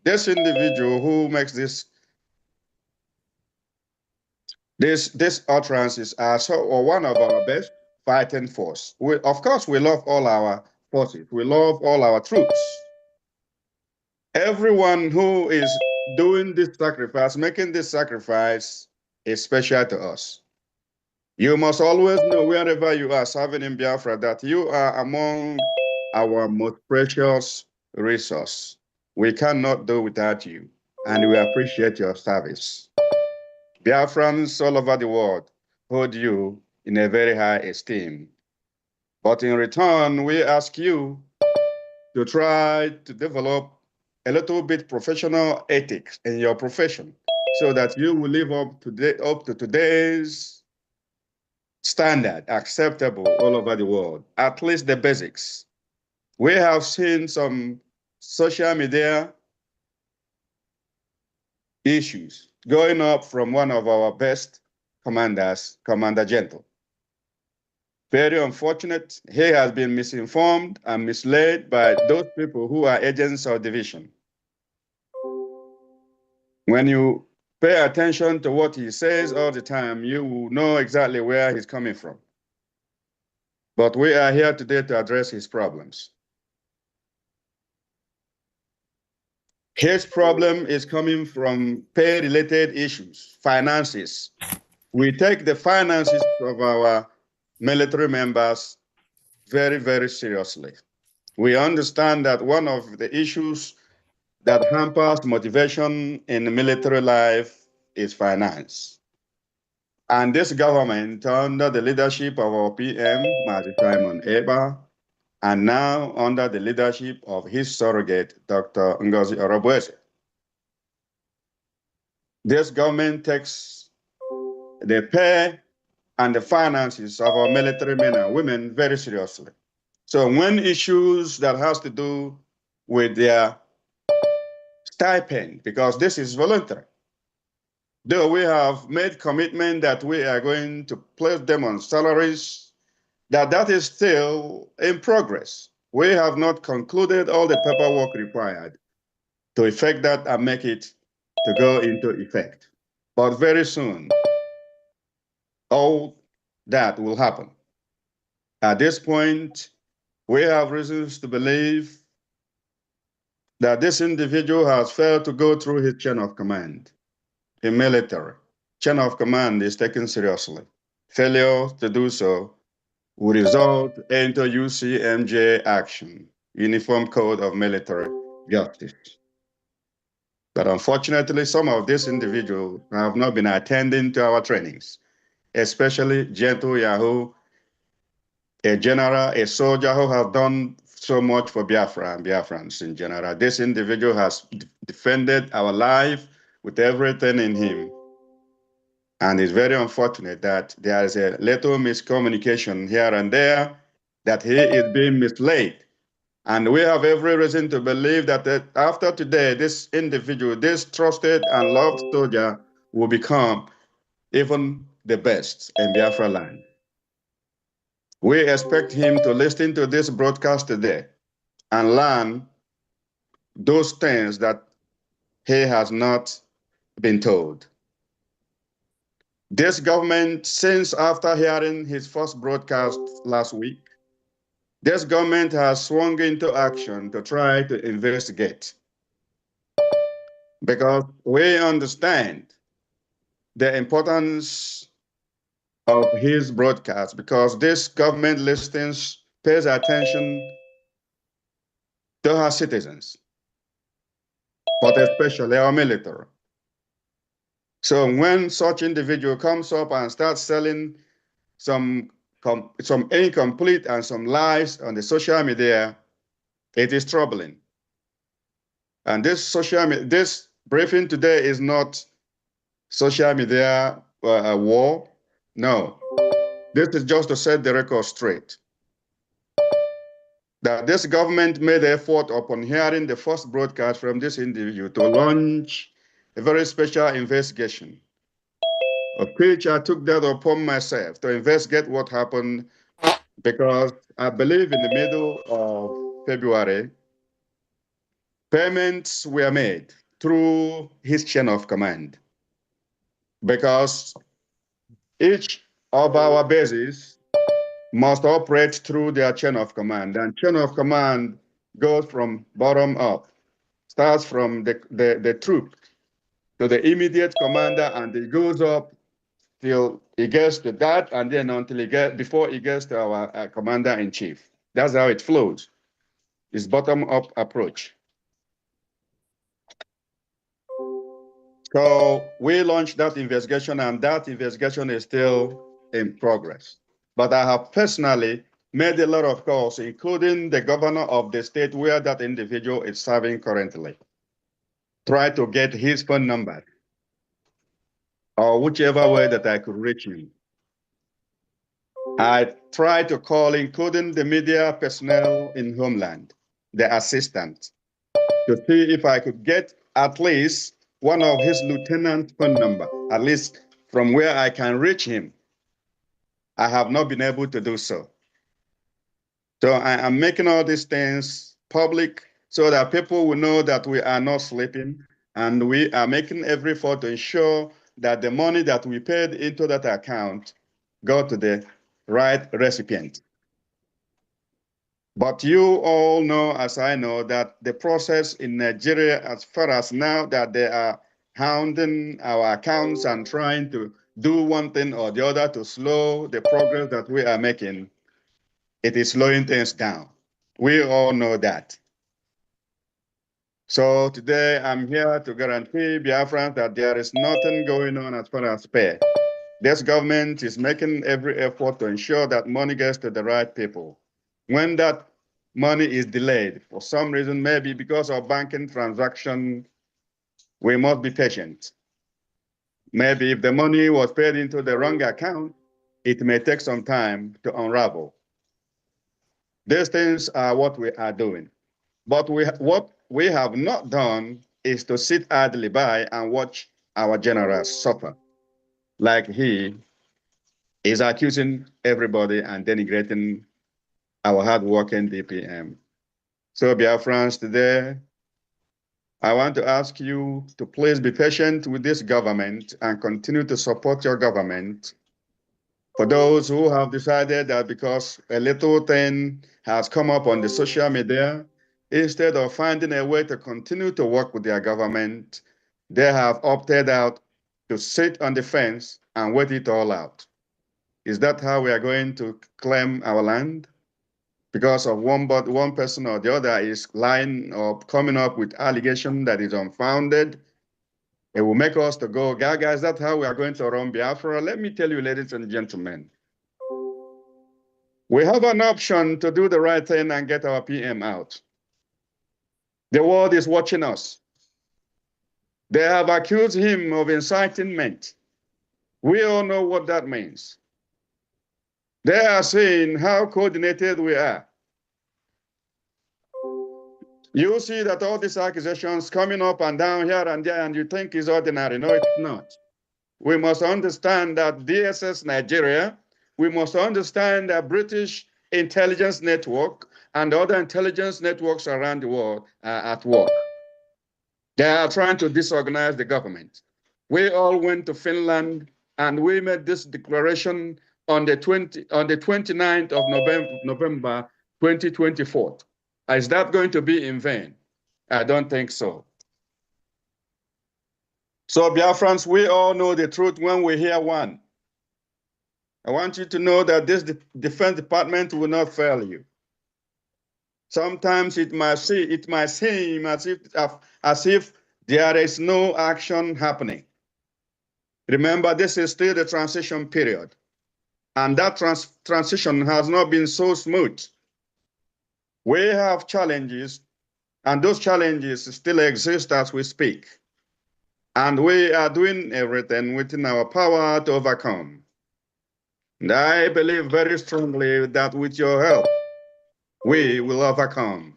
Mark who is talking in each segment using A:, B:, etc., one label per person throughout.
A: This individual who makes this utterance is so, or one of our best fighting force. Of course, we love all our forces. We love all our troops. Everyone who is doing this sacrifice, making this sacrifice, is special to us. You must always know wherever you are serving in Biafra that you are among our most precious resource. We cannot do without you, and we appreciate your service. Biafrans all over the world hold you in a very high esteem. But in return, we ask you to try to develop a little bit professional ethics in your profession so that you will live up to today's standard, acceptable all over the world, at least the basics. We have seen some social media issues going up from one of our best commanders, Commander Gentle. Very unfortunate. He has been misinformed and misled by those people who are agents of division. When you pay attention to what he says all the time, you will know exactly where he's coming from. But we are here today to address his problems. His problem is coming from pay-related issues, finances. We take the finances of our military members very, very seriously. We understand that one of the issues that hampers motivation in military life is finance. And this government, under the leadership of our PM, Mazi Simon Eba, and now under the leadership of his surrogate, Dr. Ngozi Orobuese, this government takes the pay and the finances of our military men and women very seriously. So when issues that has to do with their stipend, because this is voluntary, though we have made commitment that we are going to place them on salaries, that is still in progress. We have not concluded all the paperwork required to effect that and make it to go into effect. But very soon, all that will happen. At this point, we have reasons to believe that this individual has failed to go through his chain of command. In military, chain of command is taken seriously. Failure to do so will result into UCMJ action, Uniform Code of Military Justice. But unfortunately, some of these individuals have not been attending to our trainings, especially Gentle Yahoo, a general, a soldier who has done so much for Biafra and Biafrans in general. This individual has defended our life with everything in him. And it's very unfortunate that there is a little miscommunication here and there, that he is being misled. And we have every reason to believe that after today, this individual, this trusted and loved soldier, will become even the best in Biafra land. We expect him to listen to this broadcast today and learn those things that he has not been told. This government, since after hearing his first broadcast last week, this government has swung into action to try to investigate, because we understand the importance of his broadcast, because this government listens, pays attention to her citizens, but especially our military. So when such individual comes up and starts selling some incomplete and some lies on the social media, it is troubling. And this briefing today is not social media war. No, this is just to set the record straight. That this government made the effort upon hearing the first broadcast from this individual to launch a very special investigation, of which I took that upon myself to investigate what happened, because I believe in the middle of February, Payments were made through his chain of command because each of our bases must operate through their chain of command. And chain of command goes from bottom up, starts from the troop to the immediate commander, and it goes up till it gets to that, and then before it gets to our commander in chief. That's how it flows. It's bottom up approach. So we launched that investigation, and that investigation is still in progress. But I have personally made a lot of calls, including the governor of the state where that individual is serving currently. Try to get his phone number or whichever way that I could reach him. I tried to call, including the media personnel in Homeland, the assistant, to see if I could get at least one of his lieutenant's phone number, at least from where I can reach him. I have not been able to do so. So I am making all these things public so that people will know that we are not sleeping, and we are making every effort to ensure that the money that we paid into that account go to the right recipient. But you all know, as I know, that the process in Nigeria, as far as now that they are hounding our accounts and trying to do one thing or the other to slow the progress that we are making, it is slowing things down. We all know that. So today I'm here to guarantee Biafrans that there is nothing going on as far as pay. This government is making every effort to ensure that money gets to the right people. When that money is delayed for some reason, maybe because of banking transaction, we must be patient. Maybe if the money was paid into the wrong account, it may take some time to unravel. These things are what we are doing. But what we have not done is to sit idly by and watch our generals suffer, like he is accusing everybody and denigrating our hardworking DPM. So, Biafrans, today, I want to ask you to please be patient with this government and continue to support your government. For those who have decided that because a little thing has come up on the social media, instead of finding a way to continue to work with their government, they have opted out to sit on the fence and wait it all out. Is that how we are going to claim our land? Because of one person or the other is lying or coming up with allegation that is unfounded, it will make us to go, Gaga, is that how we are going to run Biafra? Let me tell you, ladies and gentlemen, we have an option to do the right thing and get our PM out. The world is watching us. They have accused him of incitement. We all know what that means. They are saying how coordinated we are. You see that all these accusations coming up and down here and there, and you think it's ordinary. No, it's not. We must understand that DSS Nigeria, we must understand that British intelligence network and other intelligence networks around the world are at work. They are trying to disorganize the government. We all went to Finland and we made this declaration on the 29th of November 2024. Is that going to be in vain? I don't think so. So, Biafrans, we all know the truth when we hear one. I want you to know that this Defense Department will not fail you. Sometimes it might seem as if there is no action happening. Remember, this is still the transition period, and that transition has not been so smooth. We have challenges, and those challenges still exist as we speak. And we are doing everything within our power to overcome. And I believe very strongly that with your help, we will overcome.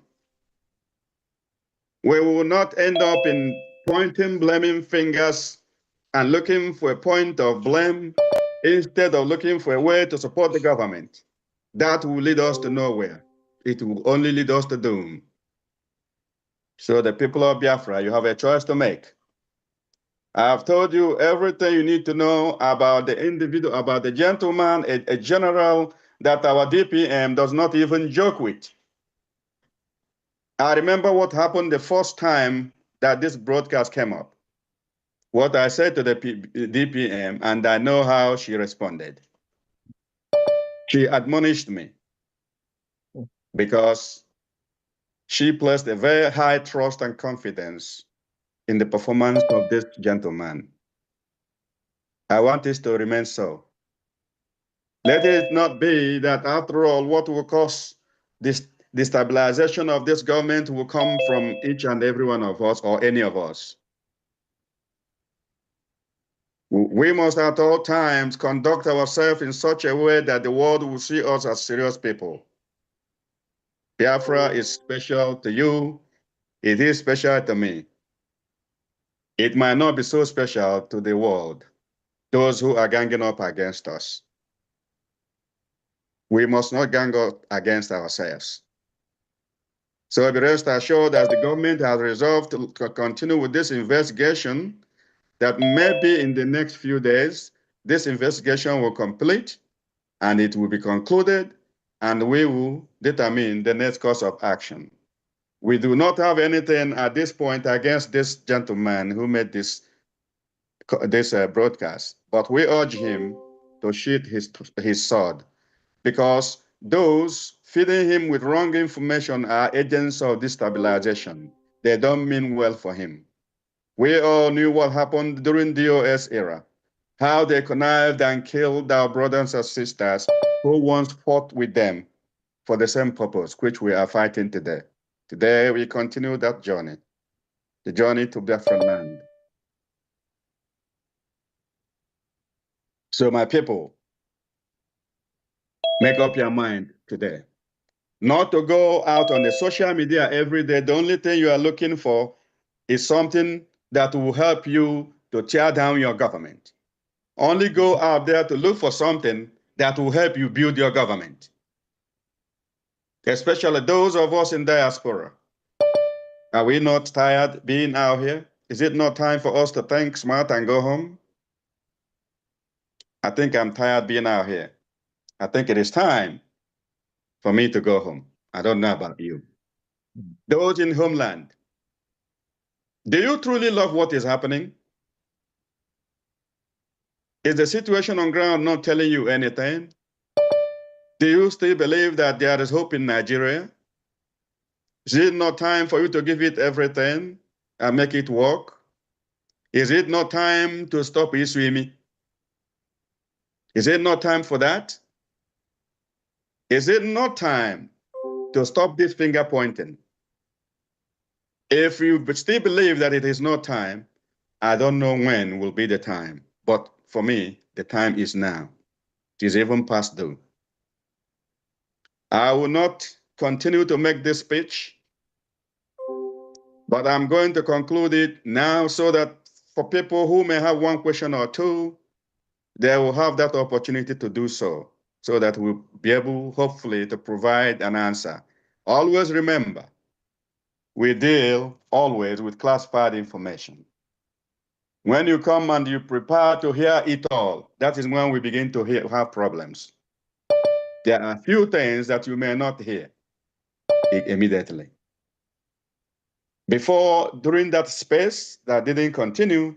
A: We will not end up in pointing, blaming fingers and looking for a point of blame instead of looking for a way to support the government. That will lead us to nowhere. It will only lead us to doom. So the people of Biafra, you have a choice to make. I have told you everything you need to know about the individual, about the gentleman, a general that our DPM does not even joke with. I remember what happened the first time that this broadcast came up. What I said to the DPM, and I know how she responded. She admonished me because she placed a very high trust and confidence in the performance of this gentleman. I want this to remain so. Let it not be that, after all, what will cause this destabilization of this government will come from each and every one of us or any of us. We must at all times conduct ourselves in such a way that the world will see us as serious people. Biafra is special to you. It is special to me. It might not be so special to the world, those who are ganging up against us. We must not gang up against ourselves. So be rest assured, as the government has resolved to continue with this investigation, that maybe in the next few days, this investigation will complete and it will be concluded, and we will determine the next course of action. We do not have anything at this point against this gentleman who made this broadcast, but we urge him to sheath his sword, because those feeding him with wrong information are agents of destabilization. They don't mean well for him. We all knew what happened during the DOS era, how they connived and killed our brothers and sisters who once fought with them for the same purpose, which we are fighting today. Today, we continue that journey, the journey to Biafran land. So, my people, make up your mind today. Not to go out on the social media every day. The only thing you are looking for is something that will help you to tear down your government. Only go out there to look for something that will help you build your government. Especially those of us in diaspora. Are we not tired being out here? Is it not time for us to think smart and go home? I think I'm tired being out here. I think it is time for me to go home. I don't know about you. Those in homeland, do you truly love what is happening? Is the situation on ground not telling you anything? Do you still believe that there is hope in Nigeria? Is it not time for you to give it everything and make it work? Is it not time to stop Iswimi? Is it not time for that? Is it not time to stop this finger pointing? If you still believe that it is not time, I don't know when will be the time. But for me, the time is now. It is even past due. I will not continue to make this speech, but I'm going to conclude it now so that for people who may have one question or two, they will have that opportunity to do so that we'll be able, hopefully, to provide an answer. Always remember, we deal always with classified information. When you come and you prepare to hear it all, that is when we begin to have problems. There are few things that you may not hear immediately. During that space that didn't continue,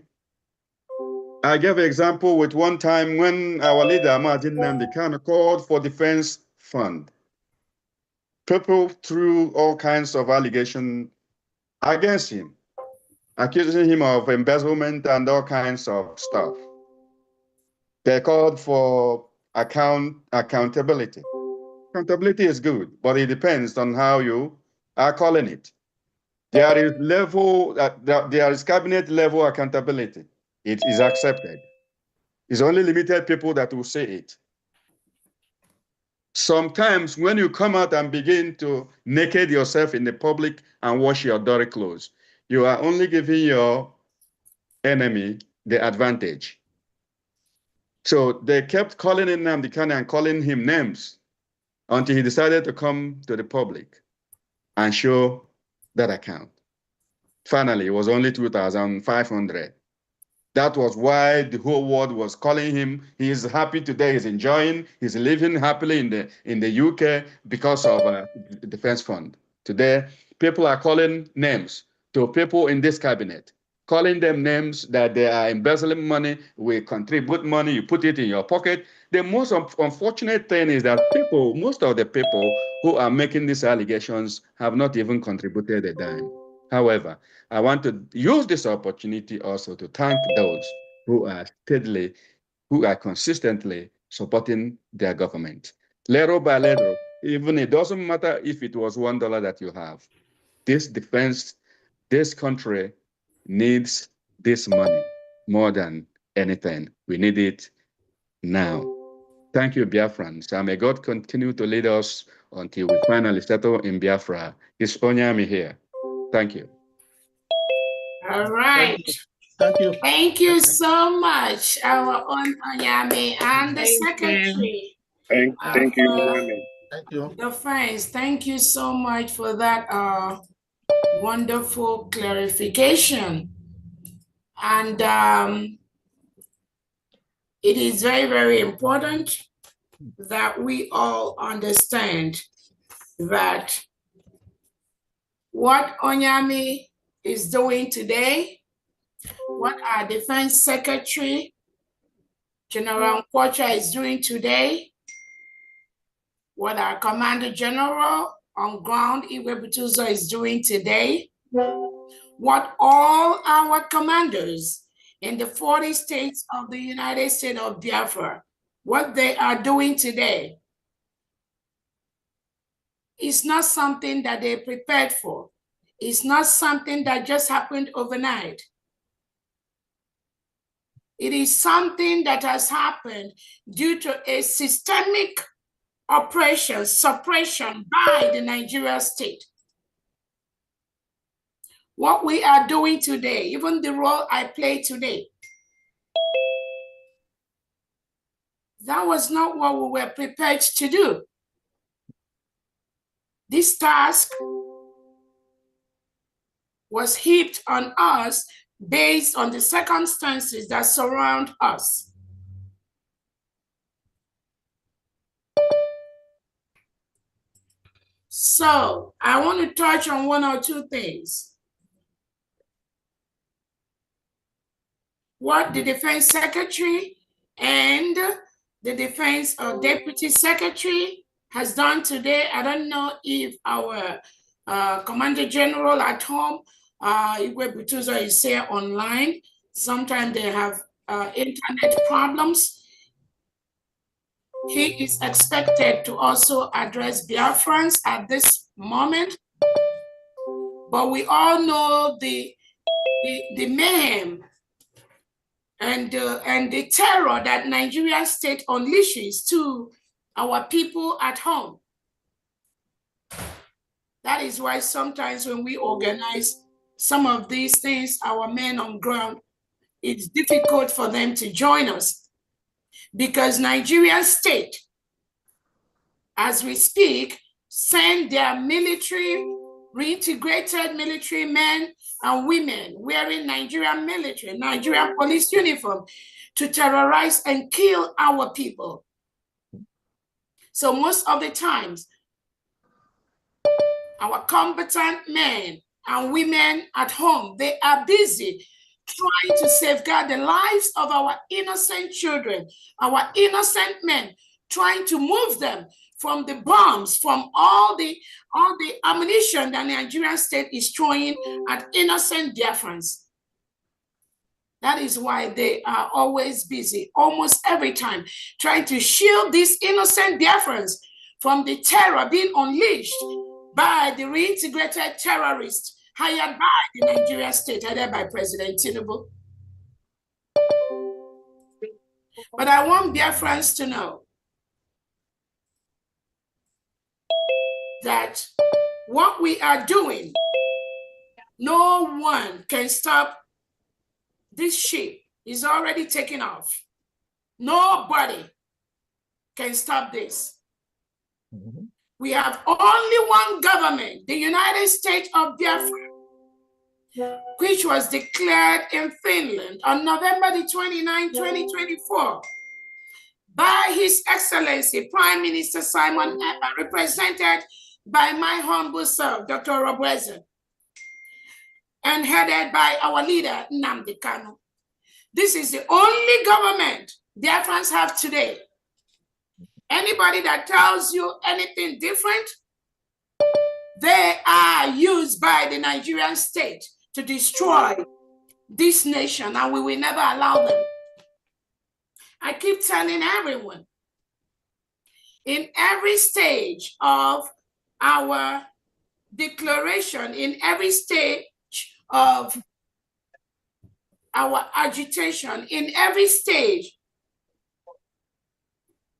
A: I gave an example with one time when our leader, Martin Namdekan, called for defense fund. People threw all kinds of allegations against him, accusing him of embezzlement and all kinds of stuff. They called for accountability. Accountability is good, but it depends on how you are calling it. There is cabinet level accountability. It is accepted. It's only limited people that will say it. Sometimes when you come out and begin to naked yourself in the public and wash your dirty clothes, you are only giving your enemy the advantage. So they kept calling him Nnamdi Kanu and calling him names until he decided to come to the public and show that account. Finally, it was only 2,500. That was why the whole world was calling him. He is happy today. He's enjoying. He's living happily in the UK because of the defense fund. Today, people are calling names to people in this cabinet, calling them names that they are embezzling money. We contribute money. You put it in your pocket. The most unfortunate thing is that most of the people who are making these allegations have not even contributed a dime. However, I want to use this opportunity also to thank those who are steadily, who are consistently supporting their government. Little by little, even it doesn't matter if it was $1 that you have. This defense, this country needs this money more than anything. We need it now. Thank you, Biafrans. And may God continue to lead us until we finally settle in Biafra. It's Onyami here. Thank you.
B: All right.
C: Thank you.
B: Thank you so much, our own Onyame and the secretary.
A: Thank you.
C: Thank you.
B: The friends, thank you so much for that wonderful clarification. And it is very, very important that we all understand that what Onyame is doing today, what our Defense Secretary, General Nkwocha, is doing today, what our Commander General on ground, Igwe Butuzo, is doing today, what all our commanders in the 40 states of the United States of Biafra, what they are doing today is not something that they prepared for. It's not something that just happened overnight. It is something that has happened due to a systemic oppression, suppression by the Nigerian state. What we are doing today, even the role I play today, that was not what we were prepared to do. This task was heaped on us based on the circumstances that surround us. So I want to touch on one or two things. What the Defense Secretary and the Defense Deputy Secretary has done today. I don't know if our Commander General at home, Igwe Butuzo, is here online. Sometimes they have internet problems. He is expected to also address Biafrans at this moment. But we all know the mayhem and the terror that Nigerian state unleashes to our people at home. That is why sometimes when we organize some of these things, our men on ground, it's difficult for them to join us because Nigerian state, as we speak, send their military, reintegrated military men and women wearing Nigerian military, Nigerian police uniform to terrorize and kill our people. So most of the times, our combatant men and women at home, they are busy trying to safeguard the lives of our innocent children, our innocent men, trying to move them from the bombs, from all the ammunition that the Nigerian state is throwing at innocent Biafrans. That is why they are always busy, almost every time, trying to shield these innocent Biafrans from the terror being unleashed by the reintegrated terrorists hired by the Nigerian state, headed by President Tinubu. But I want Biafrans to know that what we are doing, no one can stop this ship. Is already taking off. Nobody can stop this. We have only one government, the United States of Biafra. which was declared in Finland on November the 29th, 2024, by His Excellency Prime Minister Simon Ekpa, represented by my humble self, Dr. Robrezen, and headed by our leader, Nnamdi Kanu. This is the only government Biafrans have today. Anybody that tells you anything different, they are used by the Nigerian state to destroy this nation, and we will never allow them. I keep telling everyone, in every stage of our declaration, in every stage of our agitation, in every stage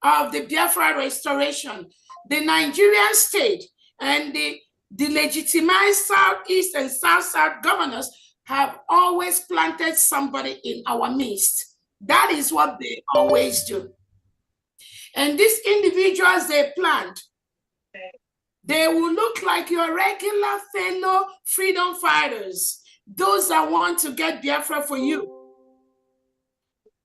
B: of the Biafra restoration, the Nigerian state and the legitimized Southeast and South-South governors have always planted somebody in our midst. That is what they always do. And these individuals they plant, they will look like your regular fellow freedom fighters, those that want to get Biafra for you.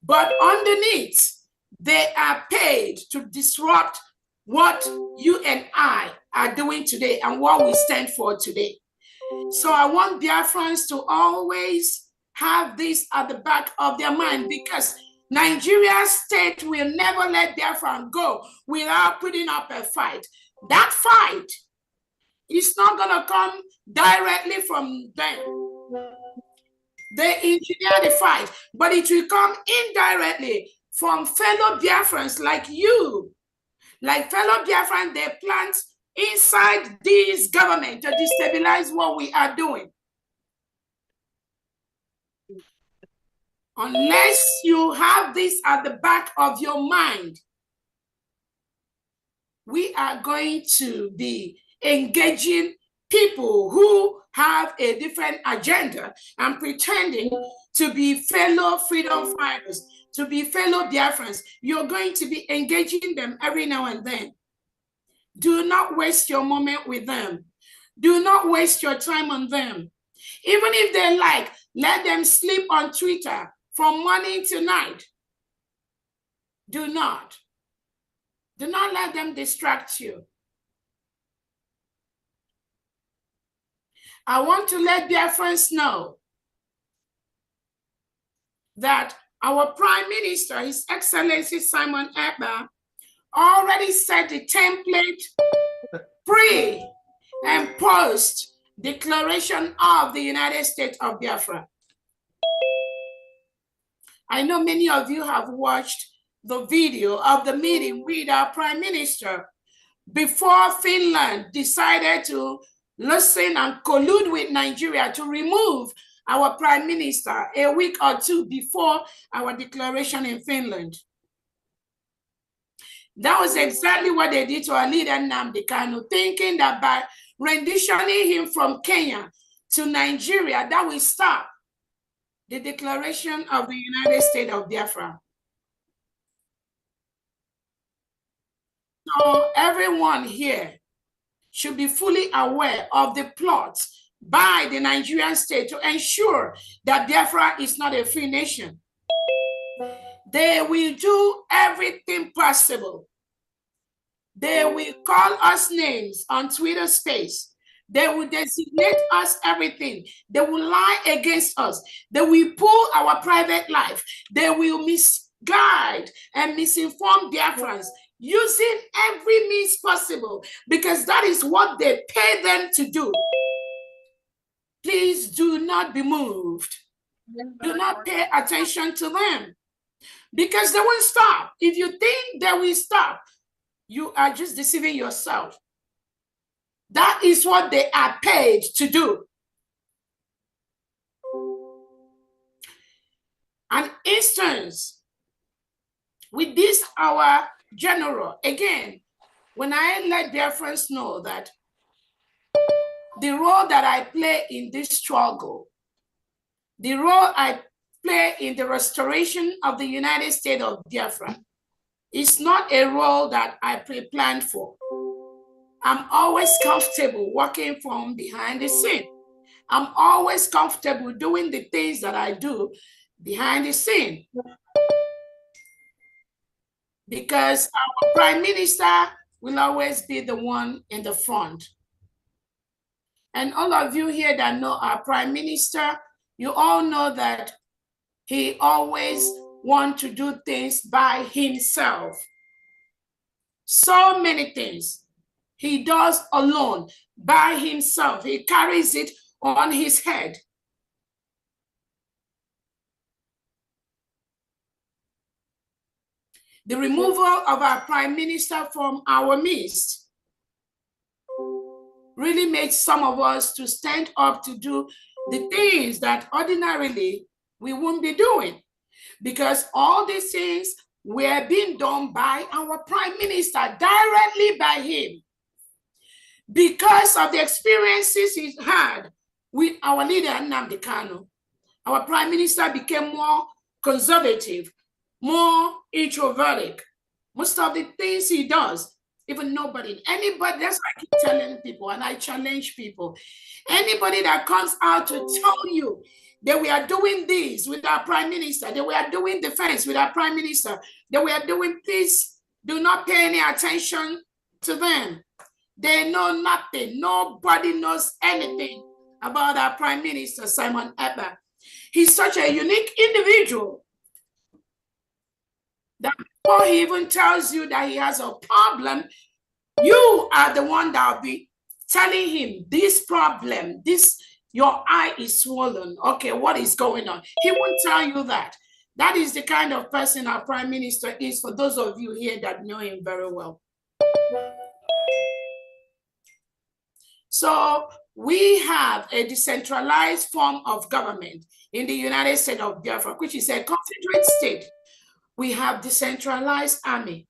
B: But underneath, they are paid to disrupt what you and I are doing today and what we stand for today. So I want Biafrans to always have this at the back of their mind, because Nigeria's state will never let Biafran go without putting up a fight. That fight is not going to come directly from them. They engineer the fight, but it will come indirectly from fellow Biafrans like you. Like fellow Biafrans, they plant inside this government to destabilize what we are doing. Unless you have this at the back of your mind, we are going to be engaging people who have a different agenda and pretending to be fellow freedom fighters, to be fellow Biafrans. You're going to be engaging them every now and then. Do not waste your moment with them. Do not waste your time on them. Even if they like, let them sleep on Twitter from morning to night. Do not. Do not let them distract you. I want to let Biafrans know that our Prime Minister, His Excellency Simon Ekpa, already set the template pre and post declaration of the United States of Biafra. I know many of you have watched the video of the meeting with our Prime Minister before Finland decided to listen and collude with Nigeria to remove our Prime Minister a week or two before our declaration in Finland. That was exactly what they did to our leader Nnamdi Kanu, thinking that by renditioning him from Kenya to Nigeria, that will stop the declaration of the United States of Biafra. So everyone here should be fully aware of the plots by the Nigerian state to ensure that Biafra is not a free nation. They will do everything possible. They will call us names on Twitter space. They will designate us everything. They will lie against us. They will pull our private life. They will misguide and misinform Biafrans using every means possible, because that is what they pay them to do. Please do not be moved. Do not pay attention to them, because they won't stop. If you think they will stop, you are just deceiving yourself. That is what they are paid to do. An instance with this, our general, again, when I let Biafrans know that the role that I play in this struggle, the role I play in the restoration of the United States of Biafra, is not a role that I pre-planned for. I'm always comfortable working from behind the scene. I'm always comfortable doing the things that I do behind the scene, because our prime minister will always be the one in the front. And all of you here that know our prime minister, you all know that he always wants to do things by himself. So many things he does alone, by himself. He carries it on his head. The removal of our prime minister from our midst really makes some of us to stand up to do the things that ordinarily we wouldn't be doing, because all these things were being done by our prime minister, directly by him, because of the experiences he's had with our leader, Nnamdi Kanu. Our prime minister became more conservative, more introverted. Most of the things he does, even anybody, that's what I keep telling people, and I challenge people. Anybody that comes out to tell you that we are doing this with our prime minister, that we are doing defense with our prime minister, that we are doing peace, do not pay any attention to them. They know nothing. Nobody knows anything about our prime minister, Simon Ekpa. He's such a unique individual that before he even tells you that he has a problem, you are the one that will be telling him this problem, your eye is swollen. Okay, what is going on? He won't tell you that. That is the kind of person our prime minister is, for those of you here that know him very well. So we have a decentralized form of government in the United States of Biafra, which is a confederate state. We have decentralized army.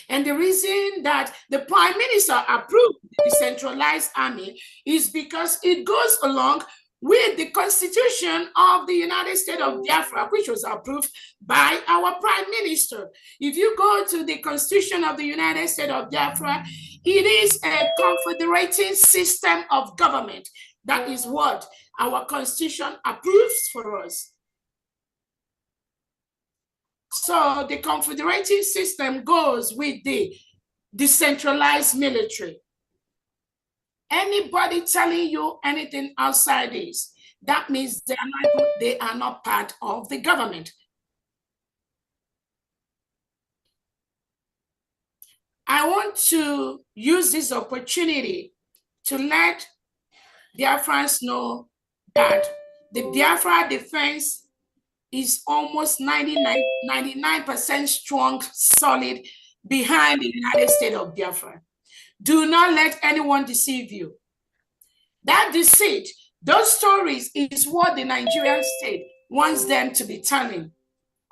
B: And the reason that the prime minister approved the decentralized army is because it goes along with the Constitution of the United States of Biafra, which was approved by our prime minister. If you go to the Constitution of the United States of Biafra, it is a confederating system of government. That is what our Constitution approves for us. So the confederating system goes with the decentralized military. Anybody telling you anything outside this, that means they are not part of the government. I want to use this opportunity to let Biafrans know that the Biafra defense is almost 99% strong, solid, behind the United States of Biafra. Do not let anyone deceive you. That deceit, those stories is what the Nigerian state wants them to be telling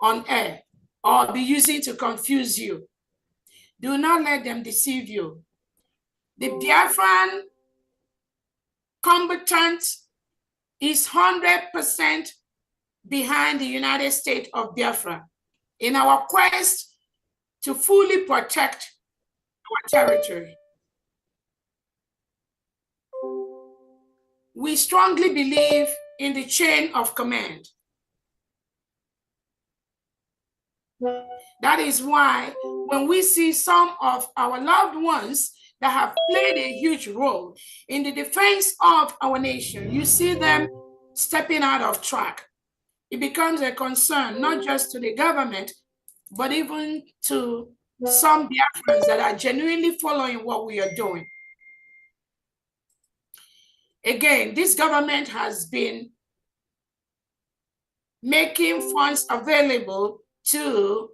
B: on air or be using to confuse you. Do not let them deceive you. The Biafran combatant is 100% behind the United States of Biafra in our quest to fully protect our territory. We strongly believe in the chain of command. That is why when we see some of our loved ones that have played a huge role in the defense of our nation, you see them stepping out of track. It becomes a concern, not just to the government, but even to some Biafrans that are genuinely following what we are doing. Again, this government has been making funds available to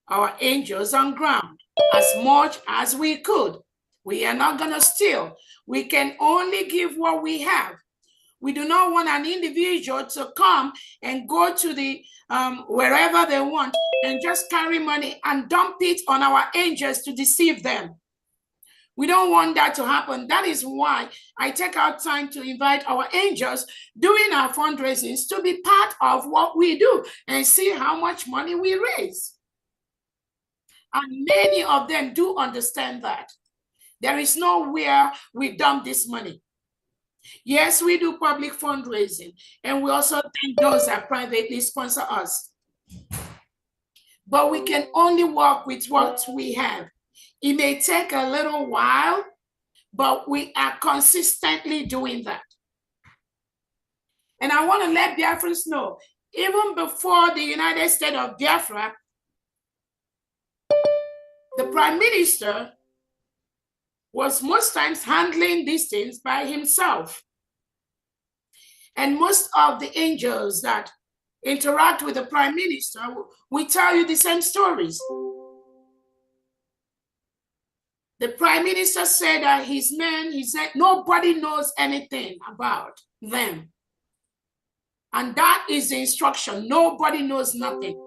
B: our angels on ground as much as we could. We are not going to steal. We can only give what we have. We do not want an individual to come and go to the wherever they want and just carry money and dump it on our angels to deceive them. We don't want that to happen. That is why I take out time to invite our angels doing our fundraisings to be part of what we do and see how much money we raise. And many of them do understand that. There is nowhere we dump this money. Yes, we do public fundraising, and we also thank those that privately sponsor us. But we can only work with what we have. It may take a little while, but we are consistently doing that. And I want to let Biafrans know, even before the United States of Biafra, the Prime Minister was most times handling these things by himself. And most of the angels that interact with the Prime Minister will tell you the same stories. The Prime Minister said that his men, he said, nobody knows anything about them. And that is the instruction. Nobody knows nothing.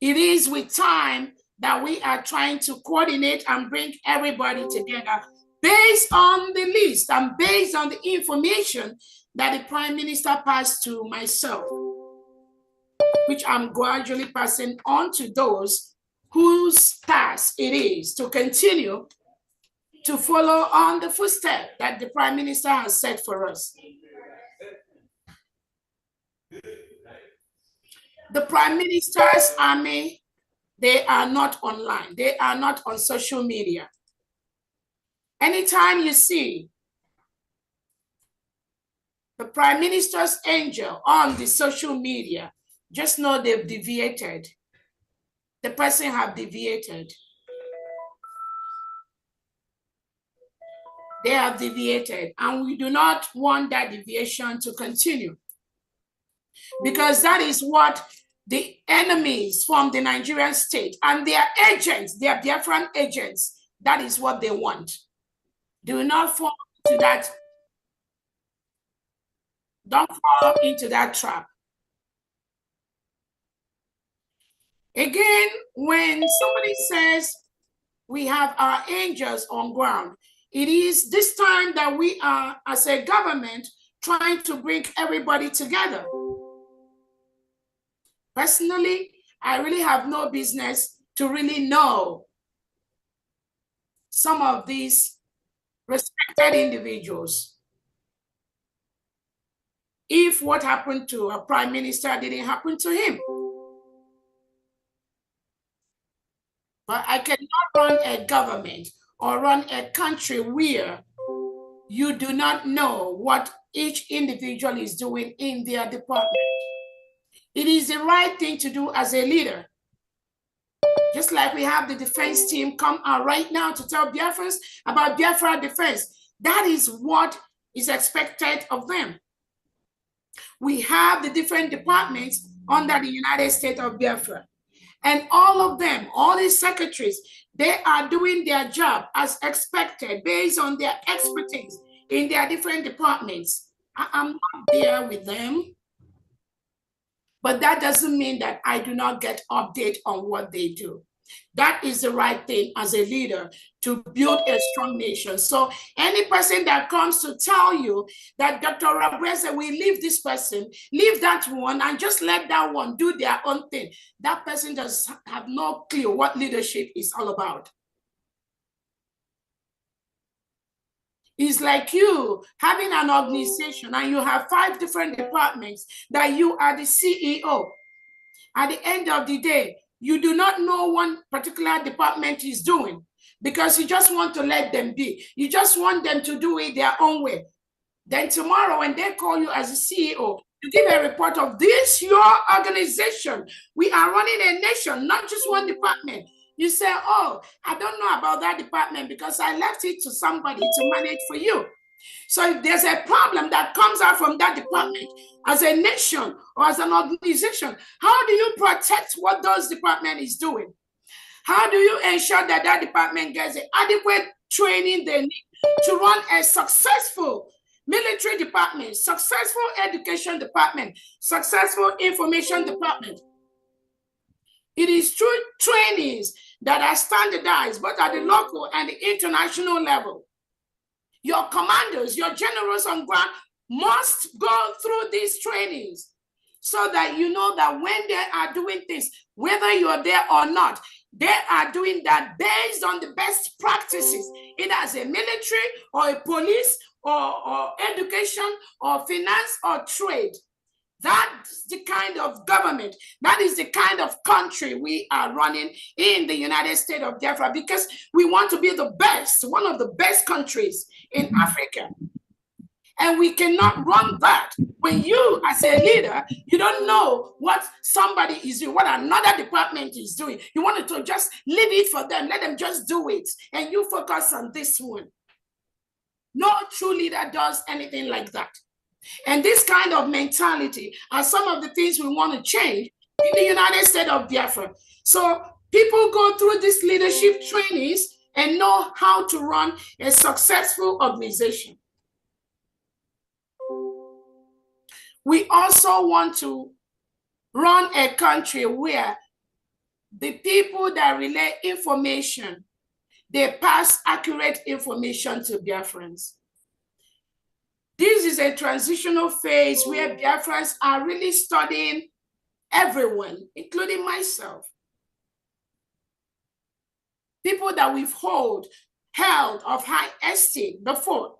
B: It is with time that we are trying to coordinate and bring everybody together based on the list and based on the information that the Prime Minister passed to myself, which I'm gradually passing on to those whose task it is to continue to follow on the footsteps that the Prime Minister has set for us. The Prime Minister's army, they are not online. They are not on social media. Anytime you see the Prime Minister's angel on the social media, just know they've deviated. The person have deviated. They have deviated, and we do not want that deviation to continue, because that is what the enemies from the Nigerian state and their agents, their Biafran agents, that is what they want. Do not fall into that. Don't fall into that trap. Again, when somebody says we have our angels on ground, it is this time that we are, as a government, trying to bring everybody together. Personally, I really have no business to really know some of these respected individuals. If what happened to a prime minister didn't happen to him. But I cannot run a government or run a country where you do not know what each individual is doing in their department. It is the right thing to do as a leader. Just like we have the defense team come out right now to tell Biafrans about Biafra defense. That is what is expected of them. We have the different departments under the United States of Biafra. And all of them, all these secretaries, they are doing their job as expected based on their expertise in their different departments. I'm not there with them. But that doesn't mean that I do not get update on what they do. That is the right thing as a leader to build a strong nation. So any person that comes to tell you that Dr. Rabreza will leave this person, leave that one, and just let that one do their own thing, that person does have no clue what leadership is all about. It's like you having an organization and you have 5 different departments that you are the CEO. At the end of the day, you do not know one particular department is doing because you just want to let them be. You just want them to do it their own way. Then tomorrow when they call you as a CEO, you give a report of this, your organization. We are running a nation, not just one department. You say, oh, I don't know about that department because I left it to somebody to manage for you. So if there's a problem that comes out from that department as a nation or as an organization, how do you protect what those department is doing? How do you ensure that that department gets the adequate training they need to run a successful military department, successful education department, successful information department? It is through trainings that are standardized, both at the local and the international level. Your commanders, your generals on ground must go through these trainings so that you know that when they are doing things, whether you're there or not, They are doing that based on the best practices, either as a military or a police or education or finance or trade. That's the kind of government, that is the kind of country we are running in the United States of Biafra, because we want to be the best, one of the best countries in Africa. And we cannot run that when you, as a leader, you don't know what somebody is doing, what another department is doing. You want to just leave it for them, let them just do it, and you focus on this one. No true leader does anything like that. And this kind of mentality are some of the things we want to change in the United States of Biafra. So people go through these leadership trainings and know how to run a successful organization. We also want to run a country where the people that relay information, they pass accurate information to Biafrans. This is a transitional phase where Biafrans are really studying everyone, including myself. People that we've held of high esteem before.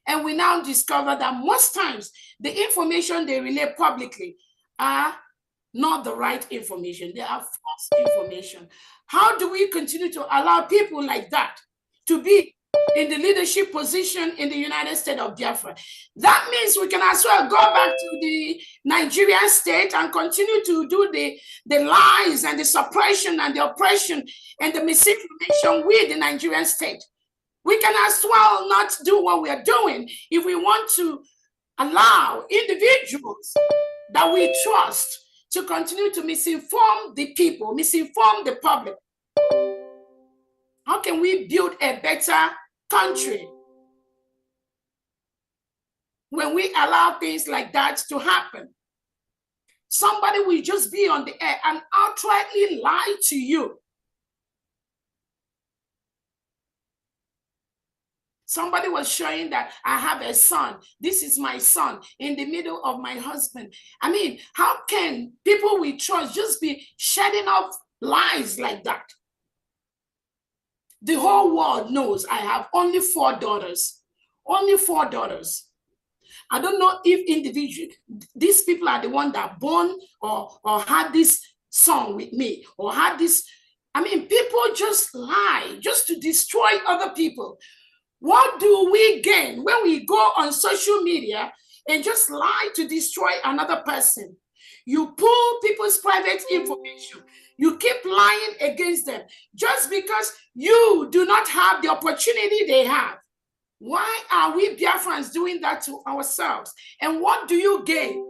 B: And we now discover that most times the information they relay publicly are not the right information. They are false information. How do we continue to allow people like that to be in the leadership position in the United States of Biafra? That means we can as well go back to the Nigerian state and continue to do the lies and the suppression and the oppression and the misinformation with the Nigerian state. We can as well not do what we are doing if we want to allow individuals that we trust to continue to misinform the people, misinform the public. How can we build a better country when we allow things like that to happen? Somebody will just be on the air and outrightly lie to you. Somebody was showing that I have a son. This is my son in the middle of my husband. I mean, how can people we trust just be shedding off lies like that? The whole world knows I have only 4 daughters. Only 4 daughters. I don't know if these people are the ones that born or had this son with me or had this. I mean, people just lie just to destroy other people. What do we gain when we go on social media and just lie to destroy another person? You pull people's private information. You keep lying against them just because you do not have the opportunity they have. Why are we Biafrans doing that to ourselves? And what do you gain?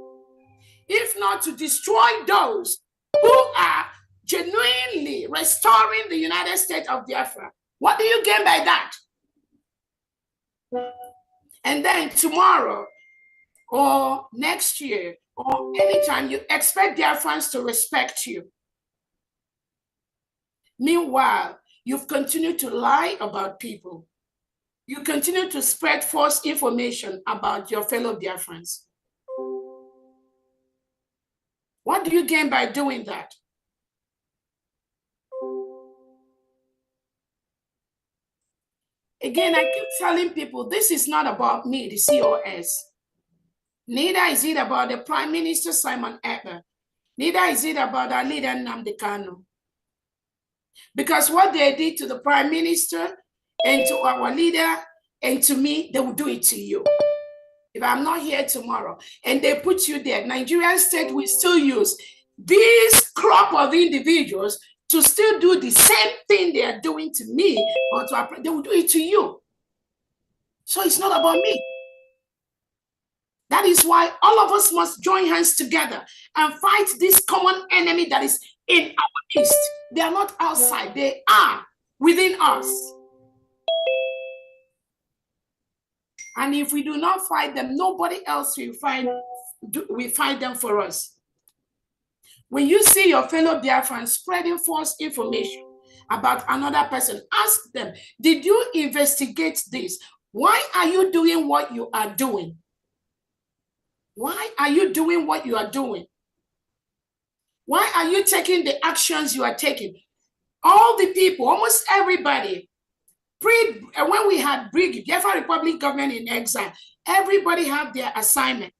B: If not to destroy those who are genuinely restoring the United States of Biafra. What do you gain by that? And then tomorrow or next year or anytime you expect Biafrans to respect you. Meanwhile, you've continued to lie about people. You continue to spread false information about your fellow Biafrans. What do you gain by doing that? Again, I keep telling people, this is not about me, the COS. Neither is it about the Prime Minister, Simon Ekpa. Neither is it about our leader, Nnamdi Kanu. Because what they did to the Prime Minister and to our leader and to me, they will do it to you. If I'm not here tomorrow and they put you there, Nigerian state will still use this crop of individuals to still do the same thing they are doing to me, or they will do it to you. So it's not about me. That is why all of us must join hands together and fight this common enemy that is in our midst. They are not outside, they are within us. And if we do not fight them, nobody else will fight them for us. When you see your fellow Biafrans spreading false information about another person, ask them, did you investigate this? Why are you doing what you are doing? Why are you doing what you are doing? Why are you taking the actions you are taking? all the people, almost everybody, when we had Briggy, Biafra Republic government in exile, everybody had their assignment.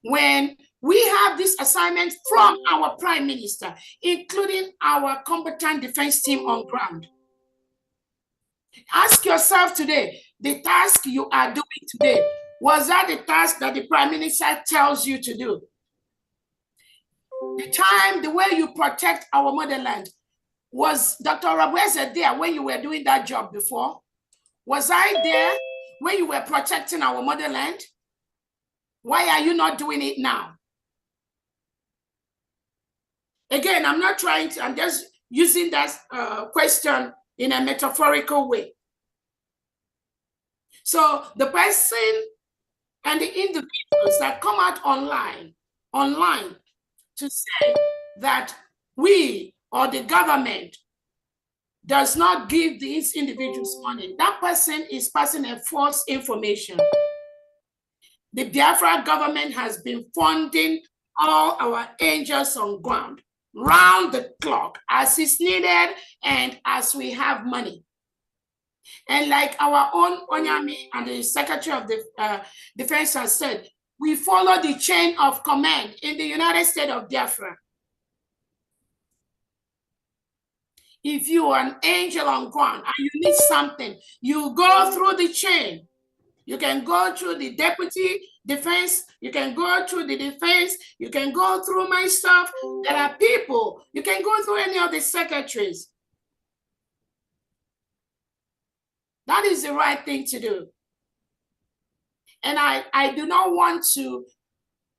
B: When we have this assignment from our prime minister, including our combatant defense team on ground, ask yourself today, the task you are doing today, was that the task that the prime minister tells you to do? The way you protect our motherland, was Dr. Rabweze there when you were doing that job before? Was I there when you were protecting our motherland? Why are you not doing it now? Again, I'm not trying to, I'm just using that question in a metaphorical way. So the person and the individuals that come out online to say that we or the government does not give these individuals money, that person is passing a false information. The Biafra government has been funding all our angels on ground, round the clock, as is needed and as we have money. And like our own Onyami and the Secretary of the Defense has said, we follow the chain of command in the United States of Biafra. If you are an angel on ground and you need something, you go through the chain. You can go through the deputy defense, you can go through the defense, you can go through my stuff. There are people, you can go through any of the secretaries. That is the right thing to do. And I do not want to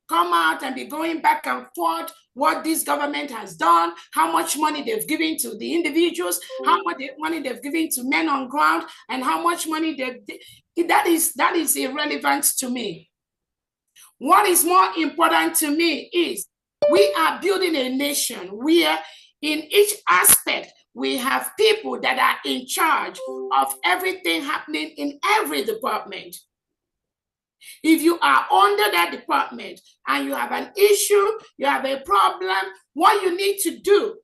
B: come out and be going back and forth what this government has done, how much money they've given to the individuals, how much money they've given to men on ground, and how much money that is irrelevant to me. What is more important to me is we are building a nation where in each aspect we have people that are in charge of everything happening in every department. If you are under that department and you have an issue, you have a problem, what you need to do,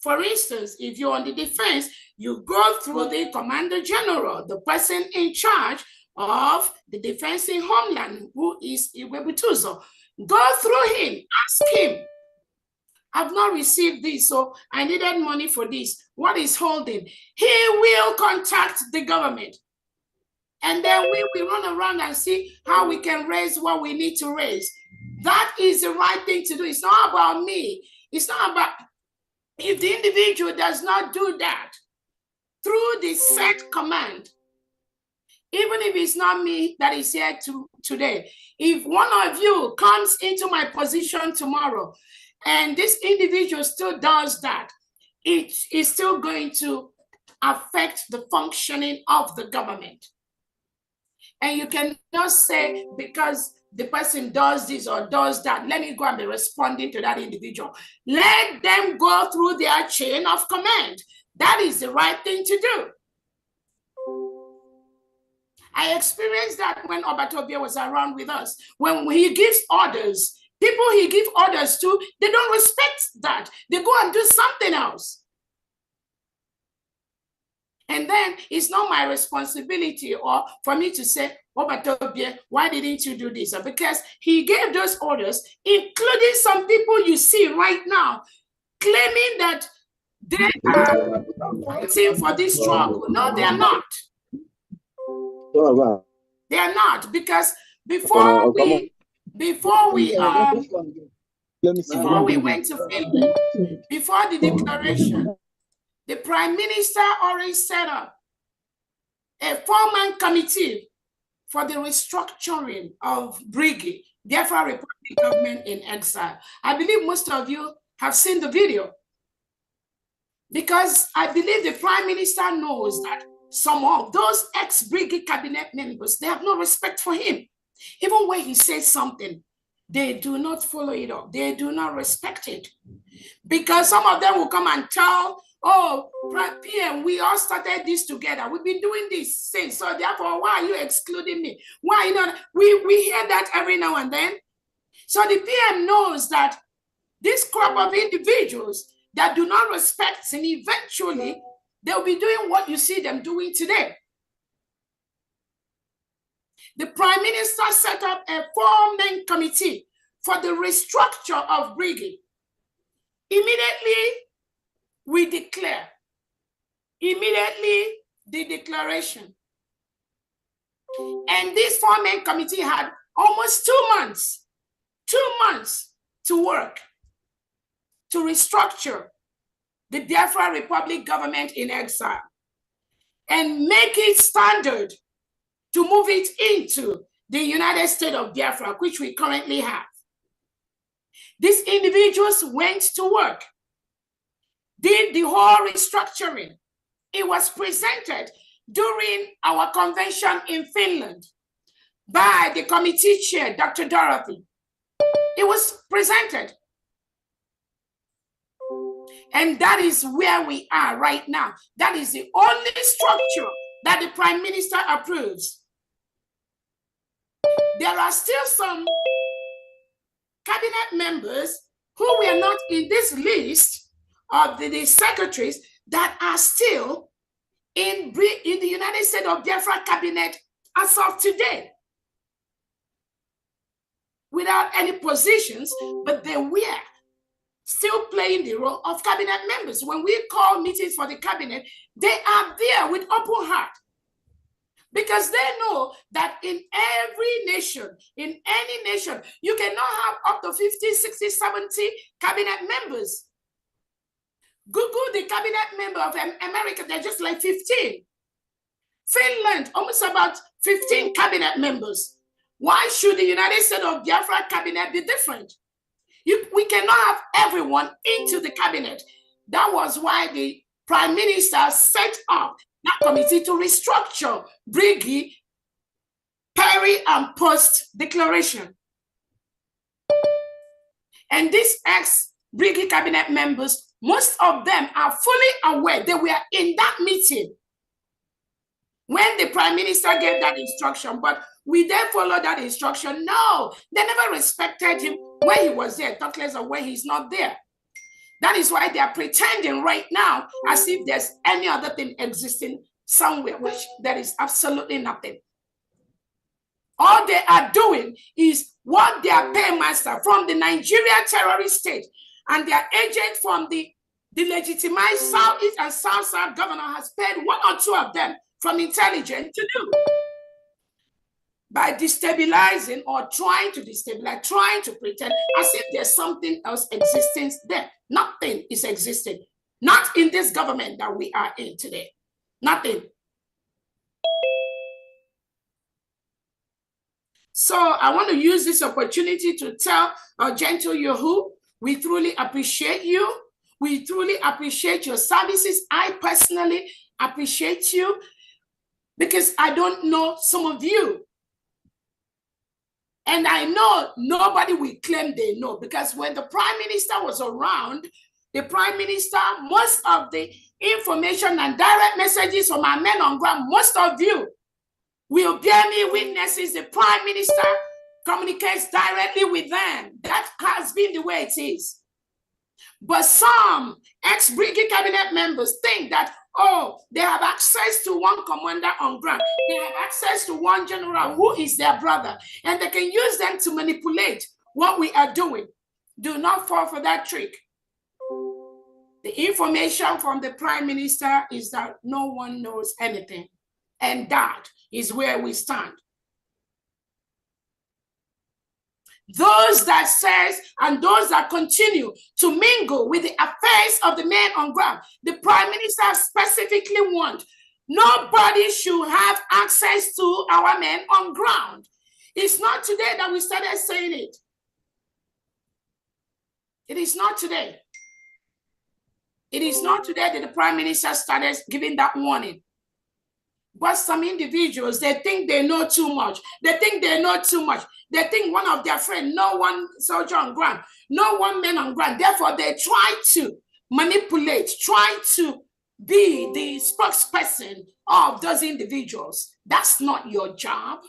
B: for instance, if you're on the defense, you go through the Commander General, the person in charge of the defense in Homeland, who is Iwebutuzo. Go through him, ask him, I've not received this, so I needed money for this. What is holding? He will contact the government. And then we will run around and see how we can raise what we need to raise. That is the right thing to do. It's not about me. It's not about, if the individual does not do that through the set command, even if it's not me that is here today, if one of you comes into my position tomorrow and this individual still does that, it is still going to affect the functioning of the government. And you cannot say because the person does this or does that, let me go and be responding to that individual. Let them go through their chain of command. That is the right thing to do. I experienced that when Obatobia was around with us. When he gives orders, people he gives orders to, they don't respect that. They go and do something else. And then it's not my responsibility or for me to say, Obatobia, why didn't you do this? Because he gave those orders, including some people you see right now claiming that they are fighting for this struggle. No, they are not. They are not, because before we went to Finland, before the declaration, the Prime Minister already set up a 4-man committee for the restructuring of Briggy, Biafra Republic government in exile. I believe most of you have seen the video, because I believe the Prime Minister knows that some of those ex-Briggy cabinet members, they have no respect for him. Even when he says something, they do not follow it up. They do not respect it. Because some of them will come and tell, oh, PM, we all started this together. We've been doing this since. So therefore, why are you excluding me? Why not? We hear that every now and then. So the PM knows that this crop of individuals that do not respect sin, eventually they'll be doing what you see them doing today. The Prime Minister set up a 4-man committee for the restructure of Briggy. Immediately, we declare. Immediately, the declaration. And this 4-man committee had almost 2 months to work to restructure the Biafra Republic government in exile and make it standard to move it into the United States of Biafra, which we currently have. These individuals went to work, did the whole restructuring. It was presented during our convention in Finland by the committee chair, Dr. Dorothy. It was presented. And that is where we are right now. That is the only structure that the Prime Minister approves. There are still some cabinet members who were not in this list of the secretaries that are still in the United States of Biafra cabinet as of today, without any positions, but they were still playing the role of cabinet members. When we call meetings for the cabinet, they are there with open heart, because they know that in every nation, in any nation, you cannot have up to 50, 60, 70 cabinet members. Google the cabinet member of America, they're just like 15. Finland, almost about 15 cabinet members. Why should the United States of Biafra cabinet be different? We cannot have everyone into the cabinet. That was why the Prime Minister set up that committee to restructure Briggy, Perry, and Post declaration. And these ex-Briggy cabinet members, most of them are fully aware. They were in that meeting when the Prime Minister gave that instruction, but we then follow that instruction. No, they never respected him when he was there, talk less of when he's not there. That is why they are pretending right now as if there's any other thing existing somewhere, which there is absolutely nothing. All they are doing is what their paymaster from the Nigeria terrorist state and their agent from the legitimized Southeast and South governor has paid 1 or 2 of them from intelligence to do. By destabilizing or trying to destabilize, trying to pretend as if there's something else existing there. Nothing is existing. Not in this government that we are in today. Nothing. So I want to use this opportunity to tell our gentle Yahu, we truly appreciate you. We truly appreciate your services. I personally appreciate you because I don't know some of you. And I know nobody will claim they know, because when the Prime Minister was around, the Prime Minister, most of the information and direct messages from our men on ground, most of you will bear me witnesses. The Prime Minister communicates directly with them. That has been the way it is. But some ex-Briggy cabinet members think that, oh, they have access to one commander on ground. They have access to one general who is their brother, and they can use them to manipulate what we are doing. Do not fall for that trick. The information from the Prime Minister is that no one knows anything, and that is where we stand. Those that says and those that continue to mingle with the affairs of the men on ground, the Prime Minister specifically warned, nobody should have access to our men on ground. It's not today that we started saying it. It is not today. It is not today that the Prime Minister started giving that warning. But some individuals, they think they know too much. They think they know too much. They think one of their friends, no one soldier on ground, no one man on ground. Therefore, they try to manipulate, try to be the spokesperson of those individuals. That's not your job.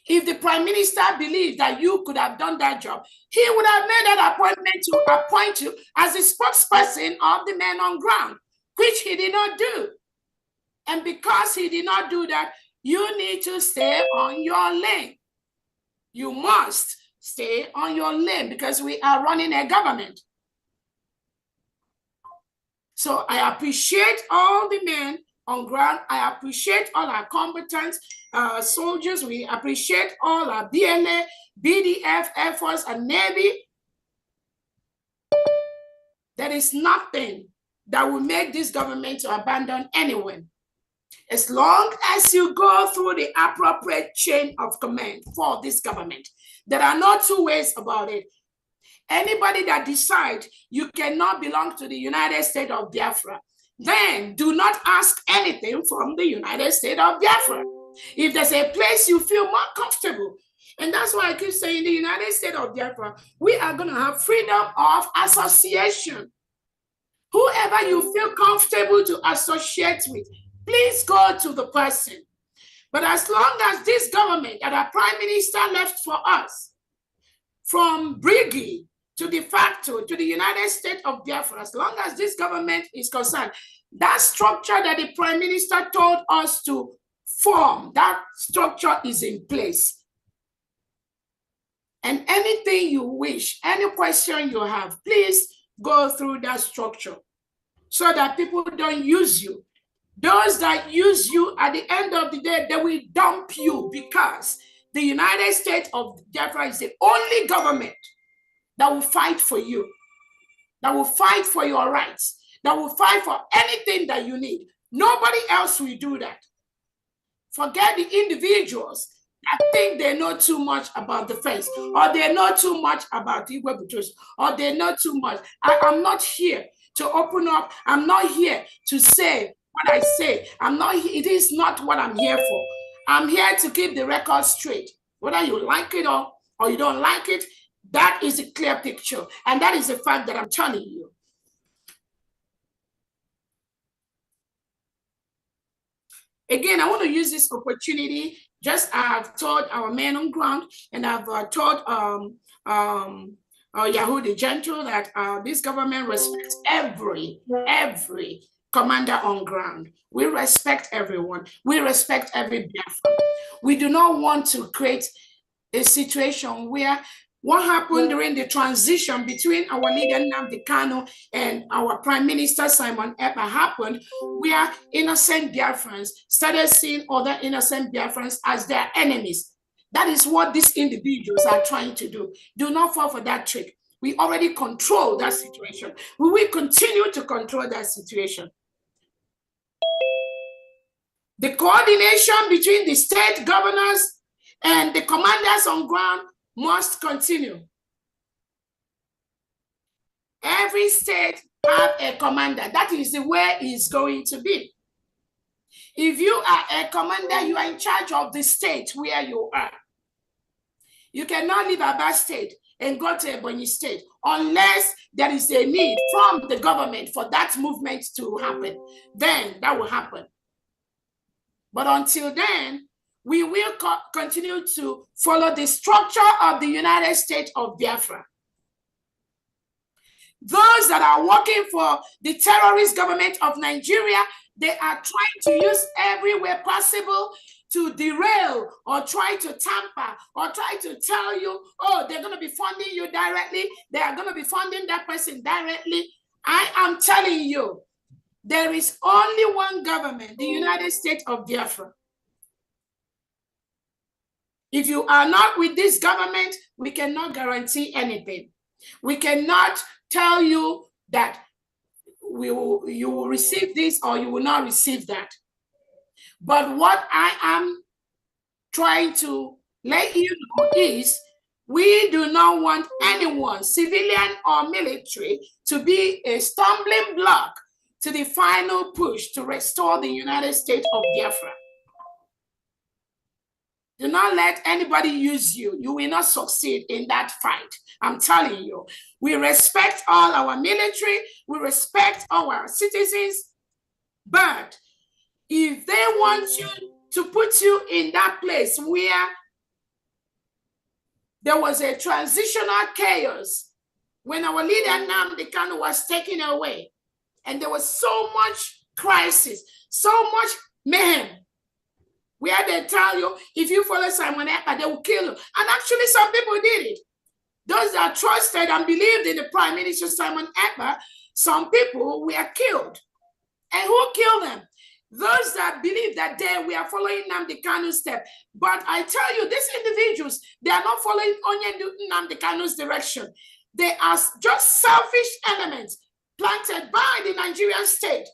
B: If the prime minister believed that you could have done that job, he would have made that appointment to appoint you as the spokesperson of the men on ground, which he did not do. And because he did not do that, you need to stay on your lane. You must stay on your lane because we are running a government. So I appreciate all the men on ground. I appreciate all our combatant soldiers. We appreciate all our BLA, BDF, Air Force, and Navy. There is nothing that will make this government to abandon anyone. As long as you go through the appropriate chain of command for this government, there are no two ways about it. Anybody that decides you cannot belong to the United States of Biafra, then do not ask anything from the United States of Biafra. If there's a place you feel more comfortable, and that's why I keep saying the United States of Biafra, we are going to have freedom of association. Whoever you feel comfortable to associate with, please go to the person. But as long as this government and our prime minister left for us, from Briggy to de facto to the United States of Biafra, as long as this government is concerned, that structure that the prime minister told us to form, that structure is in place. And anything you wish, any question you have, please go through that structure so that people don't use you. Those that use you, at the end of the day, they will dump you, because the United States of Biafra is the only government that will fight for you, that will fight for your rights, that will fight for anything that you need. Nobody else will do that. Forget the individuals that think they know too much about defense, or they know too much about Igwe Butus, or they know too much. I'm not here to open up. I'm not here to say what I say. It is not what I'm here for. I'm here to keep the record straight. Whether you like it or you don't like it, that is a clear picture. And that is the fact that I'm telling you. Again, I want to use this opportunity. Just I've told our men on ground, and I've told Yahoo the Gentle that this government respects every commander on ground. We respect everyone. We respect every Biafran. We do not want to create a situation where what happened during the transition between our leader Nnamdi Kanu and our Prime Minister Simon Ekpa happened, where innocent Biafrans started seeing other innocent Biafrans as their enemies. That is what these individuals are trying to do. Do not fall for that trick. We already control that situation. We will continue to control that situation. The coordination between the state governors and the commanders on ground must continue. Every state have a commander. That is the way it's going to be. If you are a commander, you are in charge of the state where you are. You cannot leave Aba State and go to Ebonyi State unless there is a need from the government for that movement to happen. Then that will happen. But until then, we will continue to follow the structure of the United States of Biafra. Those that are working for the terrorist government of Nigeria, they are trying to use every way possible to derail or try to tamper or try to tell you, oh, they're going to be funding you directly. They are going to be funding that person directly. I am telling you, there is only one government, the United States of Biafra. If you are not with this government, we cannot guarantee anything. We cannot tell you that you will receive this or you will not receive that. But what I am trying to let you know is we do not want anyone, civilian or military, to be a stumbling block to the final push to restore the United States of Biafra. Do not let anybody use you. You will not succeed in that fight. I'm telling you. We respect all our military. We respect our citizens. But if they want you to put you in that place where there was a transitional chaos when our leader Nnamdi Kanu was taken away. And there was so much crisis, so much mayhem. Where they tell you, if you follow Simon Ekpa, they will kill you. And actually, some people did it. Those that trusted and believed in the Prime Minister Simon Ekpa, some people were killed. And who killed them? Those that believe that they were following Nnamdi Kanu's step. But I tell you, these individuals, they are not following Nnamdi Kanu's direction. They are just selfish elements planted by the Nigerian state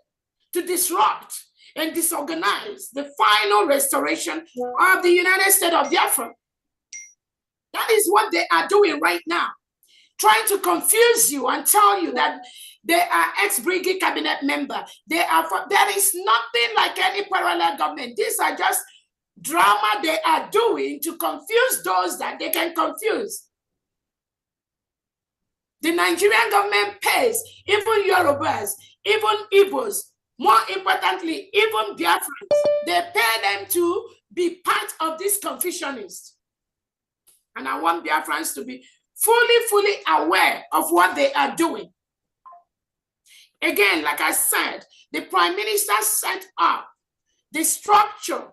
B: to disrupt and disorganize the final restoration of the United States of Biafra. That is what they are doing right now, trying to confuse you and tell you that they are ex-Brigade cabinet member. There is nothing like any parallel government. These are just drama they are doing to confuse those that they can confuse. The Nigerian government pays even Yorubas, even Igbos, more importantly, even Biafrans. They pay them to be part of this confusionist. And I want Biafrans to be fully aware of what they are doing. Again, like I said, the Prime Minister set up the structure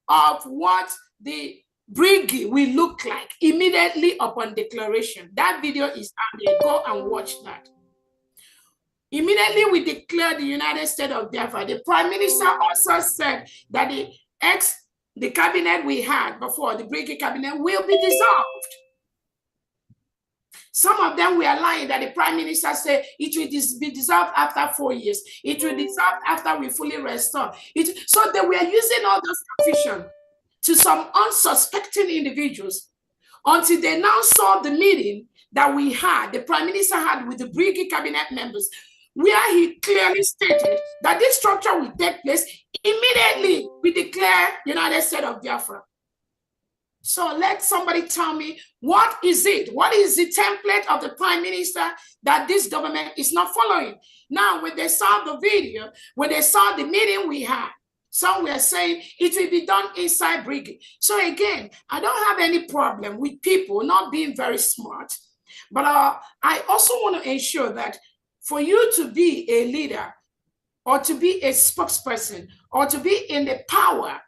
B: of what the brigade will look like immediately upon declaration. That video is out there. Go and watch that. Immediately we declared the United States of Biafra. The Prime Minister also said that the cabinet we had before, the brigade cabinet, will be dissolved. Some of them were lying that the Prime Minister said it will be dissolved after 4 years. It will dissolve after we fully restore it. So they were using all those confusion to some unsuspecting individuals until they now saw the meeting that we had, the Prime Minister had with the brigade cabinet members, where he clearly stated that this structure will take place immediately we declare United States of Biafra. So let somebody tell me, what is it? What is the template of the Prime Minister that this government is not following? Now, when they saw the video, when they saw the meeting we had, some were saying it will be done inside brigade. So again, I don't have any problem with people not being very smart, but I also want to ensure that for you to be a leader or to be a spokesperson or to be in the power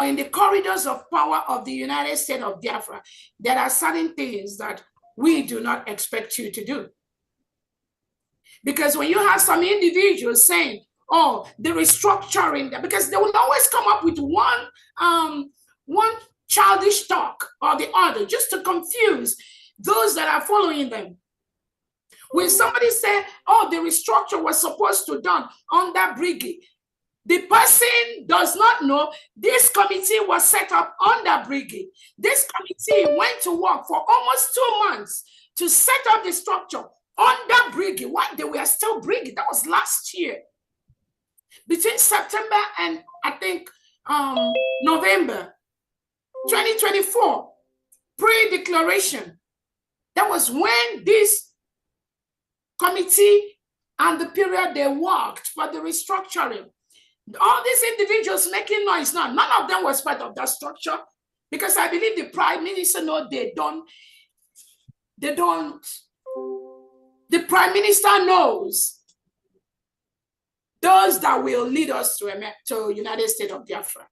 B: or in the corridors of power of the United States of Biafra, there are certain things that we do not expect you to do. Because when you have some individuals saying, oh, the restructuring, because they will always come up with one childish talk or the other just to confuse those that are following them. When somebody say, oh, the restructure was supposed to be done under brigade, the person does not know this committee was set up under brigade. This committee went to work for almost 2 months to set up the structure under brigade. Why? They were still brigade. That was last year. Between September and I think November 2024, pre-declaration, that was when this committee and the period they worked for the restructuring. All these individuals making noise now, none of them was part of that structure, because I believe the Prime Minister knows the Prime Minister knows those that will lead us to United States of Biafra.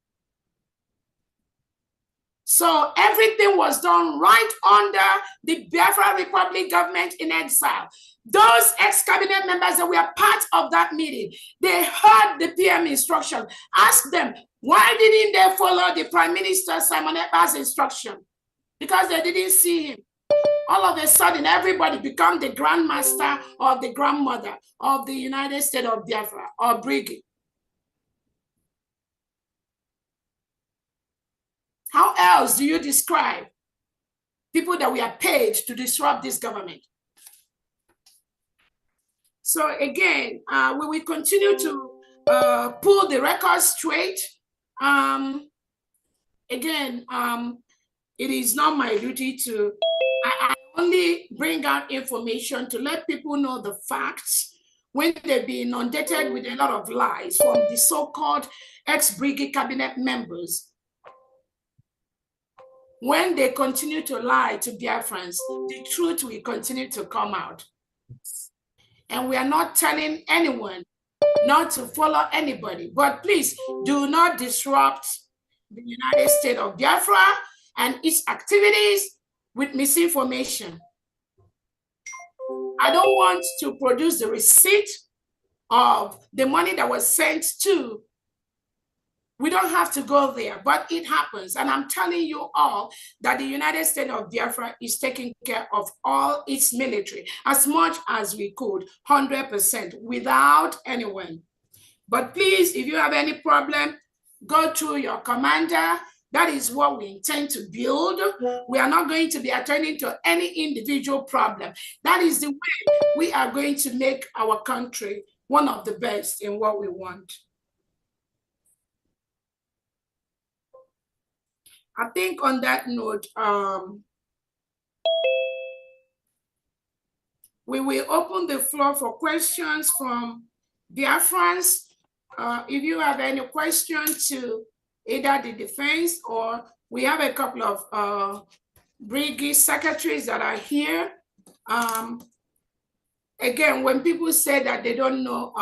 B: So everything was done right under the Biafra Republic government in exile. Those ex-cabinet members that were part of that meeting, they heard the PM instruction. Ask them, why didn't they follow the Prime Minister Simon Ekpa's instruction? Because they didn't see him. All of a sudden, everybody become the grandmaster or the grandmother of the United States of Biafra or brigade. How else do you describe people that we are paid to disrupt this government? So again, we will continue to pull the records straight. Again, it is not my duty to, I only bring out information to let people know the facts when they've been inundated with a lot of lies from the so-called ex-brigade cabinet members. when they continue to lie to Biafrans, the truth will continue to come out. And we are not telling anyone not to follow anybody, but please do not disrupt the United States of Biafra and its activities with misinformation. I don't want to produce the receipt of the money that was sent to. We don't have to go there, but it happens. And I'm telling you all that the United States of Biafra is taking care of all its military as much as we could, 100%, without anyone. But please, if you have any problem, go to your commander. That is what we intend to build. We are not going to be attending to any individual problem. That is the way we are going to make our country one of the best in what we want. I think on that note, we will open the floor for questions from Biafrans. If you have any questions to either the defense, or we have a couple of brigade secretaries that are here. Again, when people say that they don't know,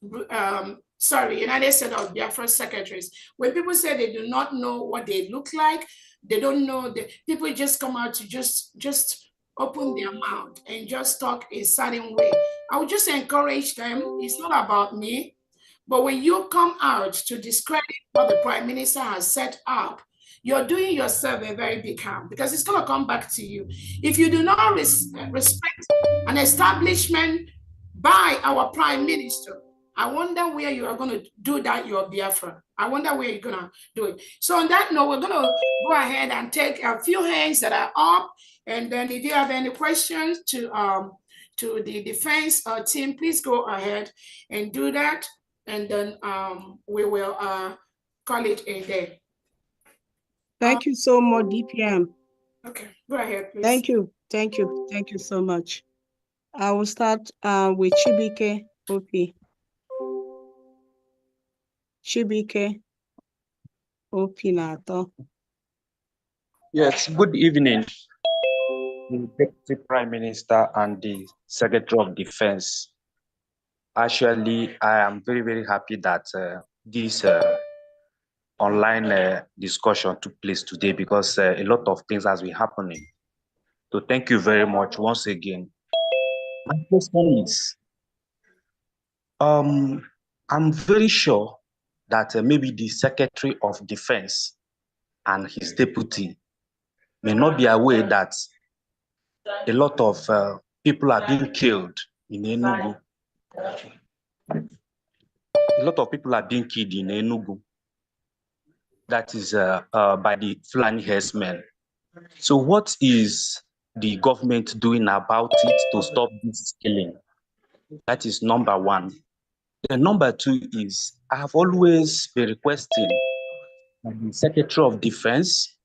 B: United States of Biafra secretaries, when people say they do not know what they look like, they don't know, people just come out to just open their mouth and just talk a certain way. I would just encourage them. It's not about me, but when you come out to discredit what the Prime Minister has set up, you're doing yourself a very big harm, because it's going to come back to you. If you do not respect an establishment by our Prime Minister, I wonder where you are going to do that, your Biafra. I wonder where you're going to do it. So on that note, we're going to go ahead and take a few hands that are up. And then if you have any questions to the defense team, please go ahead and do that. And then we will call it a day.
C: Thank you so much, DPM.
B: Okay, go ahead, please.
C: Thank you. Thank you. Thank you so much. I will start with Chibike OP. Chibike OP Nato.
D: Yes, good evening, the Deputy Prime Minister and the Secretary of Defense. Actually, I am very, very happy that this online discussion took place today, because a lot of things has been happening. So thank you very much once again. My question is, I'm very sure that maybe the Secretary of Defense and his deputy may not be aware that a lot of people are being killed in Enugu. A lot of people are being killed in Enugu. That is by the Fulani herdsmen. So what is the government doing about it to stop this killing? That is number one. And number two is, I have always been requesting that the Secretary of Defense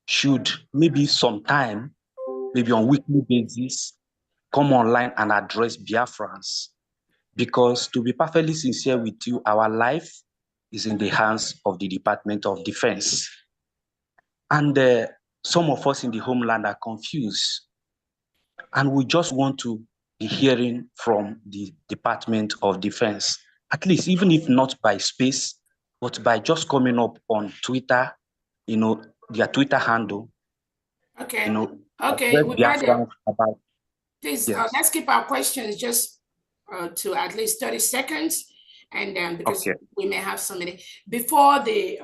D: should maybe sometime, maybe on weekly basis, come online and address Biafrans. Because to be perfectly sincere with you, our life is in the hands of the Department of Defense. And some of us in the homeland are confused. And we just want to be hearing from the Department of Defense, at least even if not by space, but by just coming up on Twitter, you know, their Twitter handle.
B: Okay.
D: You know,
B: okay. We got it.
D: About,
B: please,
D: yes.
B: Let's keep our questions just to at least 30 seconds. And then because
D: okay.
B: we may have so many before the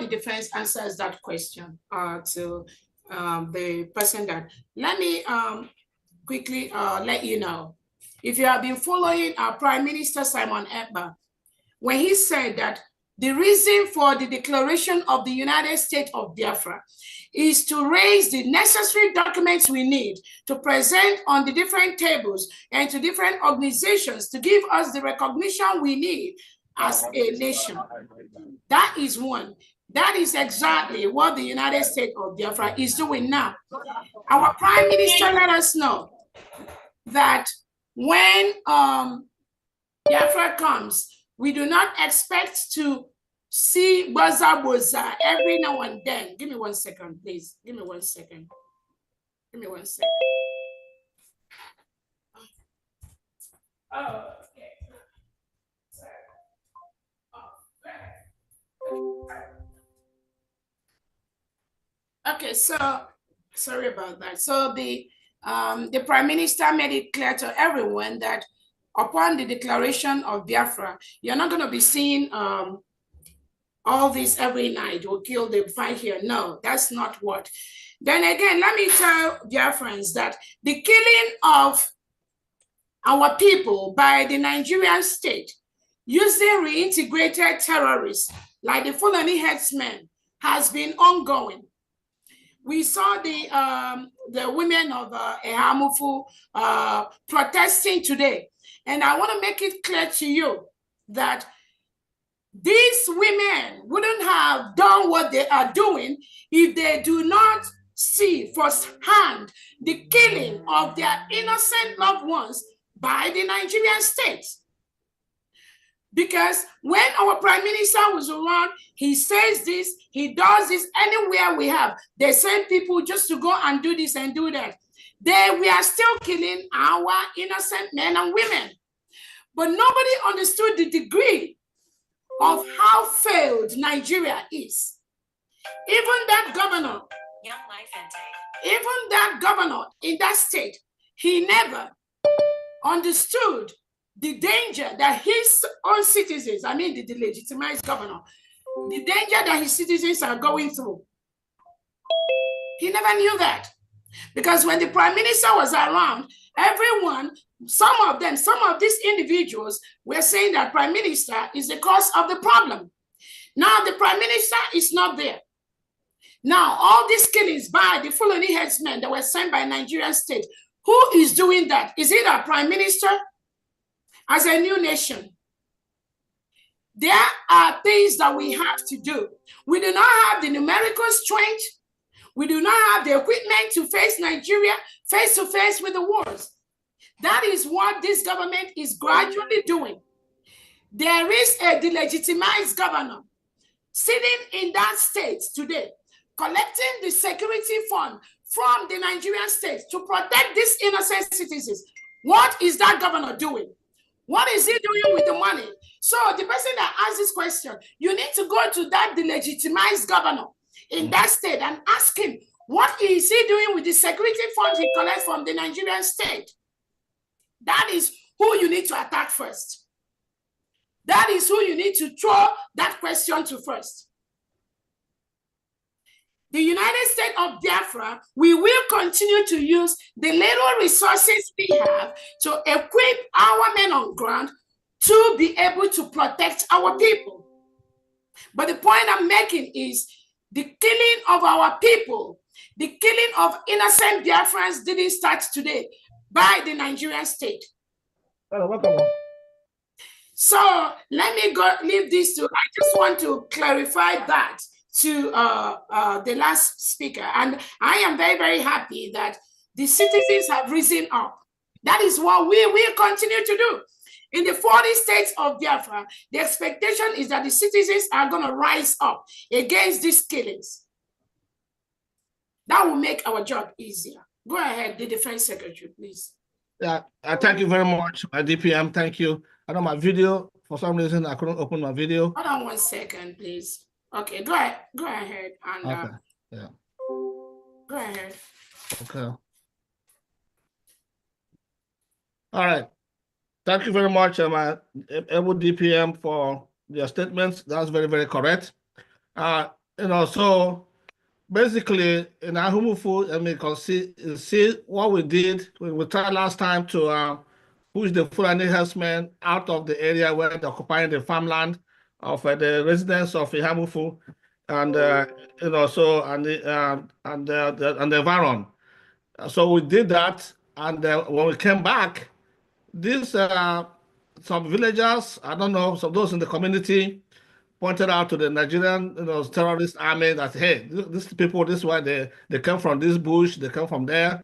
B: defense answers that question to the person that, let me quickly let you know, if you have been following our Prime Minister Simon Ekpa, when he said that the reason for the declaration of the United States of Biafra is to raise the necessary documents we need to present on the different tables and to different organizations to give us the recognition we need as a nation. That is one. That is exactly what the United States of Biafra is doing now. Our Prime Minister let us know that when Biafra comes, we do not expect to see boza every now and then. Give me 1 second, please. Give me 1 second. Give me 1 second. Oh, okay. Okay, so sorry about that. So the Prime Minister made it clear to everyone that upon the declaration of Biafra, you're not going to be seeing all this every night. We'll kill the fight here. No, that's not what. Then again, let me tell Biafrans that the killing of our people by the Nigerian state using reintegrated terrorists like the Fulani headsmen has been ongoing. We saw the women of Ehamufu protesting today. And I want to make it clear to you that these women wouldn't have done what they are doing if they do not see firsthand the killing of their innocent loved ones by the Nigerian state. Because when our Prime Minister was around, he says this, he does this anywhere we have. They send people just to go and do this and do that. We are still killing our innocent men and women. But nobody understood the degree of how failed Nigeria is. Even that governor, in that state, he never understood the danger that his own citizens, I mean the delegitimized governor, the danger that his citizens are going through. He never knew that. Because when the Prime Minister was around, everyone, some of these individuals were saying that Prime Minister is the cause of the problem. Now the Prime Minister is not there. Now all these killings by the Fulani headsmen that were sent by Nigerian state, who is doing that? Is it our Prime Minister? As a new nation, there are things that we have to do. We do not have the numerical strength. We do not have the equipment to face Nigeria face to face with the wars. That is what this government is gradually doing. There is a delegitimized governor sitting in that state today, collecting the security fund from the Nigerian state to protect these innocent citizens. What is that governor doing? What is he doing with the money? So the person that asked this question, you need to go to that delegitimized governor in that state and ask him, what is he doing with the security funds he collects from the Nigerian state? That is who you need to attack first. That is who you need to throw that question to first. The United States of Biafra, we will continue to use the little resources we have to equip our men on ground to be able to protect our people. But the point I'm making is the killing of our people, the killing of innocent Biafrans didn't start today by the Nigerian state.
E: Hello, welcome.
B: So let me leave this to, I just want to clarify that to the last speaker. And I am very, very happy that the citizens have risen up. That is what we will continue to do. In the 40 states of Biafra, the expectation is that the citizens are going to rise up against these killings. That will make our job easier. Go ahead, the Defense Secretary, please.
E: Yeah, thank you very much, my DPM. Thank you. I know my video, for some reason, I couldn't open my video.
B: Hold on 1 second, please. Okay, go ahead and
E: okay. Yeah.
B: Go ahead.
E: Okay. All right. Thank you very much, my able DPM, for your statements. That's very, very correct. So basically in Ahumufu, I mean, see what we did. We tried last time to push the Fulani herdsmen out of the area where they're occupying the farmland of the residents of Ihamufu, and the environment. So we did that, and when we came back, these some villagers, I don't know, some those in the community pointed out to the Nigerian terrorist army that, hey, these people, this is why they come from this bush, they come from there,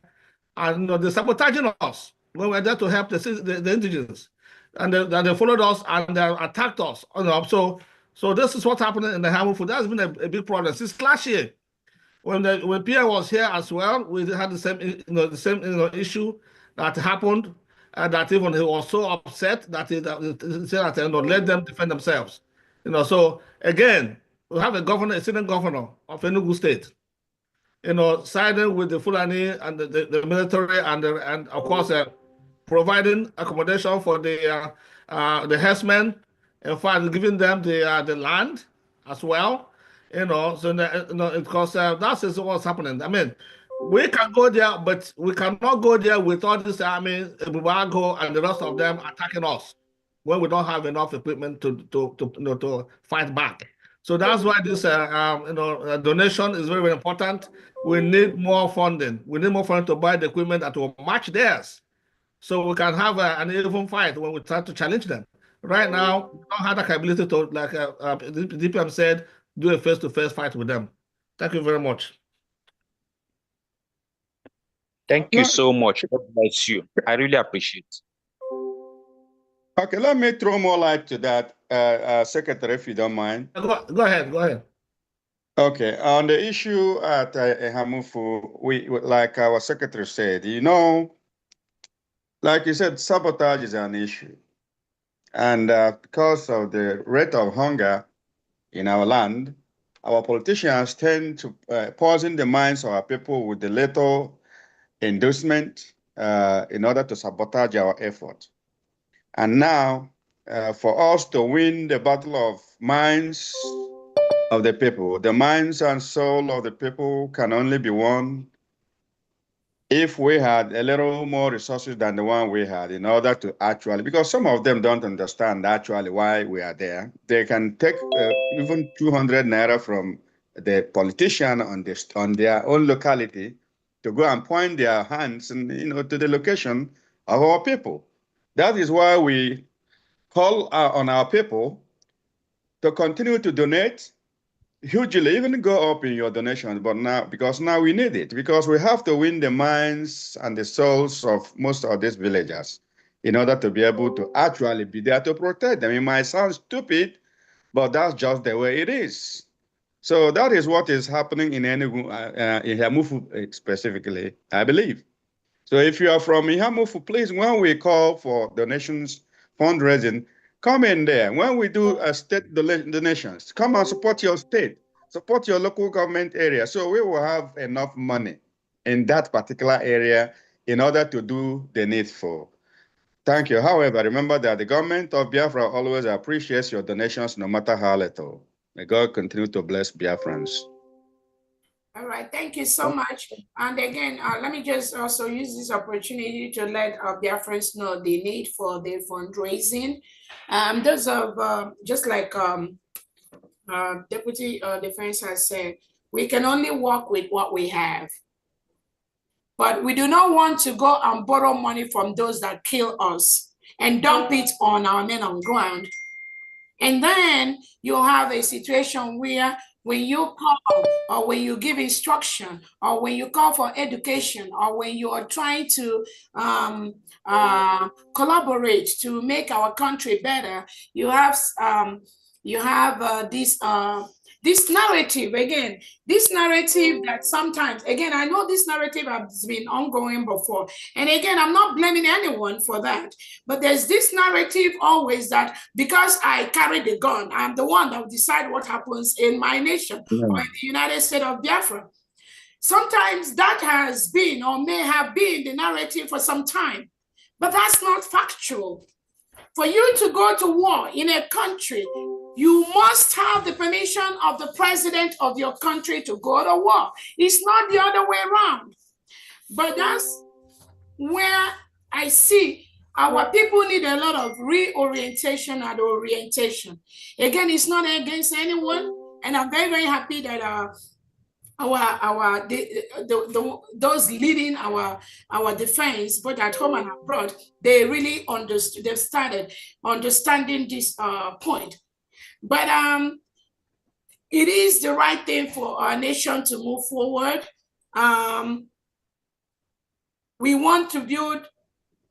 E: and they're sabotaging us when we're there to help the indigenous. And they followed us and they attacked us. So this is what's happening in the Hamufu. That's been a big problem since last year. When Pierre was here as well, we had the same issue that happened, and that even he was so upset that he said that let them defend themselves. So again, we have a sitting governor of Enugu State, siding with the Fulani and the military and of course providing accommodation for the herdsmen, in fact giving them the land as well. Because that is what's happening. I mean, we can go there, but we cannot go there with all this army, Bubago and the rest of them attacking us when we don't have enough equipment to fight back. So that's why this donation is very, very important. We need more funding. We need more funding to buy the equipment that will match theirs, so we can have an even fight when we try to challenge them. Right now, we don't have the ability to, like DPM said, do a face-to-face fight with them. Thank you very much.
D: Thank you so much. God bless you. I really appreciate it.
A: Okay, let me throw more light to that, Secretary, if you don't mind.
E: Go ahead.
A: Okay, on the issue at Hamufu, we, like our Secretary said, like you said, sabotage is an issue. And because of the rate of hunger in our land, our politicians tend to poison the minds of our people with the little inducement in order to sabotage our effort. And now, for us to win the battle of minds of the people, the minds and soul of the people can only be won if we had a little more resources than the one we had in order to actually, because some of them don't understand actually why we are there. They can take even 200 naira from the politician on their own locality to go and point their hands and, to the location of our people. That is why we call on our people to continue to donate hugely, even go up in your donations, but because now we need it, because we have to win the minds and the souls of most of these villagers in order to be able to actually be there to protect them. It might sound stupid, but that's just the way it is. So that is what is happening in Enugu, in Hamufu specifically, I believe. So if you are from Ihamufu, please, when we call for donations, fundraising, come in there. When we do state donations, come and support your state, support your local government area. So we will have enough money in that particular area in order to do the needful. Thank you. However, remember that the government of Biafra always appreciates your donations, no matter how little. May God continue to bless Biafrans.
B: All right, thank you so much. And again, let me just also use this opportunity to let our Biafrans know the need for the fundraising. Those of, just like Deputy Defense has said, we can only work with what we have. But we do not want to go and borrow money from those that kill us and dump it on our men on ground. And then you'll have a situation where when you call or when you give instruction or when you call for education or when you are trying to collaborate to make our country better, you have this narrative again, this narrative that sometimes, again, I know this narrative has been ongoing before. And again, I'm not blaming anyone for that. But there's this narrative always that because I carry the gun, I'm the one that will decide what happens in my nation or in the United States of Biafra. Sometimes that has been or may have been the narrative for some time, but that's not factual. For you to go to war in a country, you must have the permission of the president of your country to go to war. It's not the other way around. But that's where I see our people need a lot of reorientation and orientation. Again, it's not against anyone. And I'm very, very happy that those leading our defense, both at home and abroad, they really understood, they've started understanding this point. But it is the right thing for our nation to move forward. We want to build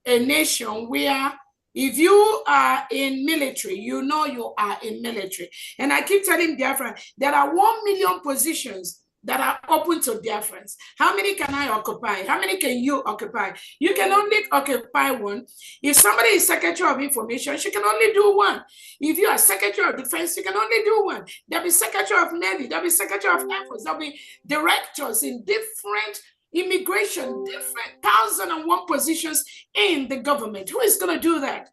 B: a nation where If you are in military, you know you are in military. And I keep telling Biafran, there are 1 million positions that are open to Biafrans. How many can I occupy? How many can you occupy? You can only occupy one. If somebody is Secretary of Information, she can only do one. If you are Secretary of Defense, you can only do one. There'll be Secretary of Navy, there'll be Secretary of Air Force, there'll be directors in different immigration, different 1,001 positions in the government. Who is going to do that?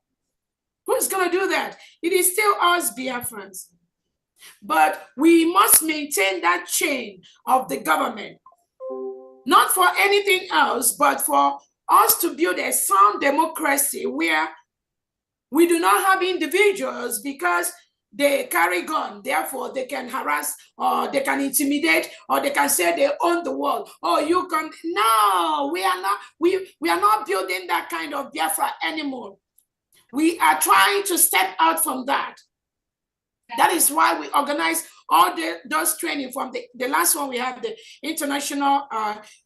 B: Who is going to do that? It is still us, Biafrans. But we must maintain that chain of the government, not for anything else, but for us to build a sound democracy where we do not have individuals because they carry gun, therefore they can harass or they can intimidate or they can say they own the world. Oh, you can. No, we are not. We are not building that kind of Biafra anymore. We are trying to step out from that. That is why we organize all those training from the last one. We have the international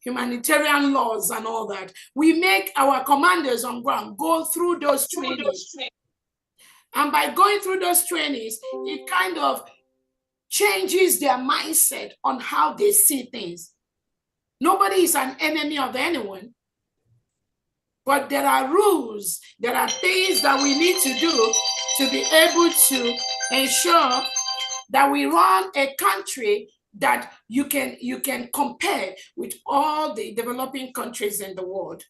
B: humanitarian laws and all that. We make our commanders on ground go through those trainings. And by going through those trainings, it kind of changes their mindset on how they see things. Nobody is an enemy of anyone. But there are rules, there are things that we need to do to be able to ensure that we run a country that you can compare with all the developing countries in the world.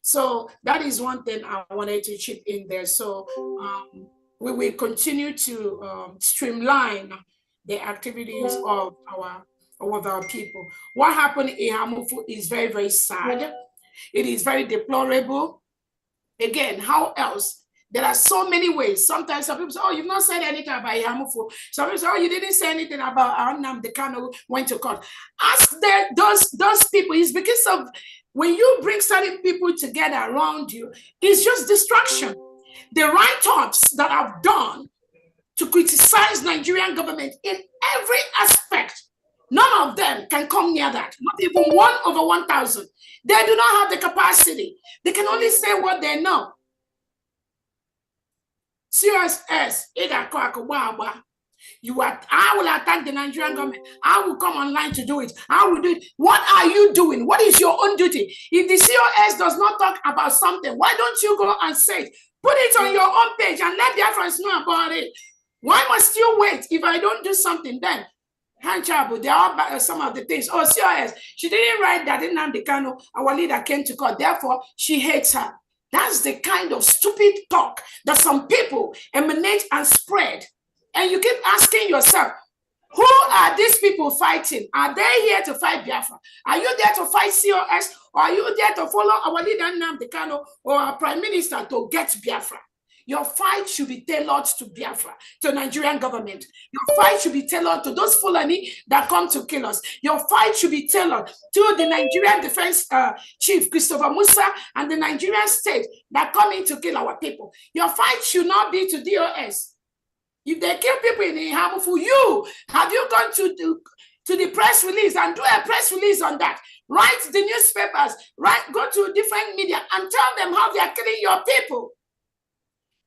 B: So that is one thing I wanted to chip in there. So we will continue to streamline the activities of our people. What happened in Hamufu is very, very sad. It is very deplorable. Again, how else? There are so many ways. Sometimes some people say, oh, you've not said anything about Yamufu. Some people say, oh, you didn't say anything about Nnamdi Kanu went to court. Ask those people. It's because of when you bring certain people together around you, it's just distraction. The write-ups that I've done to criticize Nigerian government in every aspect, none of them can come near that. Not even 1 over 1,000. They do not have the capacity. They can only say what they know. CSS, I will attack the Nigerian government. I will come online to do it. I will do it. What are you doing? What is your own duty? If the COS does not talk about something, why don't you go and say it? Put it on your own page and let Biafrans know about it. Why must you wait? If I don't do something, then there are some of the things. Oh, COS, she didn't write that Nnamdi Kanu, our leader, came to court. Therefore, she hates her. That's the kind of stupid talk that some people emanate and spread. And you keep asking yourself, who are these people fighting? Are they here to fight Biafra? Are you there to fight COS? Or are you there to follow our leader Nnamdi Kanu or our prime minister to get Biafra? Your fight should be tailored to Biafra, to Nigerian government. Your fight should be tailored to those Fulani that come to kill us. Your fight should be tailored to the Nigerian Defense Chief, Christopher Musa, and the Nigerian state that come in to kill our people. Your fight should not be to DOS. If they kill people in Hamufu, have you gone to the press release and do a press release on that? Write the newspapers, go to different media and tell them how they are killing your people.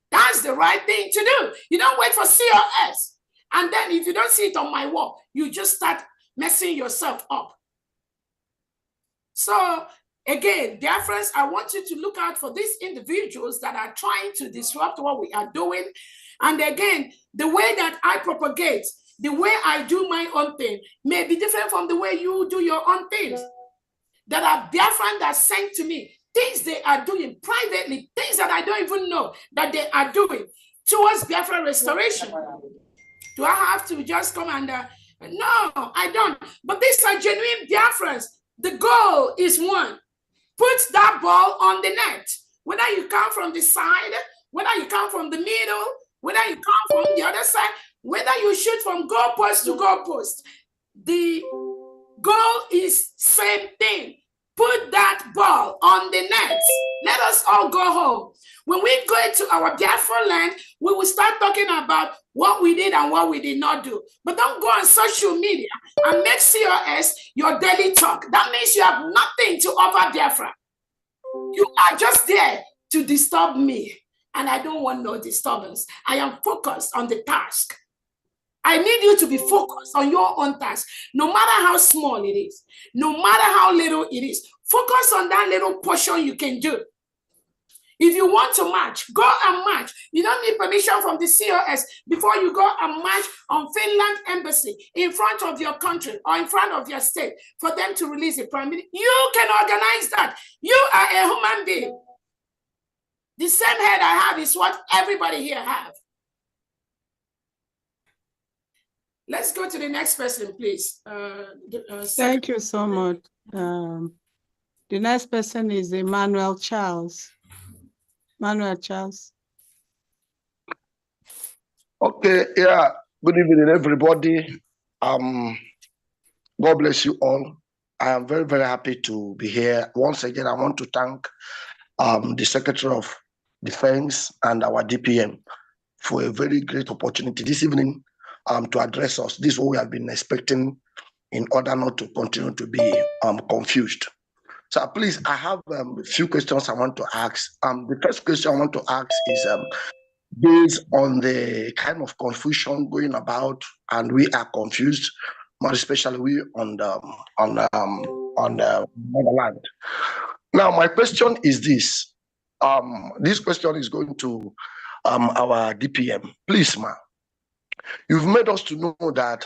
B: That's the right thing to do. You don't wait for COS. And then if you don't see it on my wall, you just start messing yourself up. So again, dear friends, I want you to look out for these individuals that are trying to disrupt what we are doing. And again, the way that I propagate, the way I do my own thing may be different from the way you do your own things. There are Biafrans that sent to me things they are doing privately, things that I don't even know that they are doing towards Biafra restoration. Do I have to just come and, no, I don't. But these are genuine Biafrans. The goal is one. Put that ball on the net. Whether you come from the side, whether you come from the middle, whether you come from the other side, whether you shoot from goalpost to goalpost, the goal is same thing. Put that ball on the net. Let us all go home. When we go to our Biafra land, we will start talking about what we did and what we did not do. But don't go on social media and make COS your daily talk. That means you have nothing to offer Biafra. You are just there to disturb me. and I don't want no disturbance. I am focused on the task. I need you to be focused on your own task, no matter how small it is, no matter how little it is. Focus on that little portion you can do. If you want to march, go and march. You don't need permission from the COS before you go and march on Finland embassy in front of your country or in front of your state for them to release a prime minister. You can organize that. You are a human being. The same head I have is what everybody here have. Let's go to the next person, please.
C: Thank you so much. The next person is Emmanuel Charles. Manuel Charles.
F: Okay, yeah. Good evening, everybody. God bless you all. I am very, very happy to be here. Once again, I want to thank the Secretary of Defense and our DPM for a very great opportunity this evening to address us. This is what we have been expecting in order not to continue to be confused. So please, I have a few questions I want to ask. The first question I want to ask is based on the kind of confusion going about, and we are confused, more especially we on the motherland. Now, my question is this. This question is going to our DPM. Please, ma'am, you've made us to know that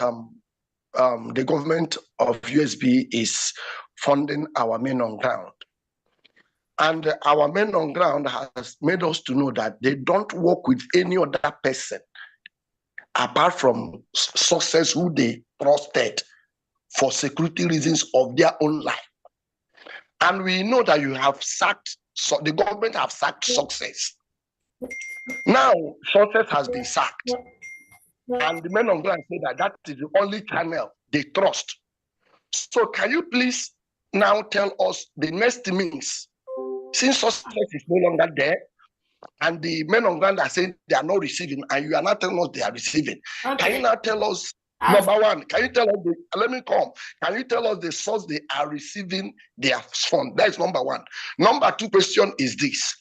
F: the government of U.S.B is funding our men on ground. And our men on ground has made us to know that they don't work with any other person apart from sources who they trusted for security reasons of their own life. And we know that you have sacked, so the government have sacked success. Now, success has been sacked. And the men on ground say that that is the only channel they trust. So can you please now tell us the next means, since success is no longer there, and the men on ground are saying they are not receiving, and you are not telling us they are receiving. Okay. Can you now tell us, number one, can you tell us, can you tell us the source they are receiving their fund? That is number one. Number two question is this.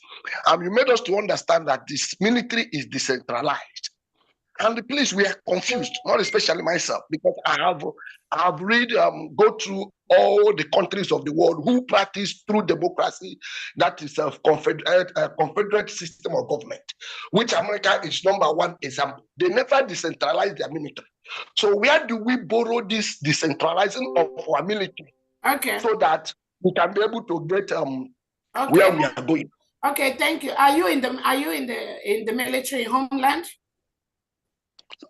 F: You made us to understand that this military is decentralized. And please, we are confused, not especially myself, because I have read, go through all the countries of the world who practice true democracy, that is a confederate system of government, which America is number one example. They never decentralize their military. So where do we borrow this decentralizing of our military? Okay. So that we can be able to get where we are going.
B: Okay, thank you. Are you in the military homeland?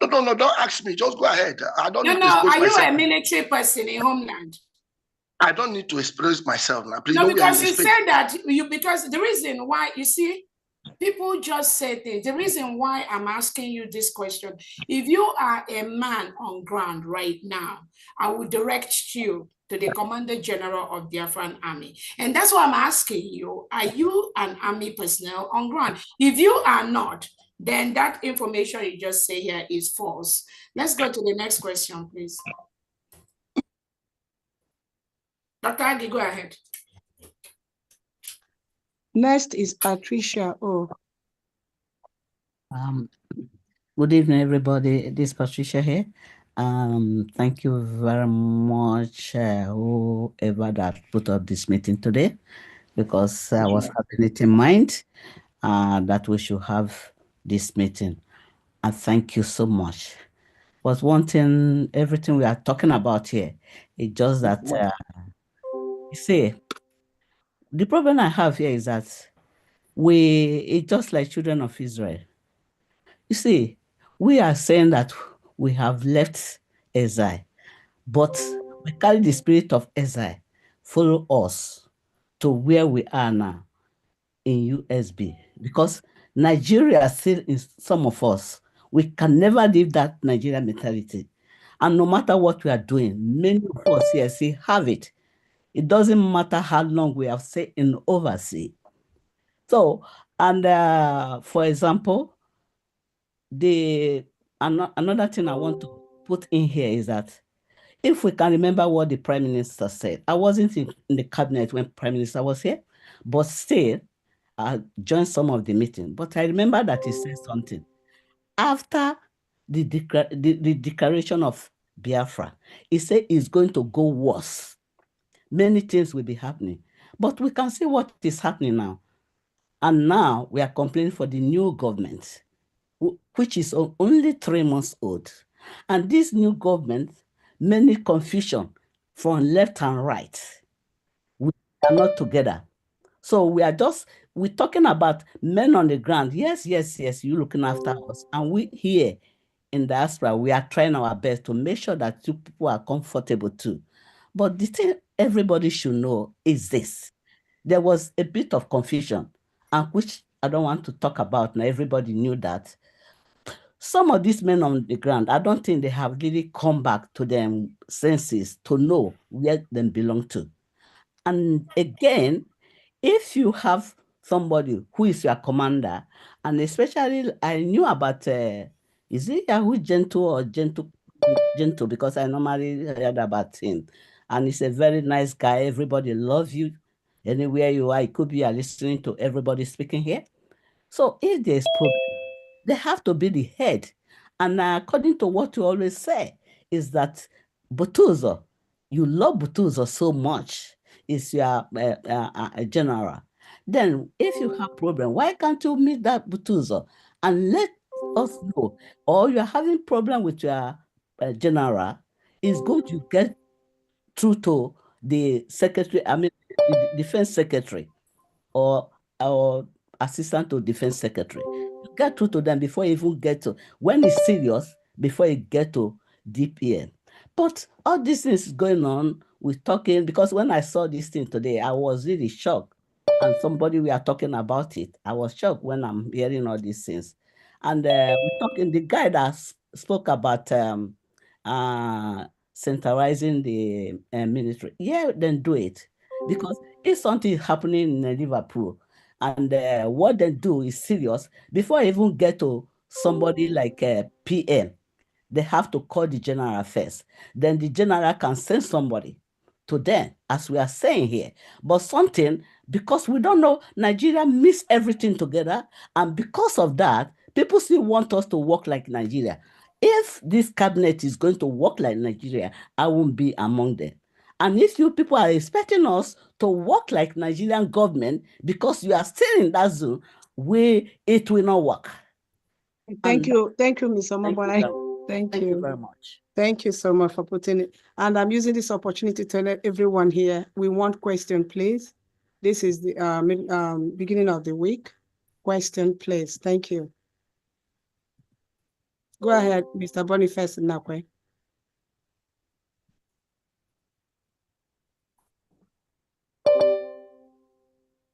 F: No, don't ask me. Just go ahead. I don't need to
B: expose
F: myself.
B: Are you a military person in homeland?
F: I don't need to express myself now. Please,
B: no, because you said that because the reason why, you see, people just say things. The reason why I'm asking you this question, if you are a man on ground right now, I will direct you to the Commander General of the Biafran Army. And that's why I'm asking you, are you an army personnel on ground? If you are not, then that information you just say here is false. Let's go to the next question, please. Dr. Agi, go ahead.
C: Next is Patricia O.
G: Good evening, everybody. This is Patricia here. Thank you very much, whoever that put up this meeting today, because I was having it in mind that we should have this meeting. And thank you so much. But one thing, everything we are talking about here, it's just that, you see, the problem I have here is that it's just like children of Israel. You see, we are saying that we have left exile, but we carry the spirit of exile follow us to where we are now in U.S.B. because Nigeria still in some of us. We can never leave that Nigerian mentality. And no matter what we are doing, many of us here say have it. It doesn't matter how long we have stayed in overseas. So, and for example, another thing I want to put in here is that if we can remember what the Prime Minister said, I wasn't in the cabinet when Prime Minister was here, but still, joined some of the meeting, but I remember that he said something. After the declaration of Biafra, he said it's going to go worse. Many things will be happening. But we can see what is happening now. And now we are complaining for the new government, which is only 3 months old. And this new government, many confusion from left and right. We are not together. So we're talking about men on the ground. Yes, you looking after us. And we here in diaspora, we are trying our best to make sure that you people are comfortable too. But the thing everybody should know is this. There was a bit of confusion, and which I don't want to talk about now. Everybody knew that. Some of these men on the ground, I don't think they have really come back to their senses to know where they belong to. And again, if you have somebody who is your commander, and especially I knew about, is it Yahoo Gentle or Gentle, because I normally heard about him. And he's a very nice guy. Everybody loves you. Anywhere you are, it could be you're listening to everybody speaking here. So if there's problem, they have to be the head. And according to what you always say, is that Butuzo, you love Butuzo so much, is your general. Then if you have problem, why can't you meet that Butuzo and let us know? Or you're having problem with your general, it's good you get through to the secretary, I mean, the defense secretary or assistant to defense secretary. You get through to them before you even get to, when it's serious, before you get to DPN. But all these things going on, we're talking, because when I saw this thing today, I was really shocked. And somebody we are talking about it. I was shocked when I'm hearing all these things. And we're talking, the guy that spoke about centralizing the military. Yeah, then do it. Because if something is happening in Liverpool and what they do is serious, before I even get to somebody like PM, they have to call the general first. Then the general can send somebody to them, as we are saying here. But something, because we don't know, Nigeria mix everything together. And because of that, people still want us to work like Nigeria. If this cabinet is going to work like Nigeria, I won't be among them. And if you people are expecting us to work like Nigerian government because you are still in that zone, it will not work.
C: Thank you, Mr. Mobile.
G: Thank you very much.
C: Thank you so much for putting it. And I'm using this opportunity to let everyone here, we want question, please. This is the beginning of the week. Question, please. Thank you. Go ahead, Mr. Boniface Nakwe.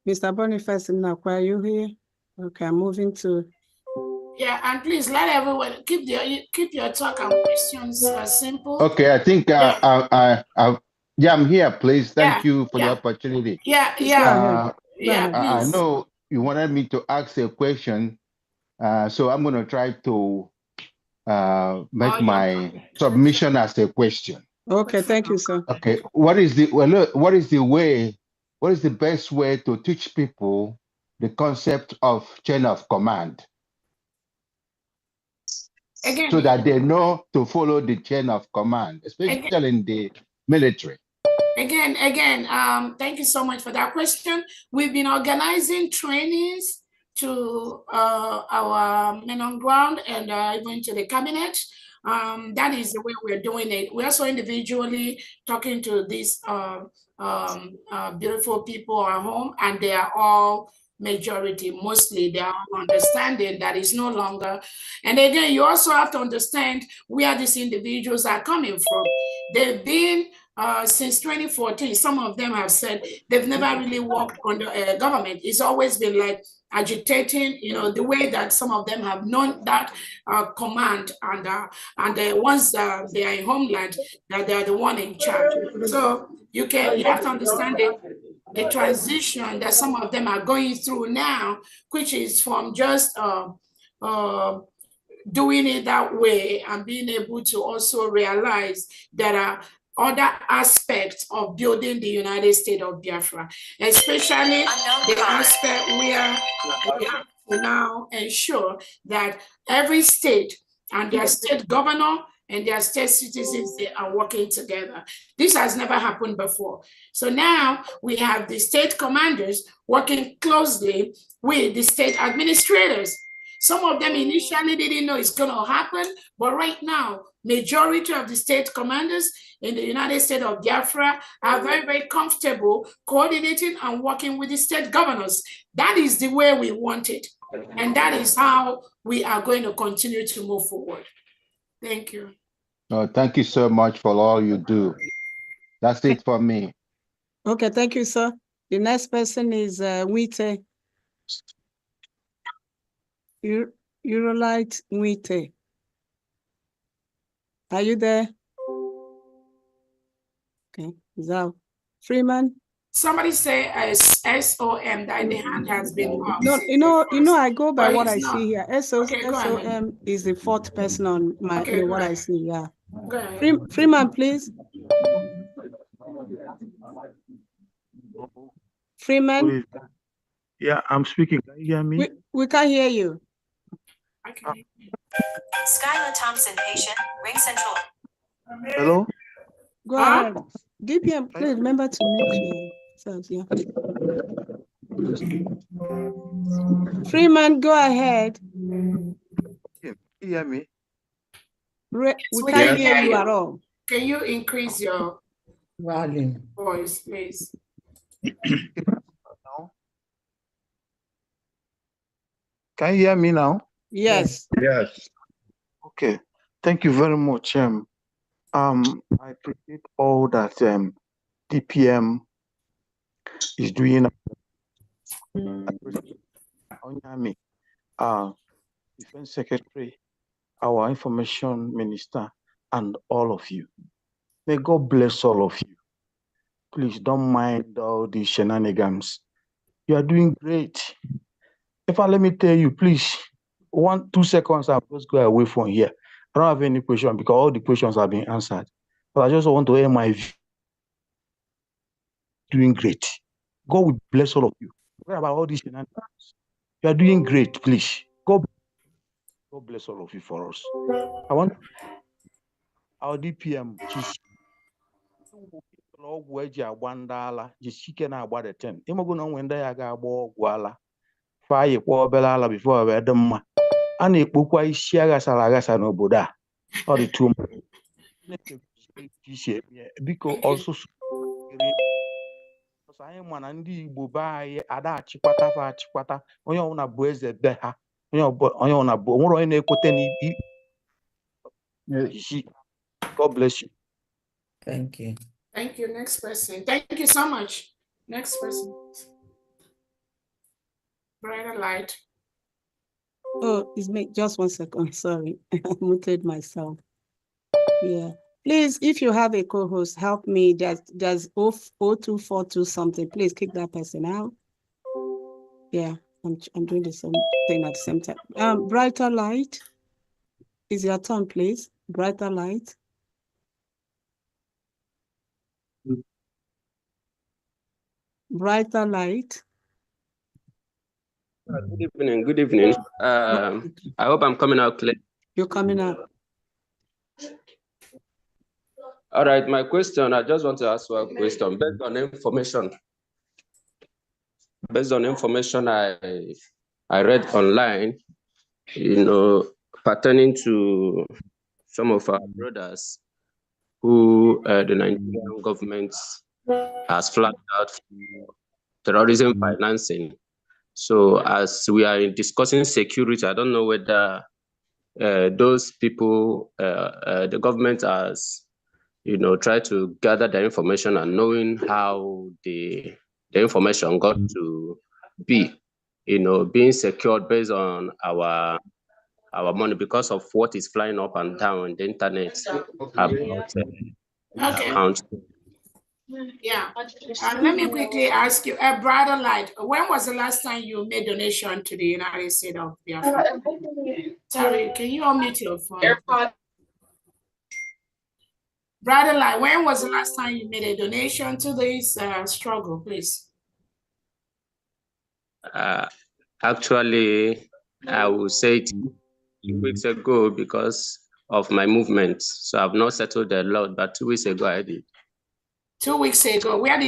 C: Mr. Boniface Nakwe, are you here? Okay, I'm moving to.
B: Yeah, and please let everyone keep your talk and questions simple.
H: Okay, I think yeah, I'm here. Please, thank you for the opportunity.
B: Yeah.
H: I know you wanted me to ask a question, so I'm going to try to make my submission as a question.
C: Okay, thank you, sir.
H: Okay, what is the best way to teach people the concept of chain of command? Again, so that they know to follow the chain of command, especially in the military.
B: Again, thank you so much for that question. We've been organizing trainings to our men on ground and even to the cabinet. That is the way we're doing it. We're also individually talking to these beautiful people at home, and they are all mostly they are understanding that it's no longer. And again, you also have to understand where these individuals are coming from. They've been since 2014. Some of them have said they've never really worked under government. It's always been like agitating, the way that some of them have known that command, and once they are in homeland, that they are the one in charge. So you have to understand the transition that some of them are going through now, which is from just doing it that way and being able to also realize that other aspects of building the United States of Biafra, especially the aspect where we have to now ensure that every state and their state governor and their state citizens, they are working together. This has never happened before. So now we have the state commanders working closely with the state administrators. Some of them initially didn't know it's going to happen, but right now, majority of the state commanders in the United States of Biafra are very, very comfortable coordinating and working with the state governors. That is the way we want it. And that is how we are going to continue to move forward. Thank you.
H: Thank you so much for all you do. That's it for me.
C: Okay, thank you, sir. The next person is Wite. Eurolite Wite. Are you there? Okay, Zal. Freeman?
B: Somebody say SOM that the hand has been up.
C: No, you know, I go by what I
B: not.
C: see here. SOM is the fourth person on my what I see. Yeah.
B: Go ahead.
C: Freeman, please. Freeman.
I: Yeah, I'm speaking. Can you hear me?
C: We can't hear you.
B: Okay.
J: Skylar Thompson, patient, Ring Central.
I: Hello?
C: Go ahead. DPM, please remember to mute yourselves. Yeah. Freeman, go ahead.
I: Can you hear me?
C: We can't hear you at all.
B: Can you increase your volume voice, please?
I: Can you hear me now?
C: Yes.
A: Yes.
I: Okay. Thank you very much. I appreciate all that DPM is doing. Defense Secretary, our Information Minister, and all of you. May God bless all of you. Please don't mind all these shenanigans. You are doing great. Let me tell you, please, 1-2 seconds, I'll just go away from here. I don't have any question because all the questions have been answered. But I just want to hear my view. Doing great. God will bless all of you. What about all these shenanigans? You are doing great, please. God bless all of you for us. I want our DPM just ọgwụ eji agba ndị ala jisike na-agba the 10 ịmago na onwe ndị ya ga-agba ọgwụ ala fayikwa obere ala before wee dị mma a na-ekpokwa isi aghasara aghasa n'obodo a ọ dị too much biko ọsụsụ anyị ma na ndị Igbo be anyị ada achịkwata onye ọbụla bụ eze be ha onye ọbụla bụ onwere onye na-ekwete n'isi. God bless you.
B: Thank you. Thank you. Next person. Thank you so much. Next person. Brighter light.
C: Oh, it's me. Just 1 second. Sorry. I muted myself. Yeah. Please, if you have a co-host, help me. Just 0242 something. Please kick that person out. Yeah, I'm doing the same thing at the same time. Brighter light. Is your turn, please. Brighter light. Brighter light.
K: Good evening. Good evening. I hope I'm coming out clear.
C: You're coming out.
K: All right. My question, I just want to ask one question based on information I read online, pertaining to some of our brothers who the Nigerian government has flagged out for terrorism financing. So as we are discussing security, I don't know whether those people, the government has, tried to gather the information and knowing how the information got to be, being secured based on our money because of what is flying up and down on the internet about accounts.
B: Yeah. Let me quickly ask you, a brighter light. When was the last time you made donation to the United States of Biafra? Sorry, can you unmute your phone? Brother Lai, when was the last time you made a donation to this struggle, please?
K: Actually, I will say it 2 weeks ago because of my movement. So I've not settled a lot, but 2 weeks ago I did.
B: 2 weeks ago, where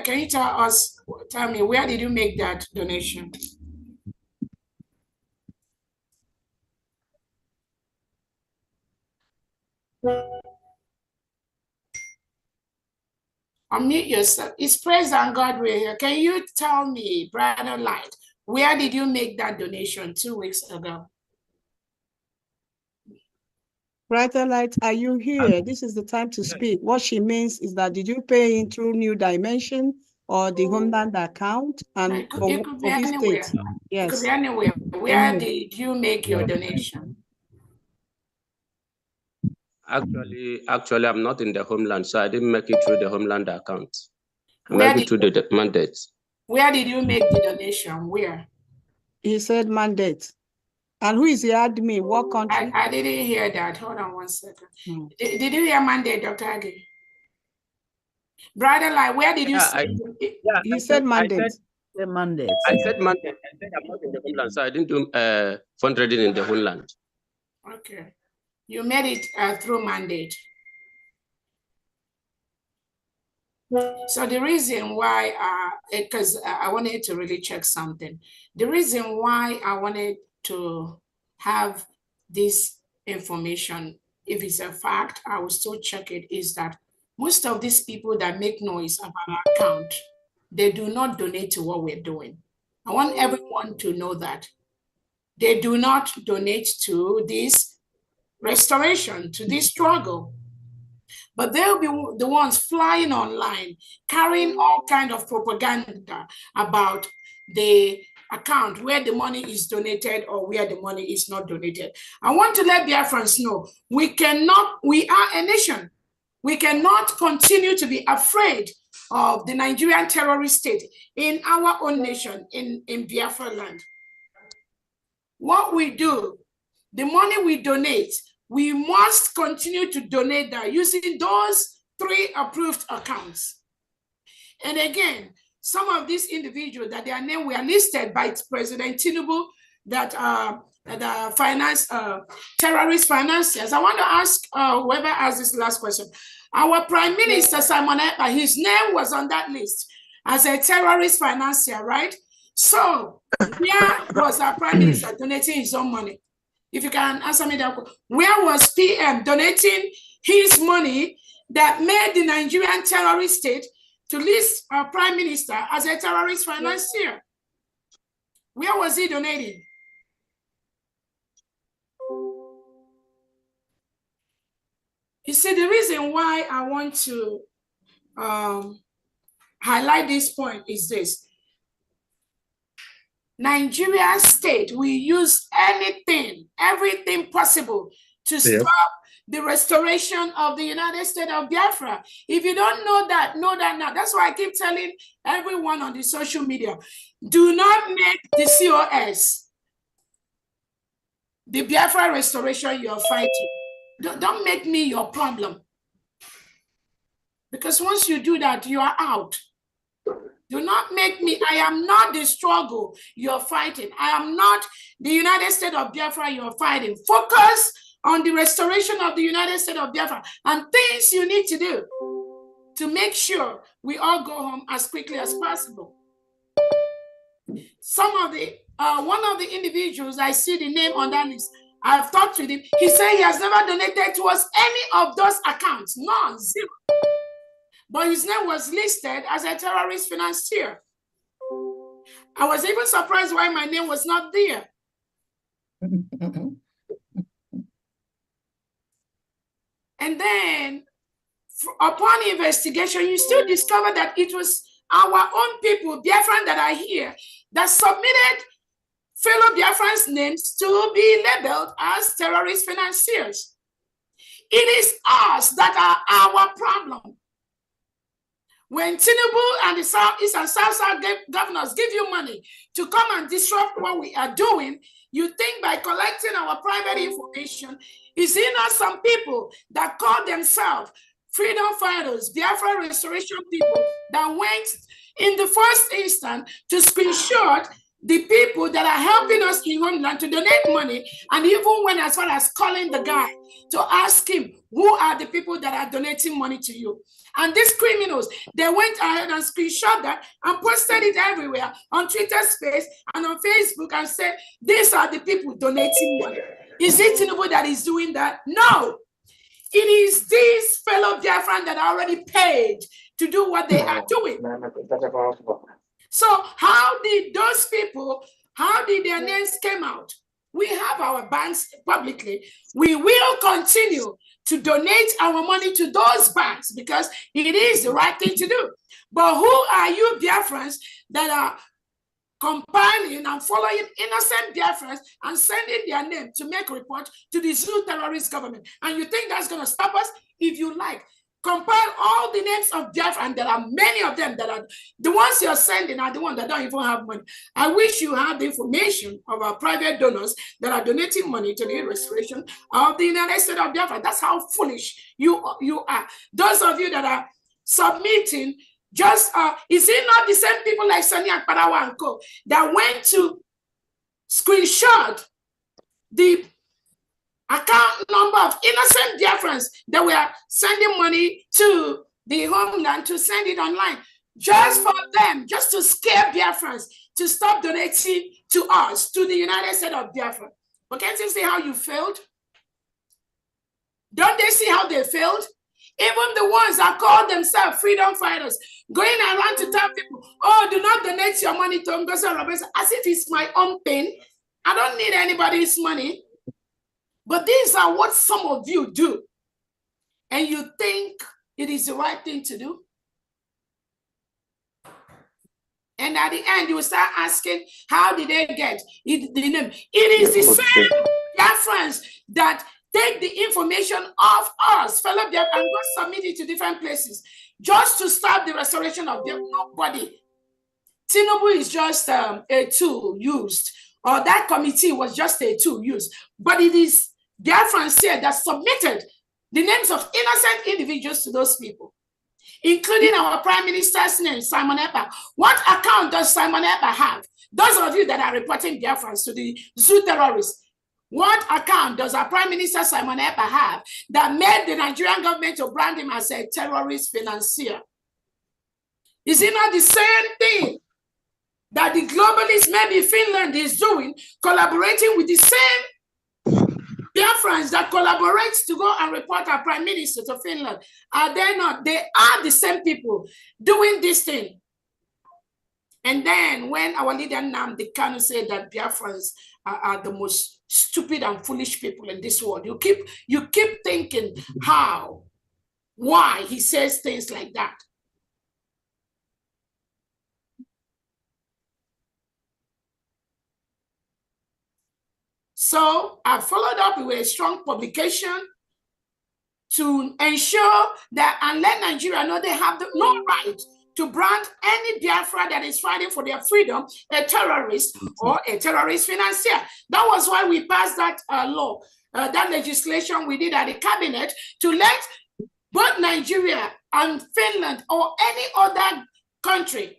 B: can you tell me, where did you make that donation? Unmute yourself. It's President Godwin here. Can you tell me, Brother Light, where did you make that donation 2 weeks ago?
C: Brother Light, are you here? This is the time to speak. What she means is that did you pay in through New Dimension or the Homeland account? And
B: it could be anywhere. Yes. It could be anywhere. Where did you make your donation?
K: Actually, I'm not in the Homeland, so I didn't make it through the Homeland account. I made it through the mandate.
B: Where did you make the donation? Where?
C: He said mandate. And who is the admin? What country?
B: I didn't hear that. Hold on one second. Did you hear mandate, Dr. Agi? Brother, like, where did you say?
C: He said mandate.
K: I said mandate. I said I'm not in the Homeland, so I didn't do fundraising in the Homeland.
B: Okay. You made it through mandate. So the reason why, because I wanted to really check something. The reason why I wanted to have this information, if it's a fact, I will still check it, is that most of these people that make noise about our account, they do not donate to what we're doing. I want everyone to know that. They do not donate to this restoration, to this struggle. But they'll be the ones flying online, carrying all kinds of propaganda about the account, where the money is donated or where the money is not donated. I want to let Biafrans know, we are a nation. We cannot continue to be afraid of the Nigerian terrorist state in our own nation, in Biafra land. What we do, the money we donate, we must continue to donate that using those 3 approved accounts. And again, some of these individuals that their name were listed by President Tinubu that finance terrorist financiers. I want to ask whoever asked this last question. Our Prime Minister Simon Ekpa, his name was on that list as a terrorist financier, right? So where was our Prime Minister donating his own money? If you can answer me that question. Where was PM donating his money that made the Nigerian terrorist state to list our Prime Minister as a terrorist financier? Where was he donating? You see, the reason why I want to highlight this point is this. Nigeria state will use everything possible to stop the restoration of the United States of Biafra. If you don't know that now. That's why I keep telling everyone on the social media, do not make the COS the Biafra restoration you're fighting. Don't make me your problem. Because once you do that, you are out. Do not make me, I am not the struggle you're fighting. I am not the United States of Biafra you're fighting. Focus on the restoration of the United States of Biafra and things you need to do to make sure we all go home as quickly as possible. One of the individuals, I see the name on that list, I've talked with him. He said he has never donated towards any of those accounts, none, 0. But his name was listed as a terrorist financier. I was even surprised why my name was not there. And then, upon investigation, you still discover that it was our own people, Biafran, that are here, that submitted fellow Biafrans' names to be labeled as terrorist financiers. It is us that are our problem. When Tinubu and the Southeast and South governors give you money to come and disrupt what we are doing, you think by collecting our private information, is in us some people that call themselves freedom fighters, Biafra restoration people that went in the first instance to screenshot the people that are helping us in homeland to donate money, and even went as far as calling the guy to ask him, who are the people that are donating money to you? And these criminals, they went ahead and screenshot that and posted it everywhere on Twitter Space and on Facebook and said, these are the people donating money. Is it Tinubu that is doing that? No. It is these fellow Biafrans that are already paid to do what they are doing. So how did those people, how did their names come out? We have our banks publicly. We will continue to donate our money to those banks because it is the right thing to do. But who are you Biafrans that are compiling and following innocent Biafrans and sending their name to make a report to the Zoo terrorist government? And you think that's going to stop us? If you like, compile all the names of Biafra, and there are many of them that are the ones you're sending are the ones that don't even have money. I wish you had the information of our private donors that are donating money to the restoration of the United States of Biafra. That's how foolish you are. Those of you that are submitting, just is it not the same people like Sonny Akparawa and Co. that went to screenshot the account number of innocent Biafrans that were sending money to the homeland to send it online, just for them, just to scare Biafrans to stop donating to us, to the United States of Biafra? But can't you see how you failed? Don't they see how they failed? Even the ones that call themselves freedom fighters, going around to tell people, oh, do not donate your money to Ngozi Robinson, as if it's my own pain. I don't need anybody's money. But these are what some of you do. And you think it is the right thing to do. And at the end, you will start asking, how did they get the name? It is the same Biafrans that take the information of us, fellow Biafrans, and go submit it to different places just to stop the restoration of them. Nobody. Tinubu is just a tool used, or that committee was just a tool used. But it is Biafrans here that submitted the names of innocent individuals to those people, including our Prime Minister's name, Simon Ekpa. What account does Simon Ekpa have? Those of you that are reporting Biafrans to the Zoo terrorists, what account does our Prime Minister Simon Ekpa have that made the Nigerian government to brand him as a terrorist financier? Is it not the same thing that the globalists, maybe Finland, is doing, collaborating with the same Biafrans that collaborates to go and report our Prime Minister to Finland? Are they not? They are the same people doing this thing. And then when our leader Nnamdi Kanu said that Biafrans are the most stupid and foolish people in this world, you keep thinking how, why he says things like that. So I followed up with a strong publication to ensure that and let Nigeria know they have no right to brand any Biafra that is fighting for their freedom a terrorist or a terrorist financier. That was why we passed that law, that legislation we did at the cabinet to let both Nigeria and Finland or any other country,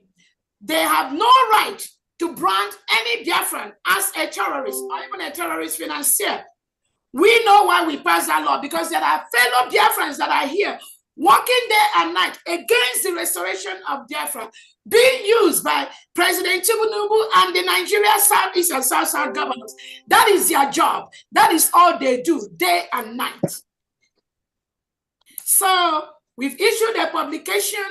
B: they have no right to brand any Biafran as a terrorist or even a terrorist financier. We know why we passed that law, because there are fellow Biafrans that are here working day and night against the restoration of Biafra, being used by President Tinubu and the Nigeria Southeast and South governors. That is their job. That is all they do, day and night. So we've issued a publication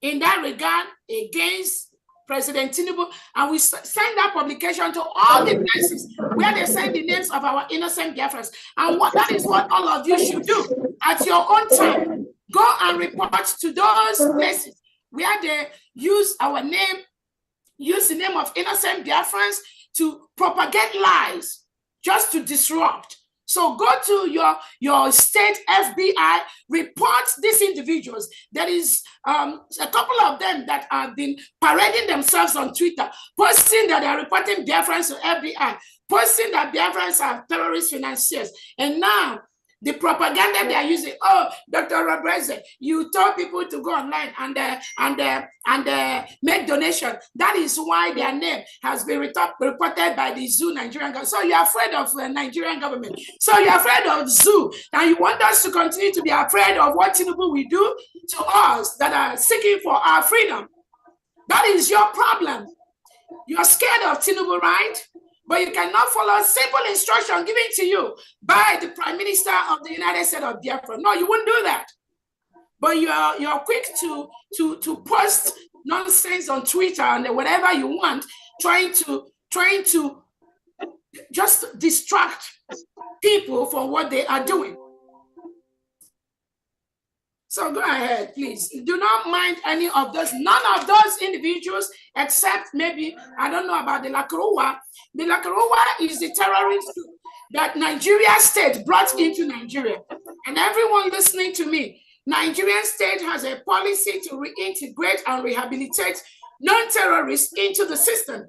B: in that regard against President Tinubu, and we send that publication to all the places where they send the names of our innocent Biafrans. And that is what all of you should do at your own time. Go and report to those places where they use our name, use the name of innocent Biafrans to propagate lies, just to disrupt. So go to your state FBI, report these individuals. There is a couple of them that have been parading themselves on Twitter, posting that they are reporting Biafrans to FBI, posting that Biafrans are terrorist financiers. And now The propaganda they are using. Oh, Dr. Robreze, you told people to go online and make donation. That is why their name has been reported by the Zoo Nigerian government. So you're afraid of the Nigerian government. So you're afraid of Zoo, and you want us to continue to be afraid of what Tinubu will do to us that are seeking for our freedom. That is your problem. You're scared of Tinubu, right? But you cannot follow simple instruction given to you by the Prime Minister of the United States of Biafra. No, you wouldn't do that. But you're quick to post nonsense on Twitter and whatever you want, trying to just distract people from what they are doing. So go ahead, please. Do not mind any of those. None of those individuals, except maybe, I don't know about the Lakrua. The Lakrua is the terrorist that Nigeria state brought into Nigeria. And everyone listening to me, Nigerian state has a policy to reintegrate and rehabilitate non-terrorists into the system.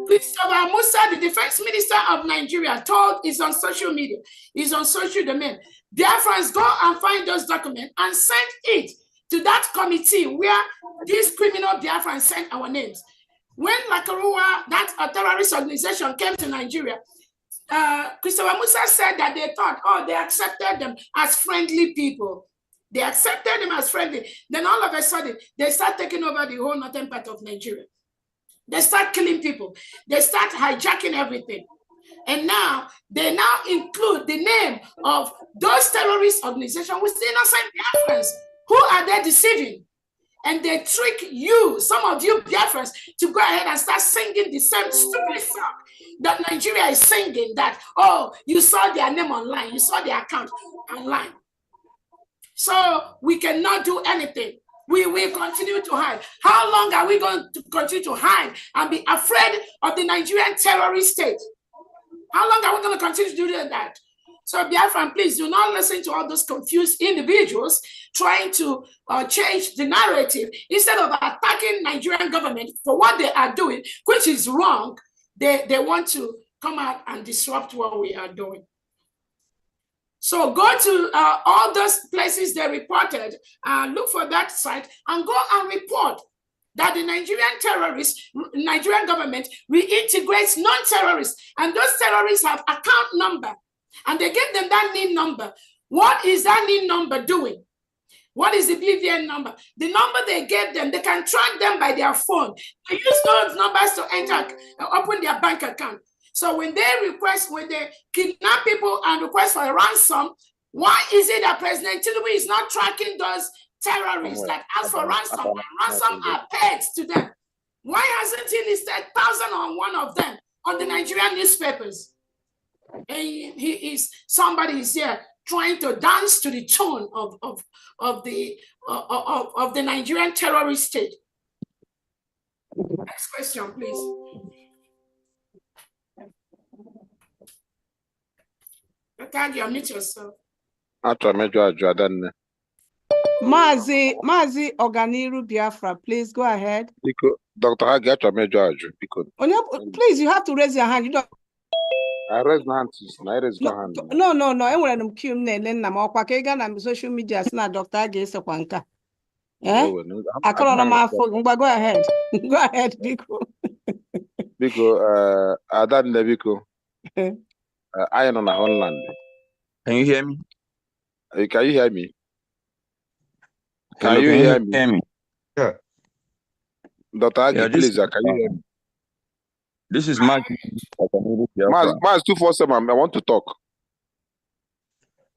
B: Christopher Musa, the defense minister of Nigeria, is on social media, is on social domain. Biafrans, go and find those documents and send it to that committee where these criminal Biafrans sent our names. When Lakarua, that terrorist organization, came to Nigeria, Christopher Musa said that they thought, oh, they accepted them as friendly people. They accepted them as friendly. Then all of a sudden, they start taking over the whole northern part of Nigeria. They start killing people. They start hijacking everything. And now, they now include the name of those terrorist organizations with the innocent Biafrans. Who are they deceiving? And they trick you, some of you Biafrans, to go ahead and start singing the same stupid song that Nigeria is singing, that, oh, you saw their name online, you saw their account online. So we cannot do anything. We will continue to hide. How long are we going to continue to hide and be afraid of the Nigerian terrorist state? How long are we going to continue to do that? So Biafran, please do not listen to all those confused individuals trying to change the narrative. Instead of attacking Nigerian government for what they are doing, which is wrong, they want to come out and disrupt what we are doing. So go to all those places they reported, look for that site and go and report that the Nigerian government reintegrates non-terrorists, and those terrorists have account number, and they give them that NIN number. What is that NIN number doing? What is the BVN number? The number they gave them, they can track them by their phone. They use those numbers to enter, open their bank account. So when they kidnap people and request for a ransom, why is it that President Tinubu is not tracking those terrorists that ask for ransom, and ransom are paid to them? Why hasn't he listed 1,001 of them on the Nigerian newspapers? And somebody is here trying to dance to the tune of the Nigerian terrorist state. Next question, please. Can you unmute yourself?
C: Mazi Oganiru Biafra, please go ahead.
L: Dr. Hagi,
C: please, you have to raise your hand. You don't.
L: I raise my hand.
C: No. I want to na social media. Dr. Hagi is a kwanka. I can't go ahead. Go ahead, Biko.
L: Biko, Adan Biko. I am on a Holland.
M: Can you hear me?
L: Can you hear me? Can you hear me?
M: Yeah.
L: Dr. Agi, please, can you hear me?
M: This is Mark.
L: Mark 247, I want to talk.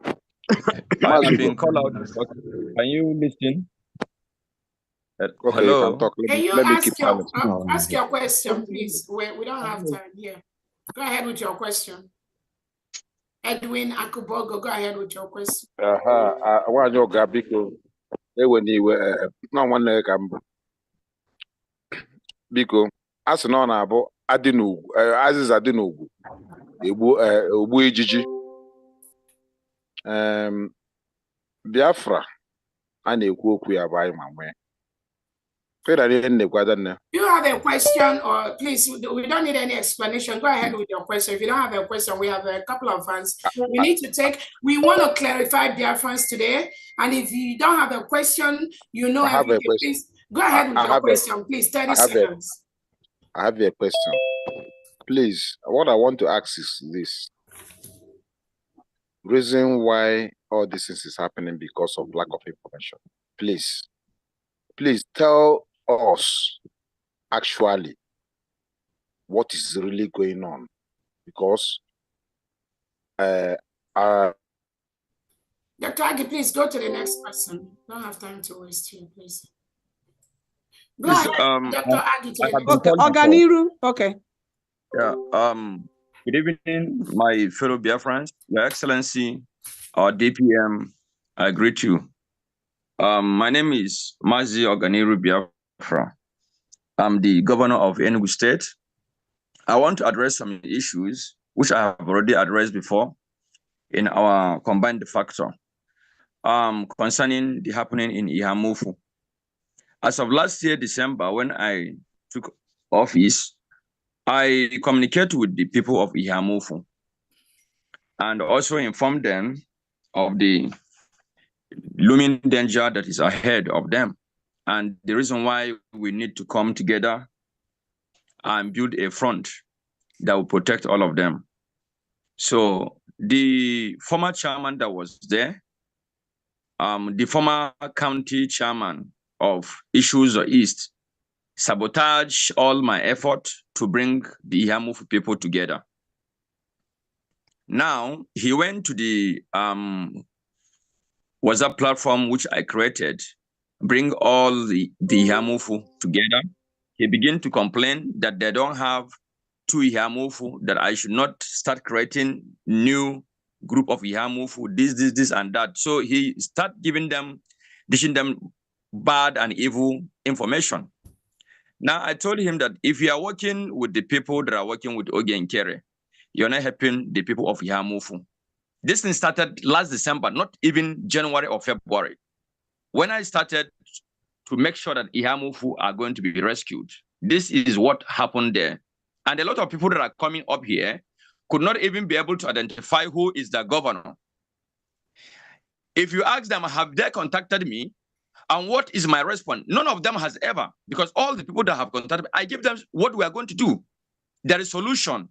M: I've been called out. Can you listen?
L: Okay,
M: hello?
L: You can talk.
B: Can you ask your question, please? We don't have time here. Go ahead with your question. Edwin Akubogo, go ahead with your question.
L: I want your Gabiko. When you were not one leg. Biko, as no abo adinu, Aziz Adinu, Ubu Ejiji. Biafra, and a cook we are buying my way.
B: You have a question, or please, we don't need any explanation. Go ahead with your question. If you don't have a question, we have a couple of hands. We need to take, we want to clarify Biafrans today. And if you don't have a question, you know everything, please go ahead with your question, please. 30 seconds.
L: I have a question. Please, what I want to ask is this. Reason why all this is happening because of lack of information. Please tell us actually what is really going on, because
B: Dr. Agi, please go to the next person. Don't have time to waste here, please. Go ahead, Dr. Agi.
C: Okay, Oganiru. Okay.
M: Yeah. Good evening, my fellow Biafrans. Your Excellency, our DPM, I greet you. My name is Mazi Oganiru Biafra. I'm the governor of Enugu State. I want to address some issues which I have already addressed before in our combined factor concerning the happening in Ihamufu. As of last year, December, when I took office, I communicated with the people of Ihamufu and also informed them of the looming danger that is ahead of them and the reason why we need to come together and build a front that will protect all of them. So the former chairman that was there, the former county chairman of Issues East, sabotage all my effort to bring the Ihamufu people together. Now, he went to the WhatsApp platform which I created, bring all the Ihamufu together. He began to complain that they don't have two Ihamufu, that I should not start creating new group of Ihamufu, this, and that. So he started giving them, dishing them bad and evil information. Now, I told him that if you are working with the people that are working with Ogi and Kere, you're not helping the people of Ihamufu. This thing started last December, not even January or February. When I started to make sure that Ihamufu are going to be rescued, this is what happened there. And a lot of people that are coming up here could not even be able to identify who is the governor. If you ask them, have they contacted me? And what is my response? None of them has ever, because all the people that have contacted me, I give them what we are going to do. There is a solution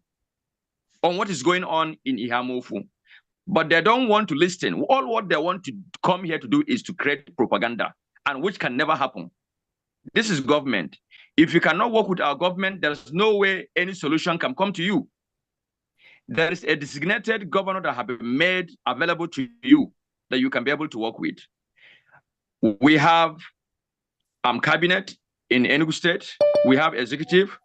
M: on what is going on in Ihamufu. But they don't want to listen. All what they want to come here to do is to create propaganda, and which can never happen. This is government. If you cannot work with our government, there's no way any solution can come to you. There is a designated governor that have been made available to you that you can be able to work with. We have cabinet in Enugu State. We have executive.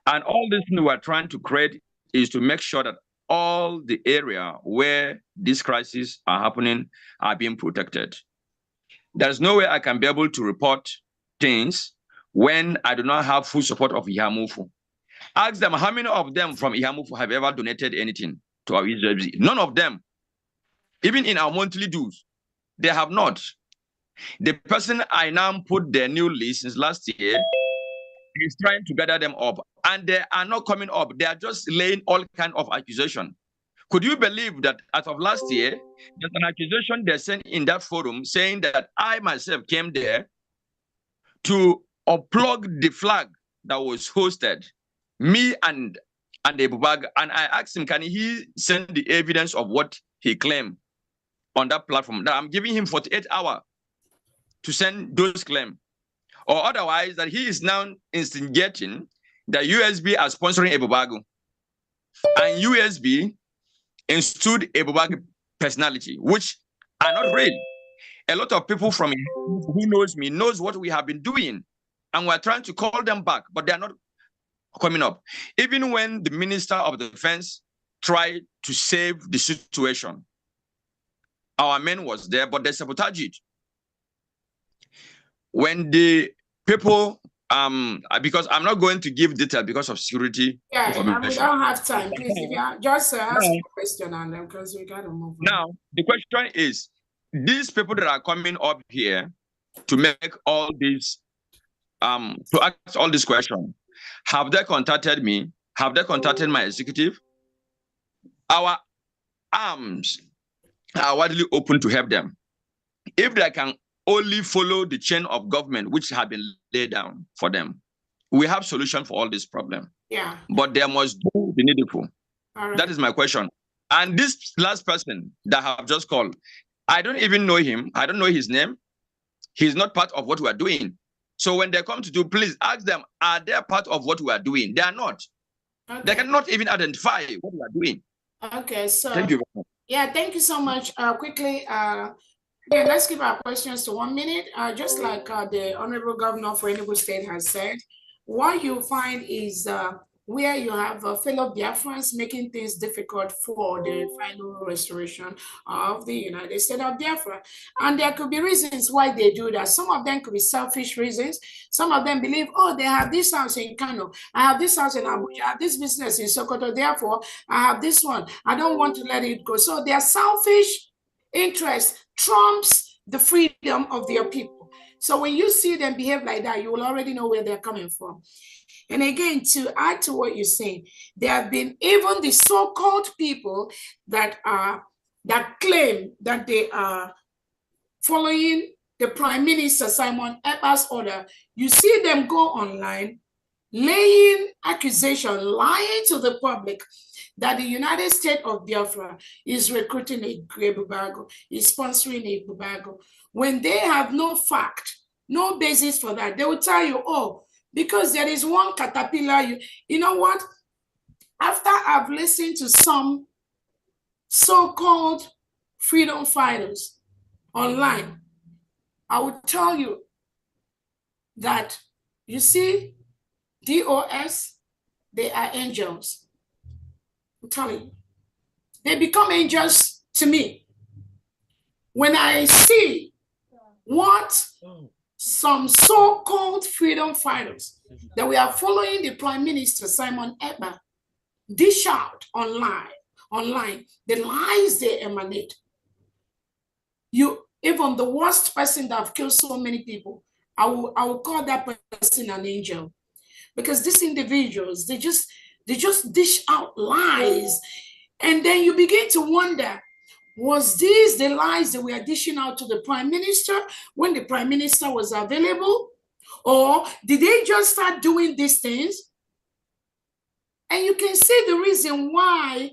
M: And all this we are trying to create is to make sure that all the area where these crises are happening are being protected. There's no way I can be able to report things when I do not have full support of Ihamufu. Ask them how many of them from Ihamufu have ever donated anything to our U.S.B. None of them. Even in our monthly dues, they have not. The person I now put their new list since last year is trying to gather them up, and they are not coming up. They are just laying all kinds of accusation. Could you believe that as of last year, there's an accusation they sent in that forum saying that I myself came there to unplug the flag that was hosted, me and Ebubag, and I asked him, can he send the evidence of what he claimed on that platform? Now I'm giving him 48 hours to send those claims. Or otherwise, that he is now instigating that U.S.B. are sponsoring Ebubagu. And U.S.B. instilled Ebubagu personality, which are not real. A lot of people from who knows me knows what we have been doing. And we're trying to call them back, but they're not coming up. Even when the Minister of Defense tried to save the situation, our men was there, but they sabotaged it. When the people, because I'm not going to give detail because of security information.
B: We don't have time. Please, if you just ask a question and then because we gotta move on.
M: Now, the question is, these people that are coming up here to make all these to ask all these questions. Have they contacted me? Have they contacted my executive? Our arms are widely open to help them. If they can only follow the chain of government which have been laid down for them, we have solution for all this problem.
B: Yeah.
M: But they must do the needful.
B: Right.
M: That is my question. And this last person that I have just called, I don't even know him. I don't know his name. He's not part of what we are doing. So when they come to do, please ask them, are they part of what we are doing? They are not. Okay. They cannot even identify what we are doing.
B: Okay, so
M: thank you very much.
B: Yeah, thank you so much. Quickly, yeah, let's keep our questions to 1 minute. Just like the Honorable Governor for Enugu State has said, what you find is where you have fellow Biafrans making things difficult for the final restoration of the United States of Biafra. And there could be reasons why they do that. Some of them could be selfish reasons. Some of them believe, oh, they have this house in Kano, I have this house in Abuja, I have this business in Sokoto, therefore I have this one. I don't want to let it go. So their selfish interest trumps the freedom of their people. So when you see them behave like that, you will already know where they're coming from. And again, to add to what you're saying, there have been even the so-called people that claim that they are following the Prime Minister Simon Ekpa's order. You see them go online, laying accusation, lying to the public that the United States of Biafra is recruiting a Bubago, is sponsoring a Bubago. When they have no fact, no basis for that, they will tell you, oh, because there is one caterpillar. You know what? After I've listened to some so-called freedom fighters online, I would tell you that, you see, DOS, they are angels. I'm telling you. They become angels to me. When I see what some so-called freedom fighters that we are following the Prime Minister Simon Ekpa dish out online, the lies they emanate. Even the worst person that have killed so many people, I will call that person an angel, because these individuals, they just dish out lies, and then you begin to wonder, was these the lies that we are dishing out to the Prime Minister when the Prime Minister was available? Or did they just start doing these things? And you can see the reason why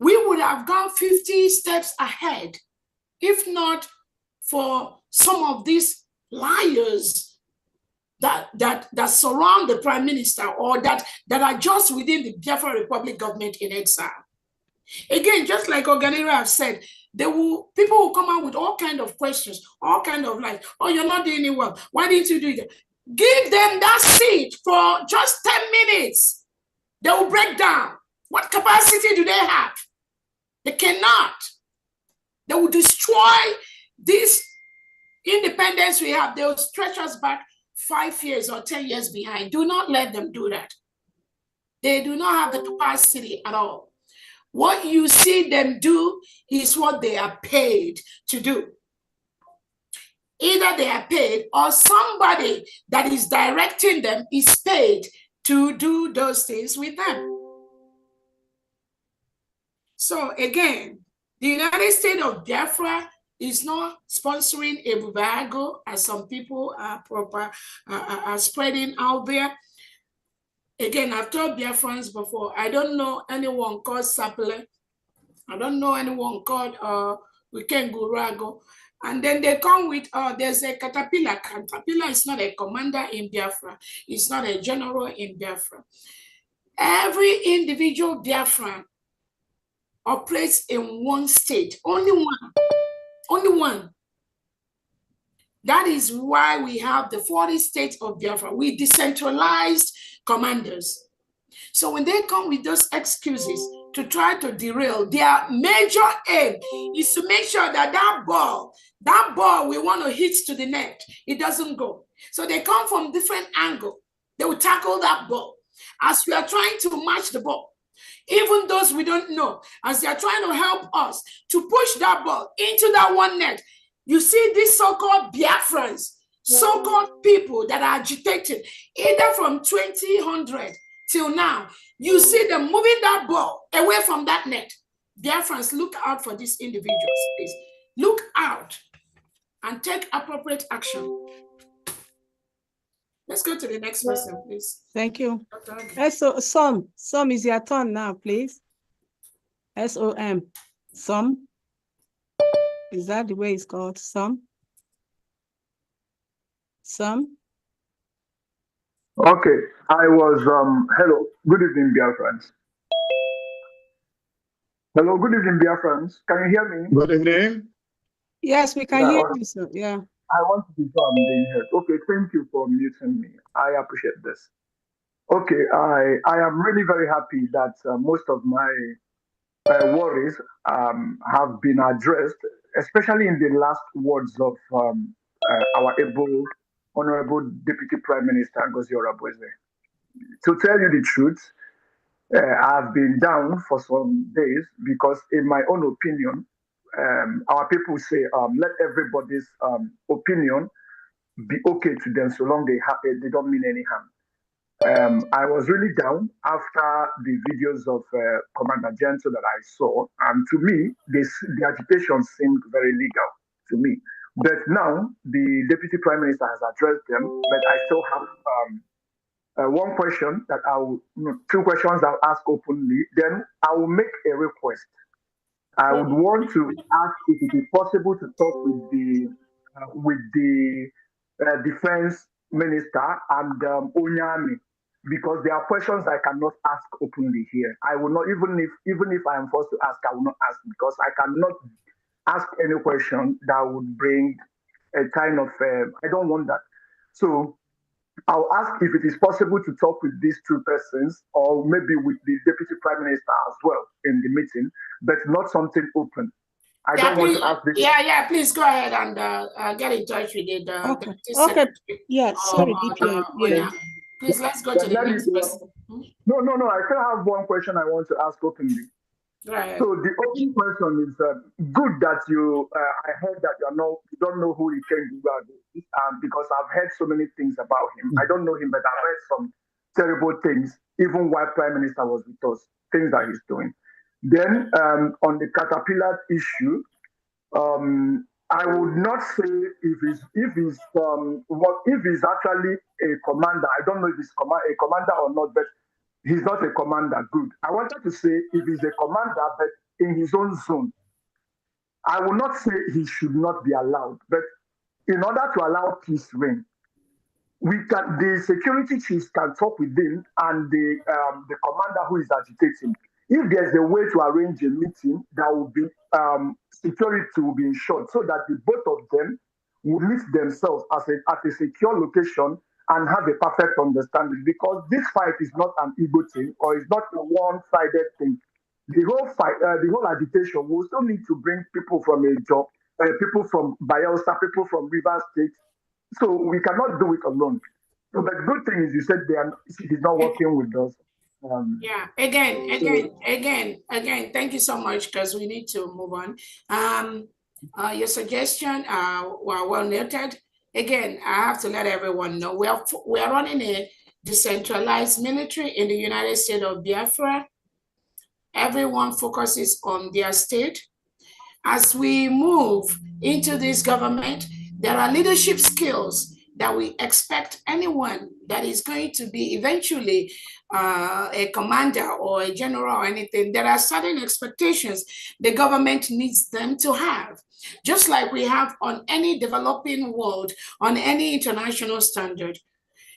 B: we would have gone 50 steps ahead, if not for some of these liars that surround the Prime Minister, or that are just within the Biafra Republic government in exile. Again, just like Oganira have said, people will come out with all kinds of questions, all kinds of like, oh, you're not doing it well. Why didn't you do that? Give them that seat for just 10 minutes. They will break down. What capacity do they have? They cannot. They will destroy this independence we have. They will stretch us back 5 years or 10 years behind. Do not let them do that. They do not have the capacity at all. What you see them do is what they are paid to do. Either they are paid or somebody that is directing them is paid to do those things with them. So again, the United States of Biafra is not sponsoring a Bubago, as some people are spreading out there. Again, I've told Biafrans before, I don't know anyone called Sapele. I don't know anyone called Wikengurago. And then they come with, there's a caterpillar. Caterpillar is not a commander in Biafra. It's not a general in Biafra. Every individual Biafran operates in one state, only one. That is why we have the 40 states of Biafra. We decentralized commanders. So when they come with those excuses to try to derail, their major aim is to make sure that that ball we want to hit to the net, it doesn't go. So they come from different angles. They will tackle that ball. As we are trying to match the ball, even those we don't know, as they are trying to help us to push that ball into that one net, you see these so-called Biafrans so-called people that are agitated, either from 2000 till now, you see them moving that ball away from that net. Biafrans, look out for these individuals, please. Look out and take appropriate action. Let's go to the next person, please.
C: Thank you. Some is your turn now, please. SOM. Some. Is that the way it's called? Some.
N: Okay, I was, hello, good evening, Biafrans. Hello, good evening, Biafrans. Can you hear me?
A: Good evening.
C: Yes, we can hear you, sir. Yeah.
N: I want to be sure I'm being heard. Okay, thank you for muting me. I appreciate this. Okay, I am really very happy that most of my worries have been addressed, especially in the last words of our Honorable Deputy Prime Minister, Ngozi Oreboweze. To tell you the truth, I've been down for some days because, in my own opinion, our people say, let everybody's opinion be okay to them so long they don't mean any harm. I was really down after the videos of Commander Gento that I saw, and to me, the agitation seemed very legal to me. But now the Deputy Prime Minister has addressed them, but I still have one question that two questions I'll ask openly. Then I will make a request. I would want to ask if it is possible to talk with the defense minister and Onyami, because there are questions I cannot ask openly here. I will not, even if I am forced to ask, I will not ask, because I cannot ask any question that would bring a kind of I don't want that. So I'll ask if it is possible to talk with these two persons, or maybe with the Deputy Prime Minister as well in the meeting, but not something open. I don't want to ask this.
B: Yeah, please go ahead and get in touch with it.
C: Okay. Yeah, sorry, DPM. Yeah.
B: Please, let's go to the next person.
N: No. I still have one question I want to ask openly.
B: Right.
N: So the open question is good that I heard that you don't know who Ikengu is, because I've heard so many things about him. I don't know him, but I've heard some terrible things, even while Prime Minister was with us, things that he's doing. Then on the Caterpillar issue, I would not say if he's actually a commander. I don't know if he's a commander or not, but he's not a commander. Good. I wanted to say if he's a commander, but in his own zone. I will not say he should not be allowed, but in order to allow peace reign, the security chiefs can talk with him and the commander who is agitating. If there's a way to arrange a meeting, that will be security will be ensured, so that the both of them will meet themselves at a secure location and have a perfect understanding. Because this fight is not an ego thing, or it's not a one-sided thing. The whole fight, the whole agitation, will still need to bring people from a job, people from Bayelsa, people from Rivers State. So we cannot do it alone. So the good thing is, you said he's not working with us.
B: Yeah, again, thank you so much, because we need to move on. Your suggestion were well noted. Again, I have to let everyone know we are running a decentralized military in the United States of Biafra. Everyone focuses on their state. As we move into this government, there are leadership skills that we expect anyone that is going to be eventually a commander or a general or anything. There are certain expectations the government needs them to have, just like we have on any developing world, on any international standard.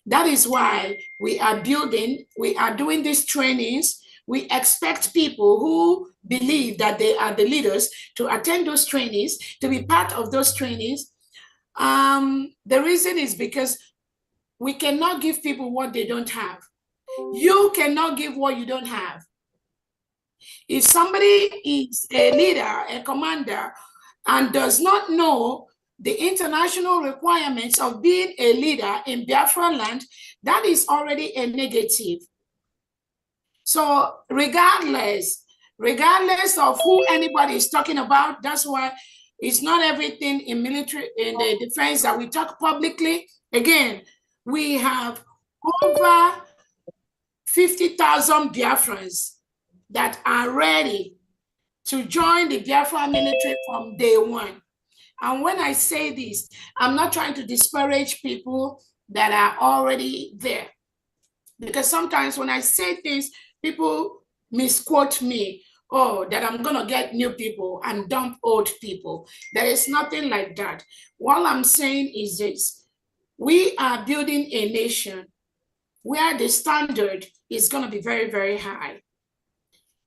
B: That is why we are doing these trainings. We expect people who believe that they are the leaders to attend those trainings, to be part of those trainings. The reason is because we cannot give people what they don't have. You cannot give what you don't have. If somebody is a leader, a commander, and does not know the international requirements of being a leader in Biafra land, that is already a negative. So regardless of who anybody is talking about, that's why It's not everything in military, in the defense that we talk publicly. Again, we have over 50,000 Biafrans that are ready to join the Biafra military from day one. And when I say this, I'm not trying to disparage people that are already there. Because sometimes when I say things, people misquote me. Oh, that I'm going to get new people and dump old people. There is nothing like that. What I'm saying is this. We are building a nation where the standard is going to be very, very high.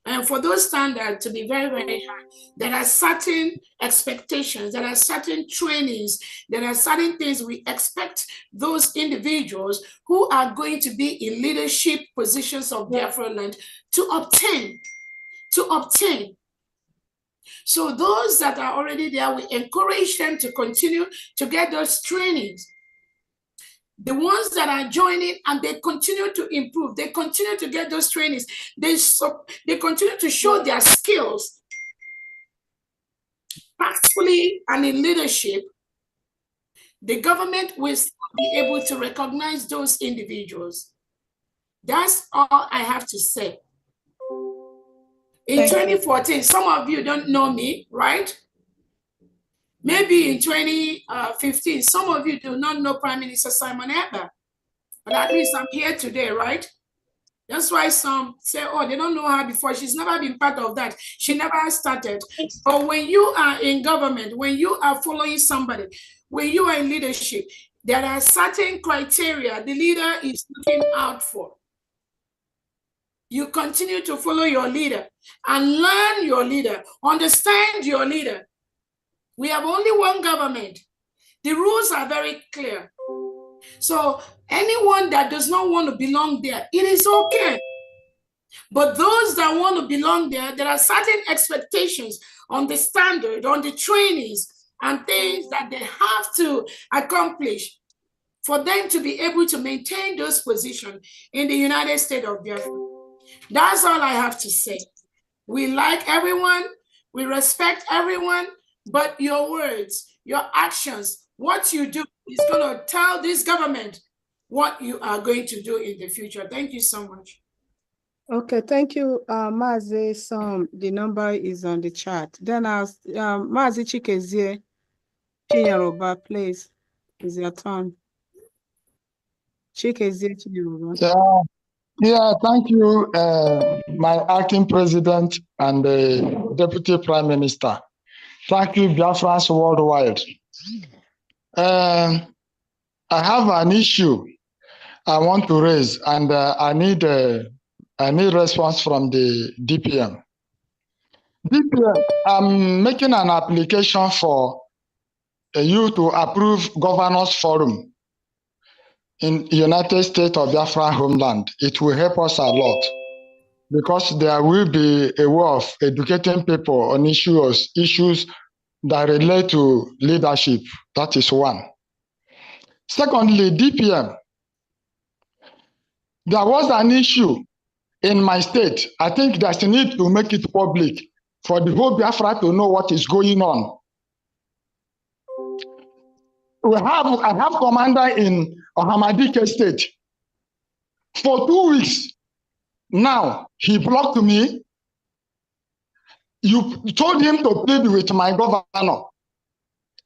B: And for those standards to be very, very high, there are certain expectations, there are certain trainings, there are certain things we expect those individuals who are going to be in leadership positions of Biafra land to obtain. So those that are already there, we encourage them to continue to get those trainings. The ones that are joining and they continue to improve, they continue to get those trainings, they continue to show their skills tactfully and in leadership, the government will be able to recognize those individuals. That's all I have to say. In 2014, some of you don't know me, right? Maybe in 2015, some of you do not know Prime Minister Simon Ekpa, but at least I'm here today, right? That's why some say, oh, they don't know her before. She's never been part of that. She never started. But when you are in government, when you are following somebody, when you are in leadership, there are certain criteria the leader is looking out for. You continue to follow your leader and learn your leader, understand your leader. We have only one government. The rules are very clear. So anyone that does not want to belong there, it is okay. But those that want to belong there, there are certain expectations on the standard, on the trainings and things that they have to accomplish for them to be able to maintain those positions in the United States of Biafra. That's all I have to say. We like everyone, we respect everyone, but your words, your actions, what you do is going to tell this government what you are going to do in the future. Thank you so much.
C: Okay, thank you, Mazi. The number is on the chat. Then Mazi Chikezie Chinyaroba, please. It's your turn. Chikezie Chinyaroba.
O: Yeah, thank you, my acting president and deputy prime minister. Thank you, Biafrans worldwide. I have an issue I want to raise, and I need response from the DPM. DPM, I'm making an application for you to approve governors forum in United States of Biafra homeland. It will help us a lot because there will be a way of educating people on issues that relate to leadership. That is one. Secondly, DPM, there was an issue in my state. I think there's a need to make it public for the whole Biafra to know what is going on. I have commander in Ohamadike state. For 2 weeks now, he blocked me. You told him to plead with my governor.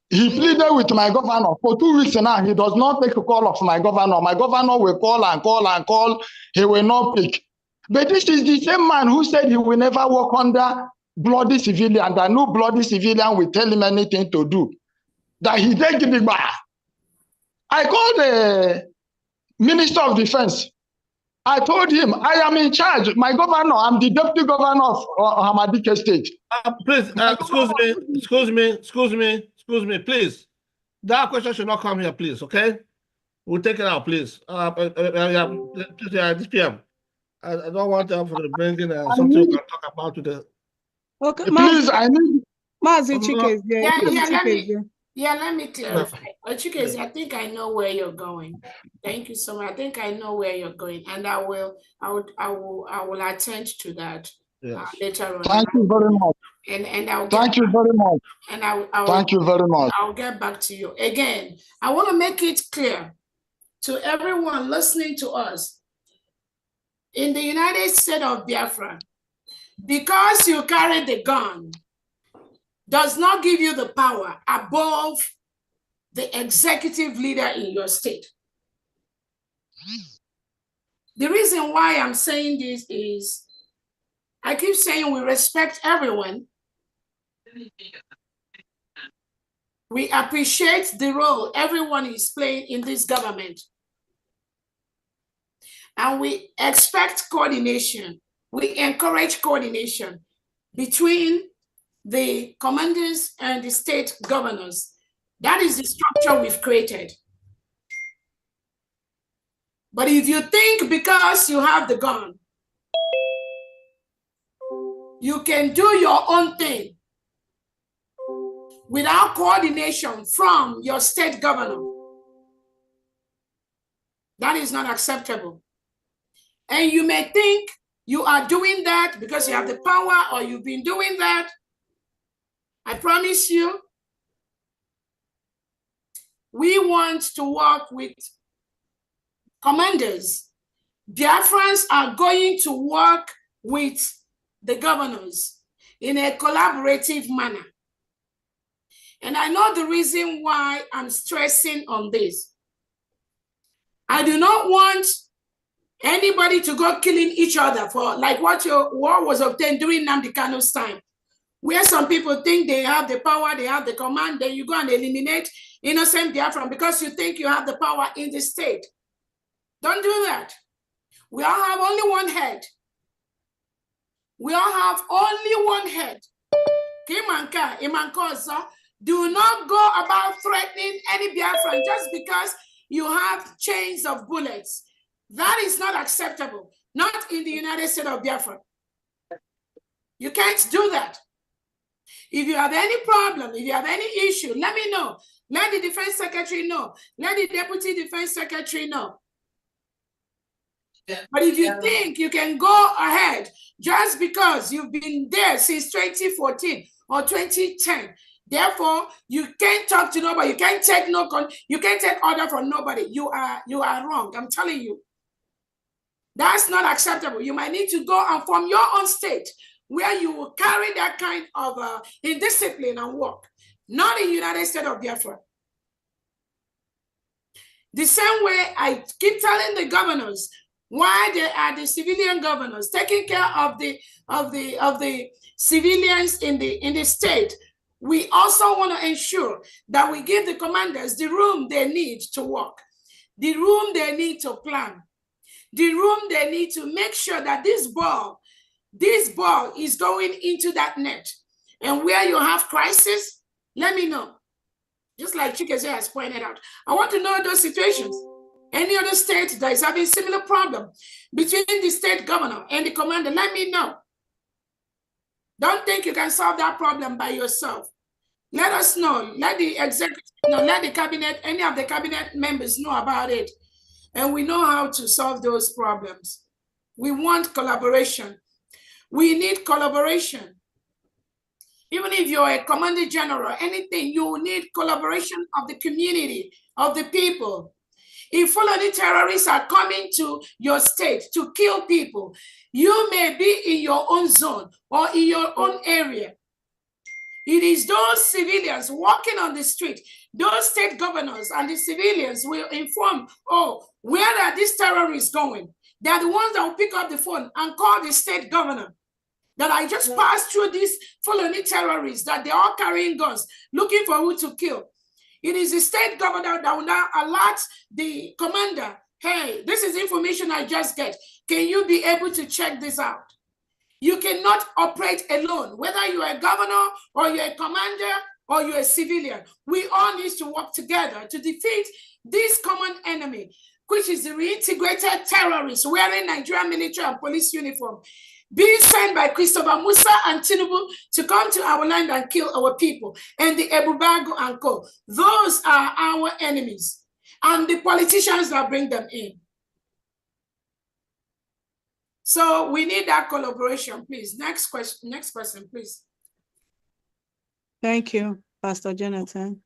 O: He pleaded with my governor for 2 weeks now. He does not take a call of my governor. My governor will call and call and call. He will not pick. But this is the same man who said he will never work under bloody civilian, that no bloody civilian will tell him anything to do. That he did give it back. I called the Minister of Defense. I told him, I am in charge. My governor, I'm the deputy governor of Hamadike State.
E: Please, excuse me, please. That question should not come here, please, okay? We'll take it out, please. This PM. I don't want them for bringing something we can talk about today.
C: Okay,
O: please, I need...
C: Mazi Chikeze.
B: Let me clarify. Chikeze, I think I know where you're going. Thank you so much. I think I know where you're going, and I will attend to that later on.
O: Thank you very much.
B: And I'll
O: Thank you very much.
B: And
O: Thank you very much.
B: I'll get back to you. Again, I want to make it clear to everyone listening to us. In the United States of Biafra, because you carry the gun, does not give you the power above the executive leader in your state. The reason why I'm saying this is, I keep saying we respect everyone. We appreciate the role everyone is playing in this government. And we expect coordination. We encourage coordination between the commanders and the state governors. That is the structure we've created. But if you think because you have the gun, you can do your own thing without coordination from your state governor, that is not acceptable. And you may think you are doing that because you have the power or you've been doing that. I promise you, we want to work with commanders. Biafrans are going to work with the governors in a collaborative manner. And I know the reason why I'm stressing on this. I do not want anybody to go killing each other for like what was obtained during Nnamdi Kanu's time, where some people think they have the power, they have the command, then you go and eliminate innocent Biafran because you think you have the power in the state. Don't do that. We all have only one head. We all have only one head. Kimanka, Imankosa, do not go about threatening any Biafran just because you have chains of bullets. That is not acceptable. Not in the United States of Biafra. You can't do that. If you have any problem, if you have any issue, let me know. Let the Defense Secretary know. Let the Deputy Defense Secretary know. But if you think you can go ahead just because you've been there since 2014 or 2010, therefore you can't talk to nobody, you can't take you can't take order from nobody. You are wrong. I'm telling you. That's not acceptable. You might need to go and form your own state where you will carry that kind of indiscipline and work. Not in the United States of Biafra. The same way I keep telling the governors why they are the civilian governors taking care of the civilians in the state. We also want to ensure that we give the commanders the room they need to work, the room they need to plan, the room they need to make sure that this ball is going into that net. And where you have crisis, let me know. Just like Chikeze has pointed out, I want to know those situations. Any other state that is having similar problem between the state governor and the commander, let me know. Don't think you can solve that problem by yourself. Let us know. Let the executive know. Let the cabinet, any of the cabinet members know about it. And we know how to solve those problems. We want collaboration. We need collaboration. Even if you're a commander general, anything, you need collaboration of the community, of the people. If Fulani terrorists are coming to your state to kill people, you may be in your own zone or in your own area. It is those civilians walking on the street, those state governors and the civilians will inform, oh, where are these terrorists going? They're the ones that will pick up the phone and call the state governor that I just passed through these Fulani terrorists, that they're all carrying guns, looking for who to kill. It is the state governor that will now alert the commander, hey, this is information I just get. Can you be able to check this out? You cannot operate alone, whether you're a governor or you're a commander or you're a civilian. We all need to work together to defeat this common enemy, which is the reintegrated terrorists wearing Nigerian military and police uniform, being sent by Christopher Musa and Tinubu to come to our land and kill our people, and the Ebubago and co. Those are our enemies, and the politicians that bring them in. So we need that collaboration, please. Next question, next person, please.
C: Thank you, Pastor Jonathan.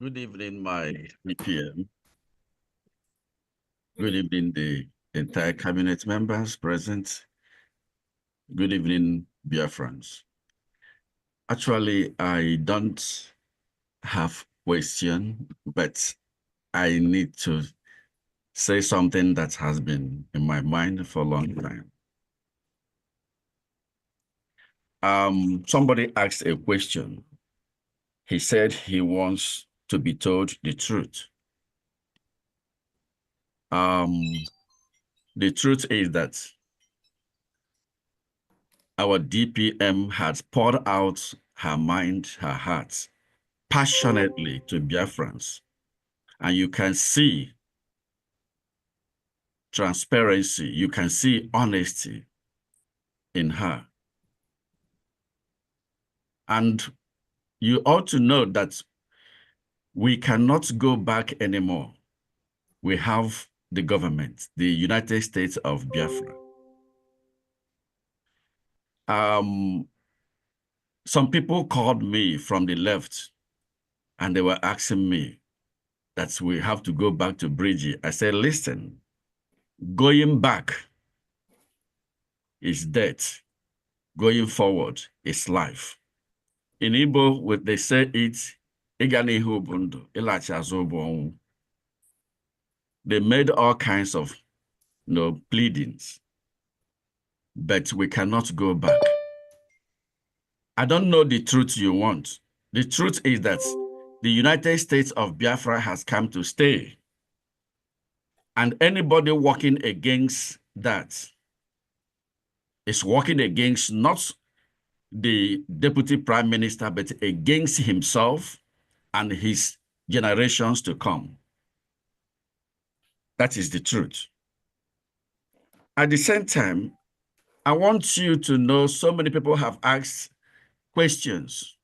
P: Good evening, my EPM. Good evening, the entire cabinet members present. Good evening, Biafrans. Actually, I don't have question, but I need to say something that has been in my mind for a long time. Somebody asked a question. He said he wants to be told the truth. The truth is that our DPM has poured out her mind, her heart, passionately to Biafrans. And you can see transparency, you can see honesty in her. And you ought to know that we cannot go back anymore. We have the government, the United States of Biafra. Some people called me from the left and they were asking me that we have to go back to Bridgie. I said, listen, going back is death. Going forward is life. In Igbo, they say it, they made all kinds of pleadings, but we cannot go back. I don't know the truth you want. The truth is that the United States of Biafra has come to stay. And anybody working against that is working against not the Deputy Prime Minister, but against himself and his generations to come. That is the truth. At the same time, I want you to know so many people have asked questions,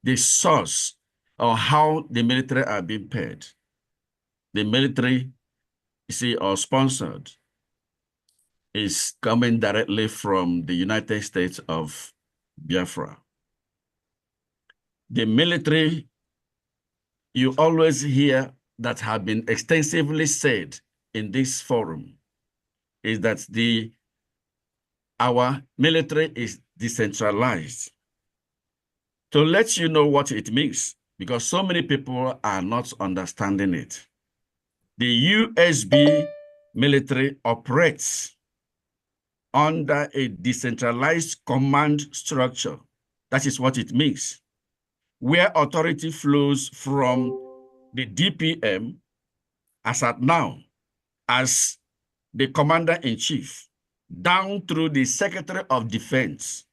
P: the source or how the military are being paid. The military, you see, or sponsored is coming directly from the United States of Biafra. The military, you always hear that have been extensively said in this forum, is that our military is decentralized. To let you know what it means, because so many people are not understanding it. The U.S.B. military operates under a decentralized command structure. That is what it means, where authority flows from the DPM as at now, as the commander-in-chief, down through the Secretary of Defense,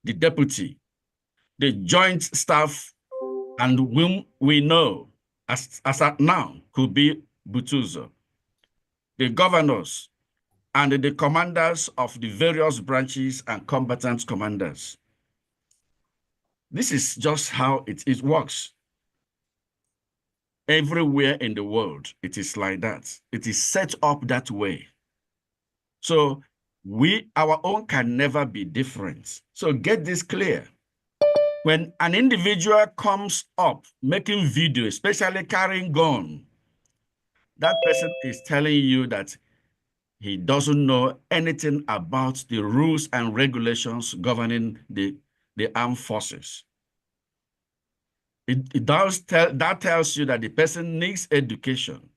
P: the deputy, the joint staff, and whom we know as at now could be Butuzo, the governors, and the commanders of the various branches and combatant commanders. This is just how it works. Everywhere in the world, it is like that. It is set up that way. So our own can never be different. So get this clear. When an individual comes up making video, especially carrying gun, that person is telling you that he doesn't know anything about the rules and regulations governing the armed forces. That tells you that the person needs education.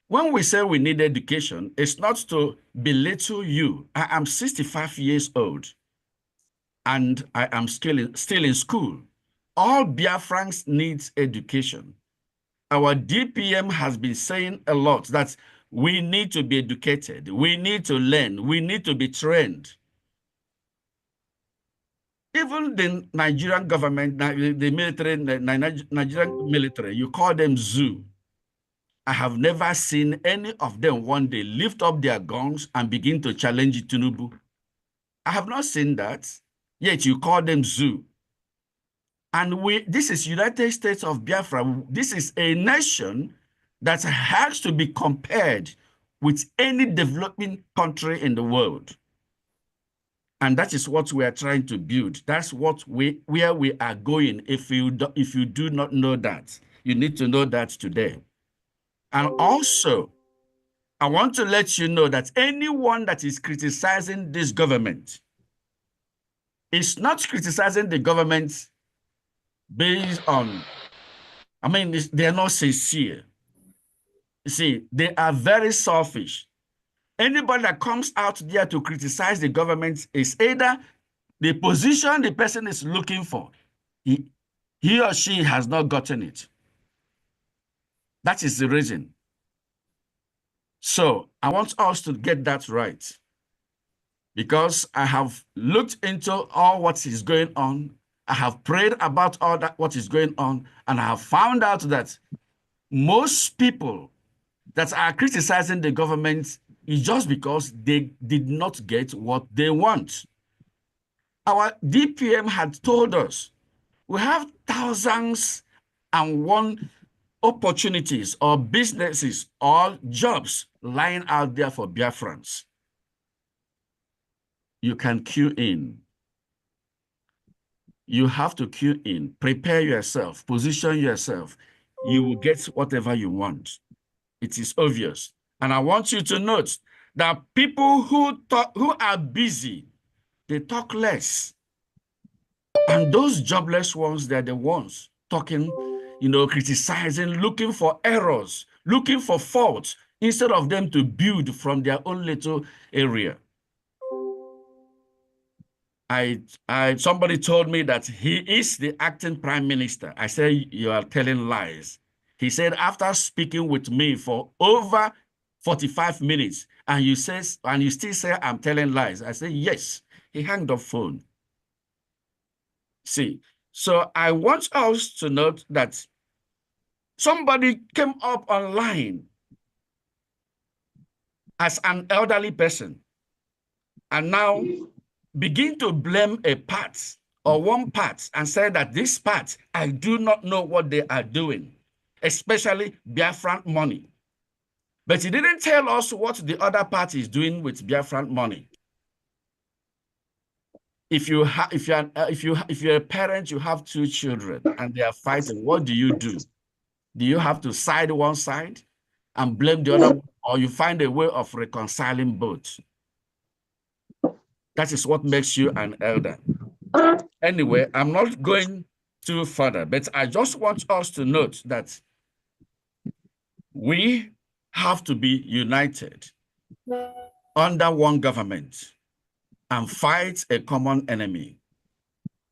P: When we say we need education, it's not to belittle you. I am 65 years old and I am still in school. All Biafrans need education. Our DPM has been saying a lot that we need to be educated, we need to learn, we need to be trained. Even the Nigerian government, the military, Nigerian military, you call them zoo. I have never seen any of them one day lift up their guns and begin to challenge Tinubu. I have not seen that, yet you call them zoo. And this is United States of Biafra. This is a nation that has to be compared with any developing country in the world. And that is what we are trying to build. That's where we are going. If you do not know that, you need to know that today. And also, I want to let you know that anyone that is criticizing this government is not criticizing the government based on, they are not sincere. You see, they are very selfish. Anybody that comes out there to criticize the government is either the position the person is looking for, he or she has not gotten it. That is the reason. So I want us to get that right, because I have looked into all what is going on. I have prayed about all that what is going on, and I have found out that most people that are criticizing the government is just because they did not get what they want. Our DPM had told us we have thousands and one opportunities or businesses or jobs lying out there for Biafrans. You can queue in. You have to queue in, prepare yourself, position yourself. You will get whatever you want. It is obvious. And I want you to note that people who are busy, they talk less. And those jobless ones, they're the ones talking, criticizing, looking for errors, looking for faults, instead of them to build from their own little area. Somebody told me that he is the acting prime minister. I said, you are telling lies. He said, after speaking with me for over 45 minutes, and you still say I'm telling lies. I said, yes. He hung the phone. See, so I want us to note that somebody came up online as an elderly person and now begin to blame a part or one part and say that this part, I do not know what they are doing, especially Biafran money. But he didn't tell us what the other part is doing with Biafran money. If you're a parent, you have 2 children and they are fighting, what do? Do you have to side one side and blame the other one, or you find a way of reconciling both? That is what makes you an elder. Anyway, I'm not going too further, but I just want us to note that we have to be united under one government and fight a common enemy.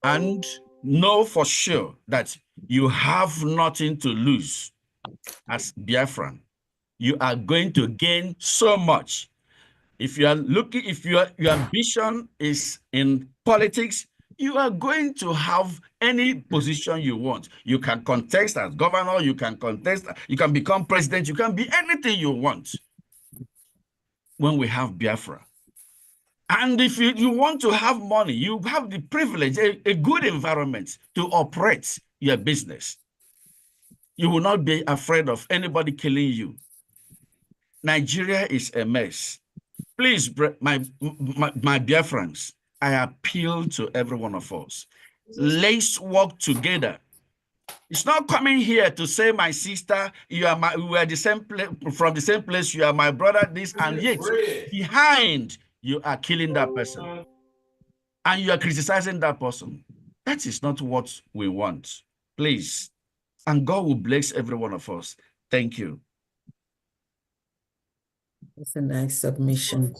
P: And know for sure that you have nothing to lose as Biafran. You are going to gain so much. If you are looking, if your ambition is in politics, you are going to have any position you want. You can contest as governor, you can contest, you can become president, you can be anything you want when we have Biafra. And if you want to have money, you have the privilege, a good environment to operate your business. You will not be afraid of anybody killing you. Nigeria is a mess. Please, my Biafrans, I appeal to every one of us. Let's work together. It's not coming here to say, my sister, we are the same place, from the same place, you are my brother, this, and yet behind you are killing that person. And you are criticizing that person. That is not what we want. Please. And God will bless every one of us. Thank you.
Q: That's a nice submission.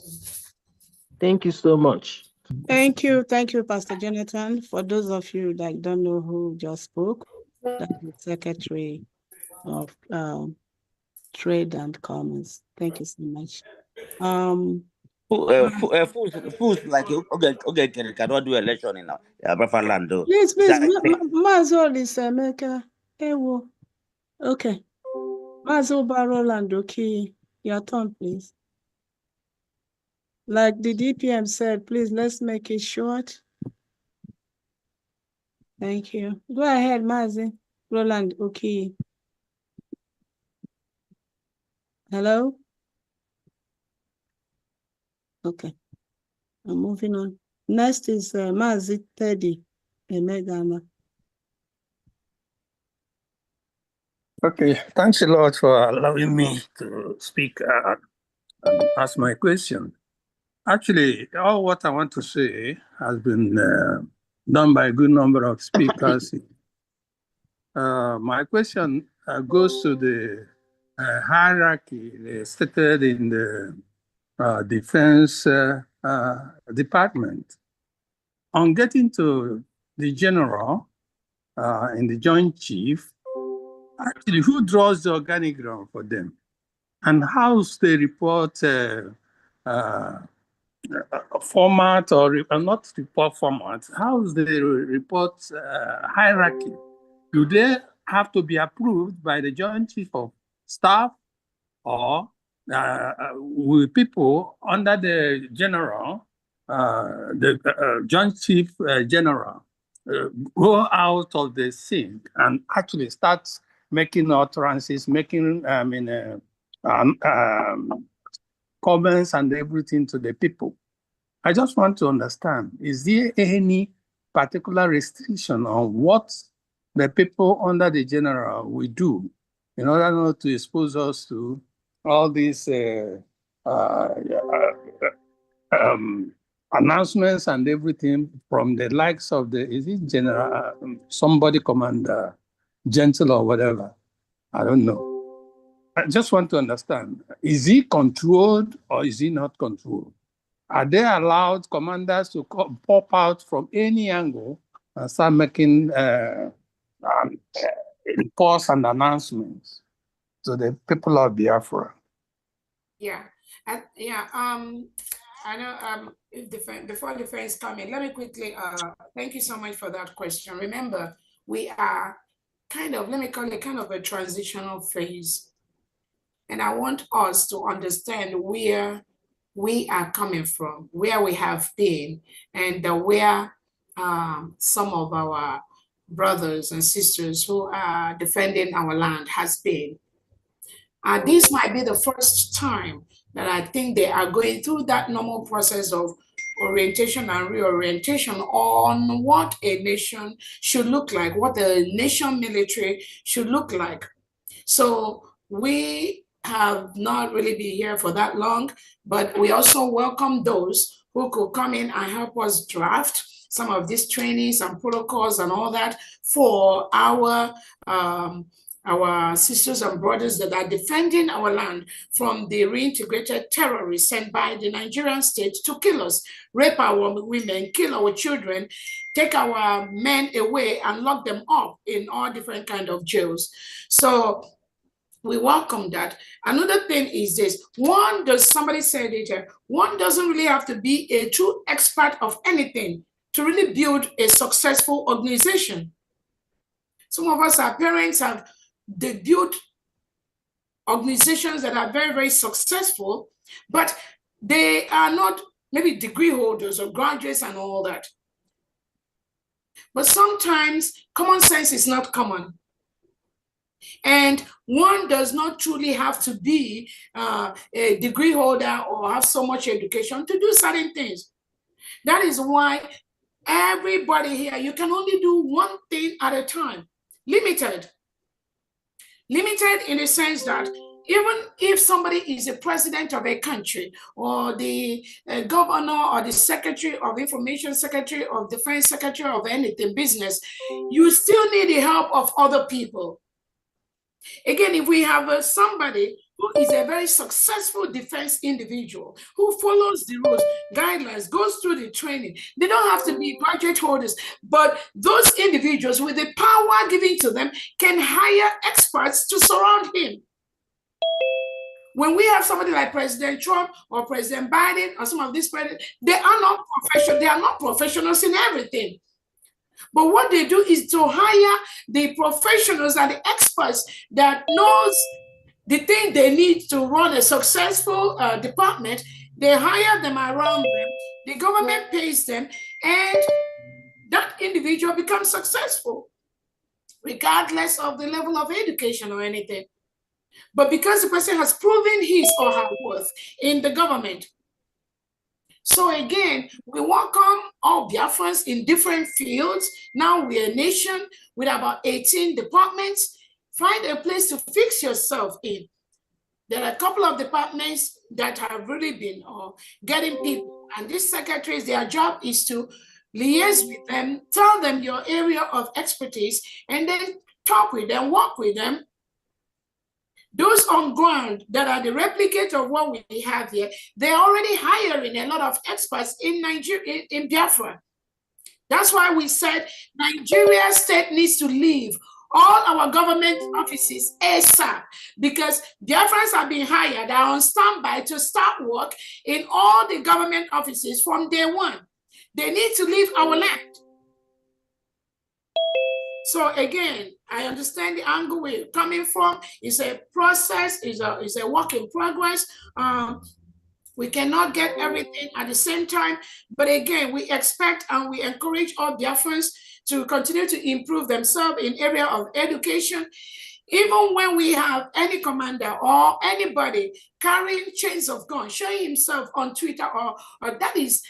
I: Thank you so much.
C: Thank you, Pastor Jonathan. For those of you that don't know who just spoke, that's the Secretary of Trade and Commerce. Thank you so much.
R: Fools like okay, cannot do election in Biafran though.
C: Please, Mazol is Emeka. Ewo. Okay. Mazol Baroland, okay. Your turn, please. Like the DPM said, please, let's make it short. Thank you. Go ahead, Mazi. Roland, okay. Hello? Okay, I'm moving on. Next is Mazi Teddy Emegama.
S: Okay, thanks a lot for allowing me to speak and ask my question. Actually, all what I want to say has been done by a good number of speakers. My question goes to the hierarchy stated in the Defense Department. On getting to the general and the Joint Chief, actually, who draws the organigram for them? And how's the report format or not report format? How's the report hierarchy? Do they have to be approved by the Joint Chief of Staff, or will people under the general, the Joint Chief General, go out of the scene and actually start making utterances, making comments and everything to the people? I just want to understand, is there any particular restriction on what the people under the general will do in order not to expose us to all these announcements and everything from the likes of the, is it general, somebody commander, gentle or whatever? I don't know. I just want to understand, is he controlled or is he not controlled? Are they allowed commanders to pop out from any angle and start making reports and announcements to the people of Biafra?
B: Yeah, I know. Before the friends come in, let me quickly. Thank you so much for that question. Remember, we are kind of, let me call it kind of a transitional phase, and I want us to understand where we are coming from, where we have been, and where some of our brothers and sisters who are defending our land has been. This might be the first time that I think they are going through that normal process of orientation and reorientation on what a nation should look like, what the nation military should look like. So we have not really been here for that long, but we also welcome those who could come in and help us draft some of these trainings and protocols and all that for our sisters and brothers that are defending our land from the reintegrated terrorists sent by the Nigerian state to kill us, rape our women, kill our children, take our men away and lock them up in all different kinds of jails. So we welcome that. Another thing is this: somebody said it, one doesn't really have to be a true expert of anything to really build a successful organization. Some of us, our parents, they built organizations that are very, very successful, but they are not maybe degree holders or graduates and all that. But sometimes common sense is not common. And one does not truly have to be a degree holder or have so much education to do certain things. That is why everybody here, you can only do one thing at a time. Limited in the sense that even if somebody is a president of a country or the governor or the secretary of information, secretary of defense, secretary of anything, business, you still need the help of other people. Again, if we have somebody who is a very successful defense individual, who follows the rules, guidelines, goes through the training, they don't have to be graduate holders, but those individuals with the power given to them can hire experts to surround him. When we have somebody like President Trump or President Biden or some of these presidents, they are not professionals in everything. But what they do is to hire the professionals and the experts that knows the thing they need to run a successful department. They hire them around them. The government pays them, and that individual becomes successful, regardless of the level of education or anything. But because the person has proven his or her worth in the government, So again, we welcome all Biafrans in different fields. Now we're a nation with about 18 departments. Find a place to fix yourself in. There are a couple of departments that have really been getting people, and these secretaries, their job is to liaise with them, tell them your area of expertise, and then talk with them, work with them. Those on ground that are the replicate of what we have here, they're already hiring a lot of experts in Nigeria, in Biafra. That's why we said Nigeria state needs to leave all our government offices ASAP, because Biafrans are being hired, are on standby to start work in all the government offices from day one. They need to leave our land. So again, I understand the angle we're coming from. It's a process, it's a work in progress. We cannot get everything at the same time, but again, we expect and we encourage all Biafrans to continue to improve themselves in area of education. Even when we have any commander or anybody carrying chains of guns, showing himself on Twitter, or that is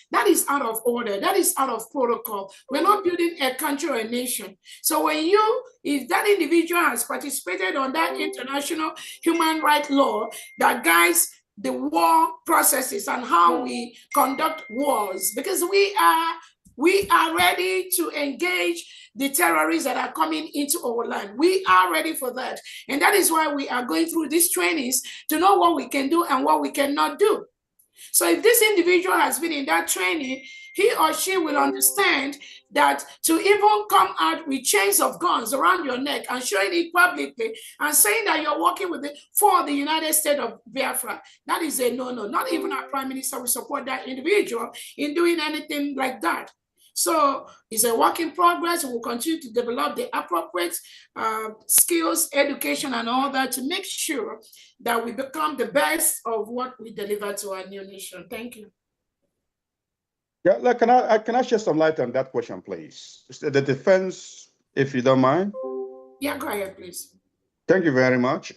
B: out of order, that is out of protocol. We're not building a country or a nation. So if that individual has participated on that international human rights law that guides the war processes and how we conduct wars, because we are ready to engage the terrorists that are coming into our land. We are ready for that. And that is why we are going through these trainings to know what we can do and what we cannot do. So if this individual has been in that training, he or she will understand that to even come out with chains of guns around your neck and showing it publicly and saying that you're working with it for the United States of Biafra, that is a no-no. Not even our prime minister will support that individual in doing anything like that. So it's a work in progress. We'll continue to develop the appropriate skills, education, and all that to make sure that we become the best of what we deliver to our new nation. Thank you.
A: Yeah, like, can I shed some light on that question, please? The defense, if you don't mind.
B: Yeah, go ahead, please.
A: Thank you very much.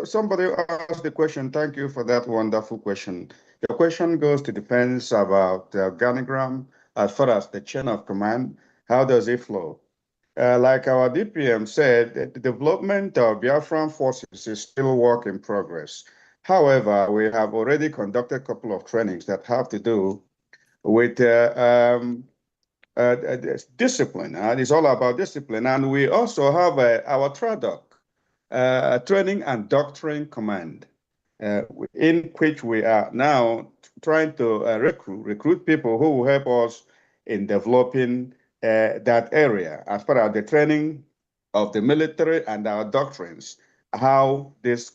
A: Somebody asked the question. Thank you for that wonderful question. The question goes to defense about the organogram as far as the chain of command. How does it flow? Like our DPM said, the development of Biafran forces is still work in progress. However, we have already conducted a couple of trainings that have to do with discipline. It's all about discipline. And we also have our TRADOC, Training and Doctrine Command, in which we are now trying to recruit people who will help us in developing that area as far as the training of the military and our doctrines, how this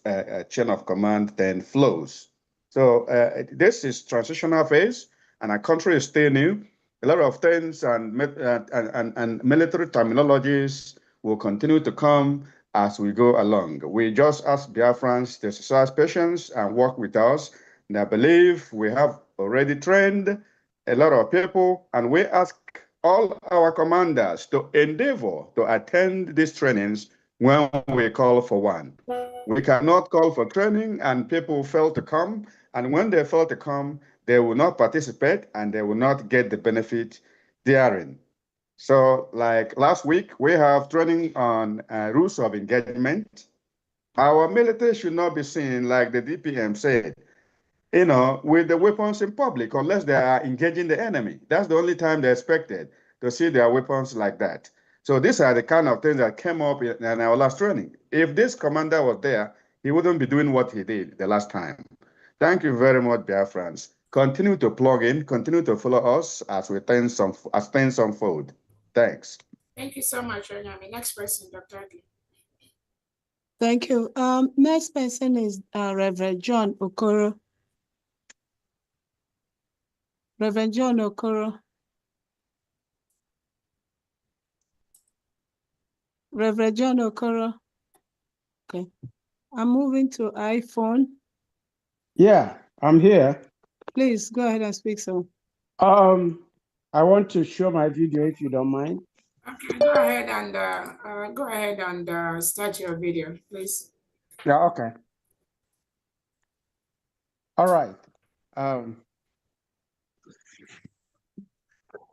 A: chain of command then flows. So this is transitional phase, and our country is still new. A lot of things and military terminologies will continue to come as we go along. We just ask Biafrans to exercise patience and work with us. And I believe we have already trained a lot of people, and we ask all our commanders to endeavor to attend these trainings when we call for one. We cannot call for training and people fail to come, and when they fail to come, they will not participate and they will not get the benefit therein. So like last week, we have training on rules of engagement. Our military should not be seen, like the DPM said, with the weapons in public unless they are engaging the enemy. That's the only time they're expected to see their weapons like that. So these are the kind of things that came up in our last training. If this commander was there, he wouldn't be doing what he did the last time. Thank you very much, Biafrans. Continue to plug in, continue to follow us as things unfold. Thanks.
B: Thank you so much, Onyami. Next person, Dr. Adi.
C: Thank you. Next person is Reverend John Okoro. Reverend John Okoro. Reverend John Okoro. Okay. I'm moving to iPhone.
T: Yeah, I'm here.
C: Please go ahead and speak, sir.
T: I want to show my video if you don't mind.
B: Okay, go ahead and start your video, please.
T: Yeah, okay. All right.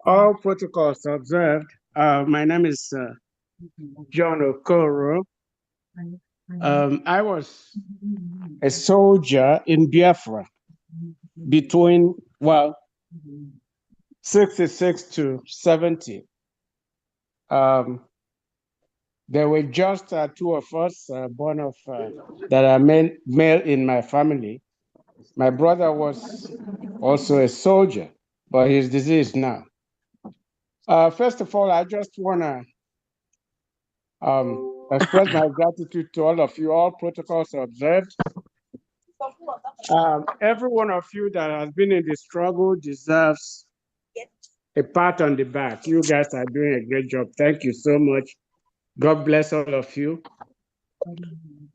T: All protocols observed. My name is John Okoro. I was a soldier in Biafra between, well, 66 to 70. There were just two of us born of that are male in my family. My brother was also a soldier, but he's deceased now. First of all, I just want to express my gratitude to all of you. All protocols observed. Every one of you that has been in the struggle deserves a pat on the back. You guys are doing a great job. Thank you so much. God bless all of you.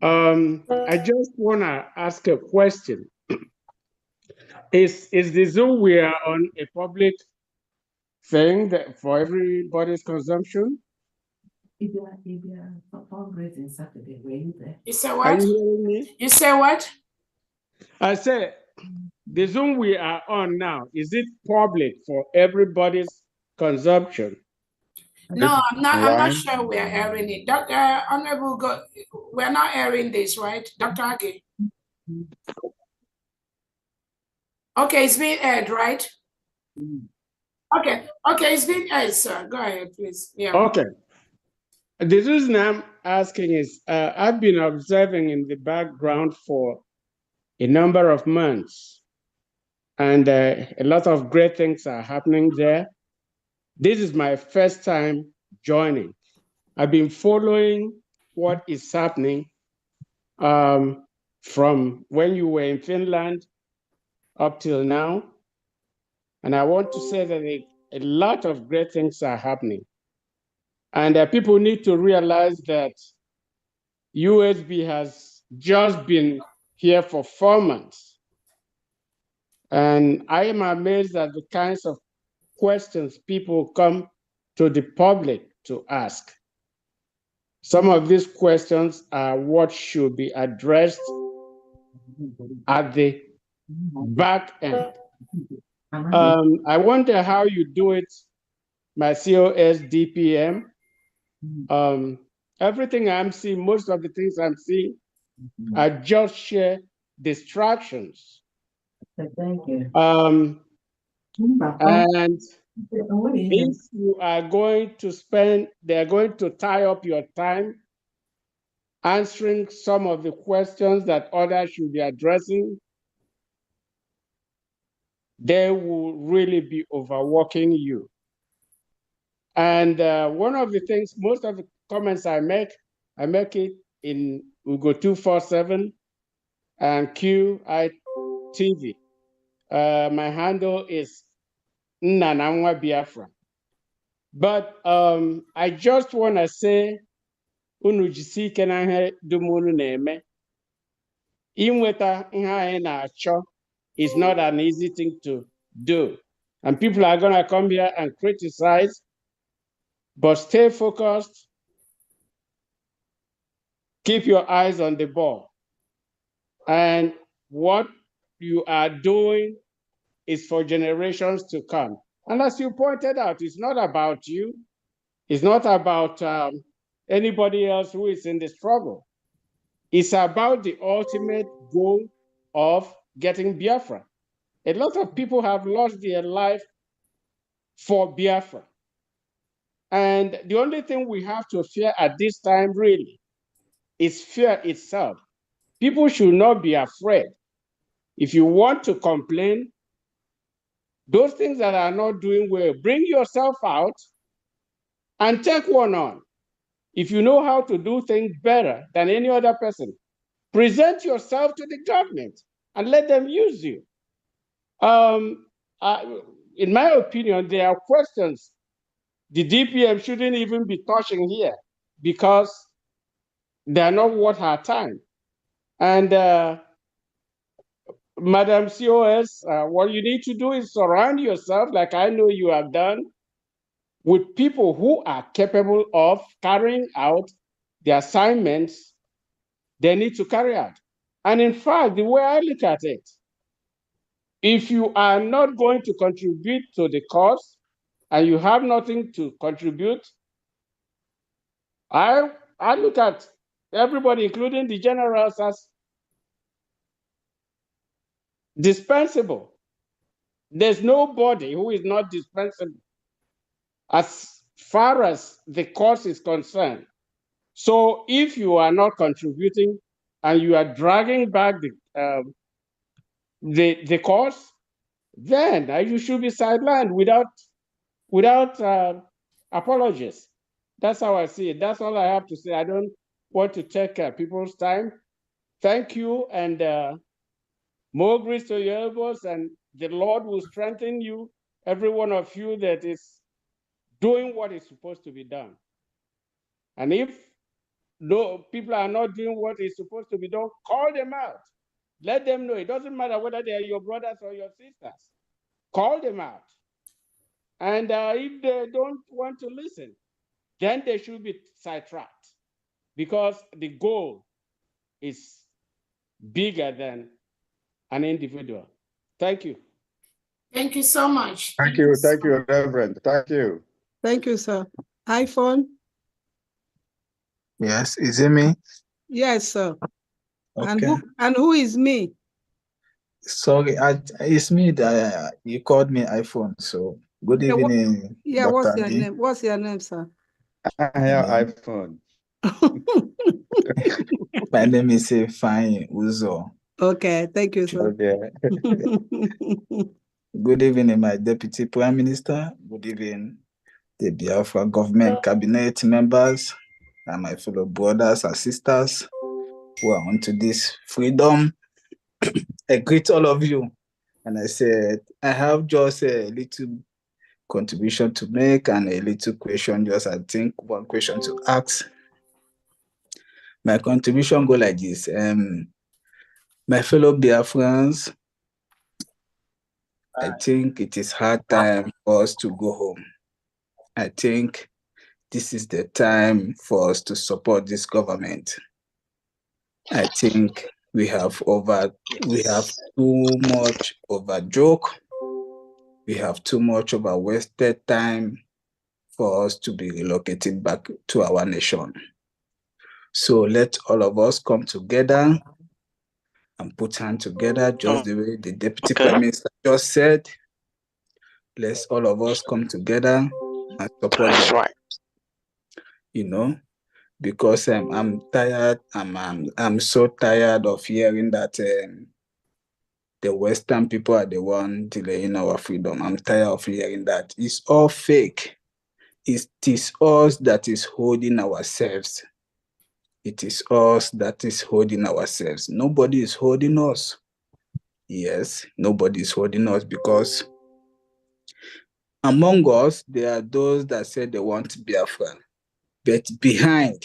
T: I just want to ask a question. Is the Zoom we are on a public thing that for everybody's consumption?
Q: If you are fundraising Saturday, were you there?
B: You say
T: Are
B: what?
T: you hearing me?
B: You say what?
T: I said, the Zoom we are on now, is it public for everybody's consumption?
B: No, I'm not sure we are airing it. Dr. Honorable, we're not airing this, right? Dr. Age? Okay, it's being aired, right? Okay, it's being aired, sir. Go ahead, please. Yeah.
T: Okay. The reason I'm asking is I've been observing in the background for a number of months, and a lot of great things are happening there. This is my first time joining. I've been following what is happening from when you were in Finland up till now. And I want to say that a lot of great things are happening. And people need to realize that U.S.B has just been here for 4 months. And I am amazed at the kinds of questions people come to the public to ask. Some of these questions are what should be addressed at the back end. I wonder how you do it, my COS DPM. Everything I'm seeing, most of the things I'm seeing are just sheer distractions.
Q: Thank you.
T: And if you are going to they're going to tie up your time answering some of the questions that others should be addressing, they will really be overworking you. And one of the things, most of the comments I make it in Ugo 247 and QITV. My handle is Nnananwa Biafra. But I just want to say, unu jisi ike na ihe dum unu na-eme. Inweta ihe anyị na-achọ is not an easy thing to do. And people are going to come here and criticize, but stay focused. Keep your eyes on the ball. And what you are doing is for generations to come. And as you pointed out, it's not about you. It's not about anybody else who is in the struggle. It's about the ultimate goal of getting Biafra. A lot of people have lost their life for Biafra. And the only thing we have to fear at this time really is fear itself. People should not be afraid. If you want to complain, those things that are not doing well, bring yourself out and take one on. If you know how to do things better than any other person, present yourself to the government and let them use you. In my opinion, there are questions the DPM shouldn't even be touching here because they're not worth our time. And Madam COS, what you need to do is surround yourself, like I know you have done, with people who are capable of carrying out the assignments they need to carry out. And in fact, the way I look at it, if you are not going to contribute to the cause, and you have nothing to contribute, I look at everybody, including the generals, as dispensable. There's nobody who is not dispensable as far as the cause is concerned. So if you are not contributing and you are dragging back the cause, then you should be sidelined without apologies. That's how I see it. That's all I have to say. I don't want to take people's time. Thank you, and more grace to your elbows, and the Lord will strengthen you, every one of you that is doing what is supposed to be done. And if people are not doing what is supposed to be done, call them out. Let them know. It doesn't matter whether they are your brothers or your sisters. Call them out. And if they don't want to listen, then they should be sidetracked, because the goal is bigger than an individual. Thank you.
B: Thank you so much.
A: Thank you, Reverend. Thank you.
C: Thank you, sir. iPhone?
U: Yes, is it me?
C: Yes, sir.
U: Okay.
C: And who is me?
U: Sorry, it's me that you called me iPhone. So good evening,
C: Yeah,
U: Dr.
C: what's your
U: Ani.
C: name? What's your name, sir?
A: I have iPhone.
U: My name is Fine Uzo.
C: Okay, thank you, sir.
U: Okay. Good evening, my Deputy Prime Minister. Good evening, the Biafra government cabinet members, and my fellow brothers and sisters who are onto this freedom. I greet all of you, and I said I have just a little contribution to make and a little question. Just I think one question to ask. My contribution go like this. My fellow Biafrans, I think it is hard time for us to go home. I think this is the time for us to support this government. I think we have too much over joke. We have too much over wasted time for us to be relocated back to our nation. So let all of us come together and put hands together, just the way the Deputy Prime Minister just said. Let's all of us come together and support them. Right. You know, because I'm tired. I'm so tired of hearing that the Western people are the one delaying our freedom. I'm tired of hearing that. It's all fake. It is us that is holding ourselves. It is us that is holding ourselves. Nobody is holding us. Yes, nobody is holding us, because among us, there are those that say they want Biafra, but behind,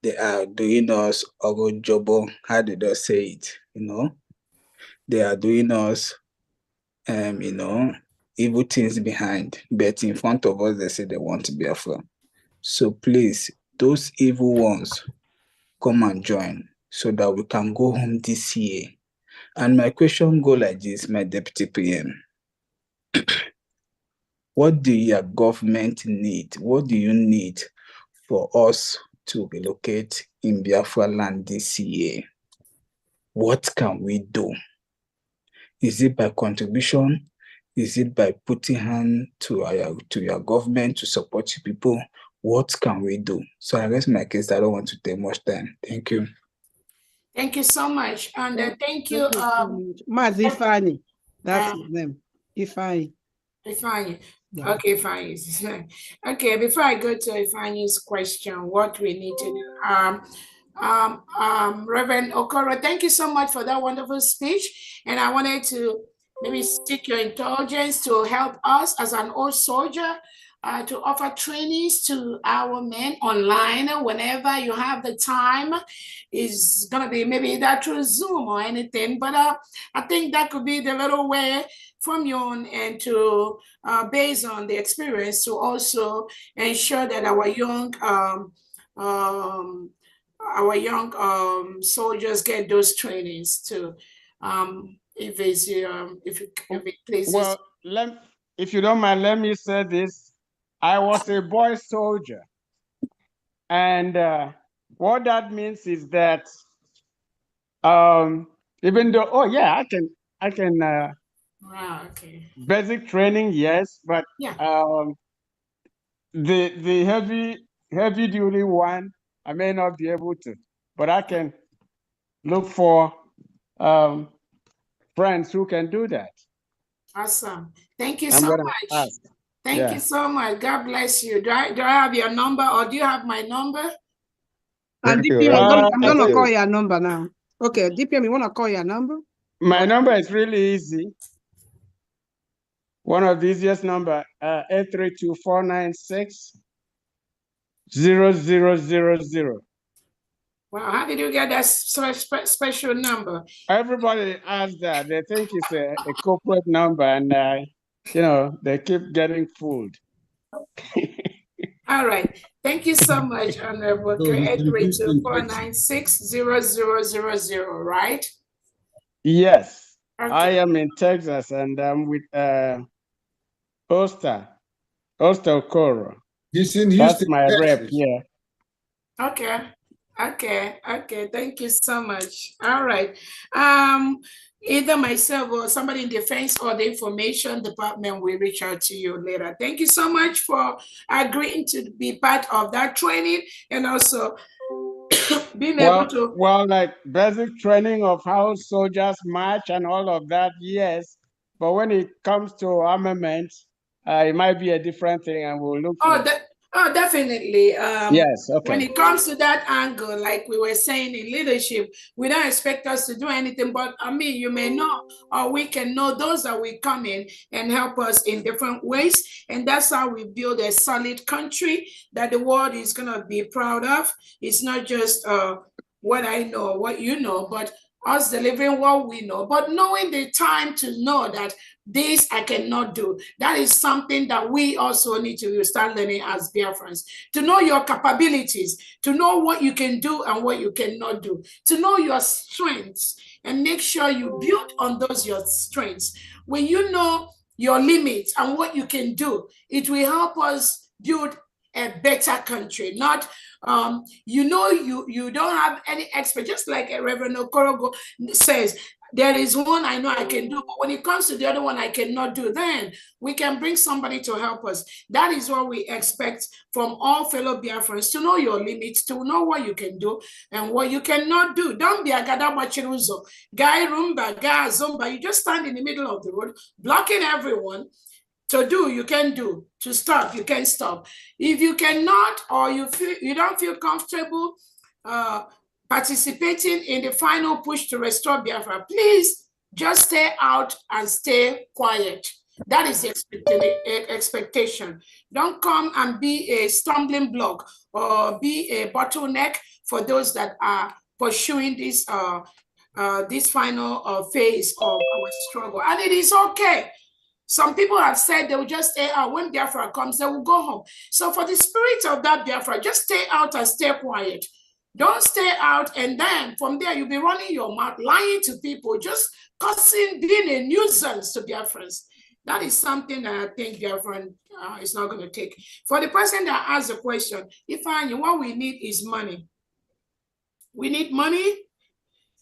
U: they are doing us Ogojobo. How did I say it? You know, they are doing us, you know, evil things behind, but in front of us, they say they want Biafra. So please, those evil ones, come and join so that we can go home this year. And my question go like this, my Deputy PM. What do your government need? What do you need for us to relocate in Biafra land this year? What can we do? Is it by contribution? Is it by putting hand to your government to support you people? What can we do? So I rest my case. I don't want to take much time. Thank you.
B: Thank you so much. And thank you.
C: Maz Ifani. That's his name. Ifani.
B: Ifani.
C: Yeah.
B: Okay, Ifani. Okay, before I go to Ifani's question, what we need to do. Reverend Okoro, thank you so much for that wonderful speech. And I wanted to maybe seek your indulgence to help us as an old soldier to offer trainings to our men online whenever you have the time. Is going to be maybe that through Zoom or anything, but I think that could be the little way from your own and to based on the experience to also ensure that our young soldiers get those trainings too. If it pleases.
T: Well, if you don't mind, let me say this. I was a boy soldier. And what that means is that even though, oh yeah, I can
B: Wow, okay.
T: basic training, yes, but
B: Yeah.
T: The heavy duty one, I may not be able to, but I can look for friends who can do that.
B: Awesome. Thank you
T: I'm
B: so
T: gonna
B: much.
T: ask.
B: Thank you so much. God bless you. Do I have your number, or do you have my number?
C: DPM, I'm gonna call your number now. Okay, DPM, you wanna call your number?
T: My number is really easy. One of the easiest number, 832-496-0000.
B: Wow, how did you get that special number?
T: Everybody asks that. They think it's a corporate number, and you know, they keep getting fooled.
B: All right. Thank you so much, Honorable. 832-496-0000, right?
T: Yes.
B: Okay.
T: I am in Texas, and I'm with Oster Okoro.
D: He's in
T: That's
D: Houston,
T: my rep
D: Texas.
T: here.
B: Okay. Thank you so much. All right. Either myself or somebody in defense or the information department will reach out to you later. Thank you so much for agreeing to be part of that training, and also being able to.
T: Well, like basic training of how soldiers march and all of that, yes. But when it comes to armament, it might be a different thing, and we'll look for.
B: Oh, definitely.
T: Yes, okay.
B: When it comes to that angle, like we were saying in leadership, we don't expect us to do anything, but I mean, you may know, or we can know those that will come in and help us in different ways. And that's how we build a solid country that the world is going to be proud of. It's not just what I know, what you know, but us delivering what we know, but knowing the time to know that this I cannot do. That is something that we also need to start learning as Biafrans. To know your capabilities, to know what you can do and what you cannot do, to know your strengths and make sure you build on those your strengths. When you know your limits and what you can do, it will help us build a better country. Not you don't have any expert, just like Reverend Okorogo says, there is one I know I can do, but when it comes to the other one I cannot do, then we can bring somebody to help us. That is what we expect from all fellow Biafrans, to know your limits, to know what you can do and what you cannot do. Don't be a gadabachiruzo, guy rumba, guy zumba. You just stand in the middle of the road, blocking everyone. To do, you can do. To stop, you can stop. If you cannot, or you don't feel comfortable participating in the final push to restore Biafra, please just stay out and stay quiet. That is the expectation. Don't come and be a stumbling block or be a bottleneck for those that are pursuing this final phase of our struggle. And it is okay. Some people have said they will just stay out. When Biafra comes, they will go home. So for the spirit of that Biafra, just stay out and stay quiet. Don't stay out, and then from there you'll be running your mouth, lying to people, just cussing, being a nuisance to Biafrans. That is something that I think Biafran is not going to take. For the person that asked the question, Ifeanyi, what we need is money. We need money,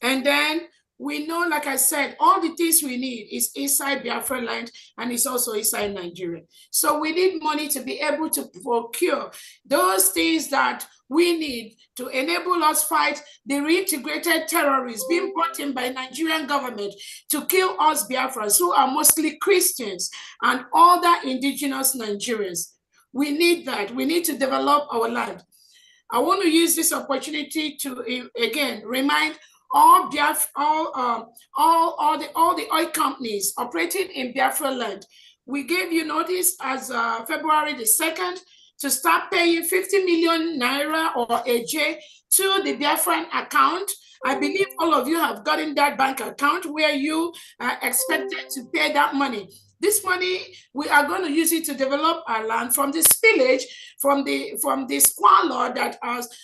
B: and then we know, like I said, all the things we need is inside Biafra land, and it's also inside Nigeria. So we need money to be able to procure those things that we need to enable us fight the reintegrated terrorists being brought in by Nigerian government to kill us Biafrans, who are mostly Christians and other indigenous Nigerians. We need that. We need to develop our land. I want to use this opportunity to again remind all the oil companies operating in Biafra land. We gave you notice as February the 2nd to start paying 50 million naira or AJ to the Biafran account. I believe all of you have gotten that bank account where you are expected to pay that money. This money, we are going to use it to develop our land from the spillage, from the squalor that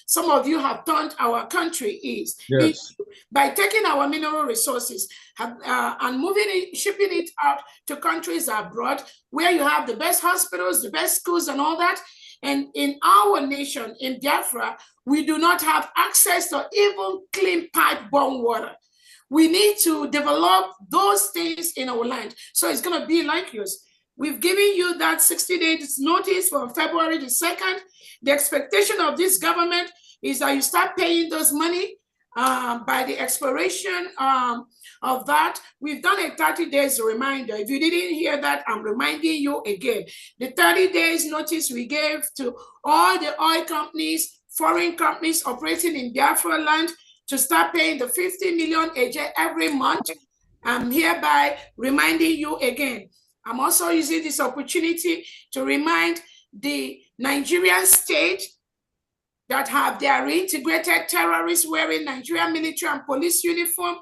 B: some of you have turned our country is.
A: Yes.
B: By taking our mineral resources and moving it, shipping it out to countries abroad, where you have the best hospitals, the best schools and all that. And in our nation, in Biafra, we do not have access to even clean pipe-borne water. We need to develop those things in our land. So it's going to be like yours. We've given you that 60 days notice from February the 2nd. The expectation of this government is that you start paying those money by the expiration of that. We've done a 30 days reminder. If you didn't hear that, I'm reminding you again. The 30 days notice we gave to all the oil companies, foreign companies operating in Biafra land, to start paying the 50 million AJ every month. I'm hereby reminding you again. I'm also using this opportunity to remind the Nigerian state that have their reintegrated terrorists wearing Nigerian military and police uniform.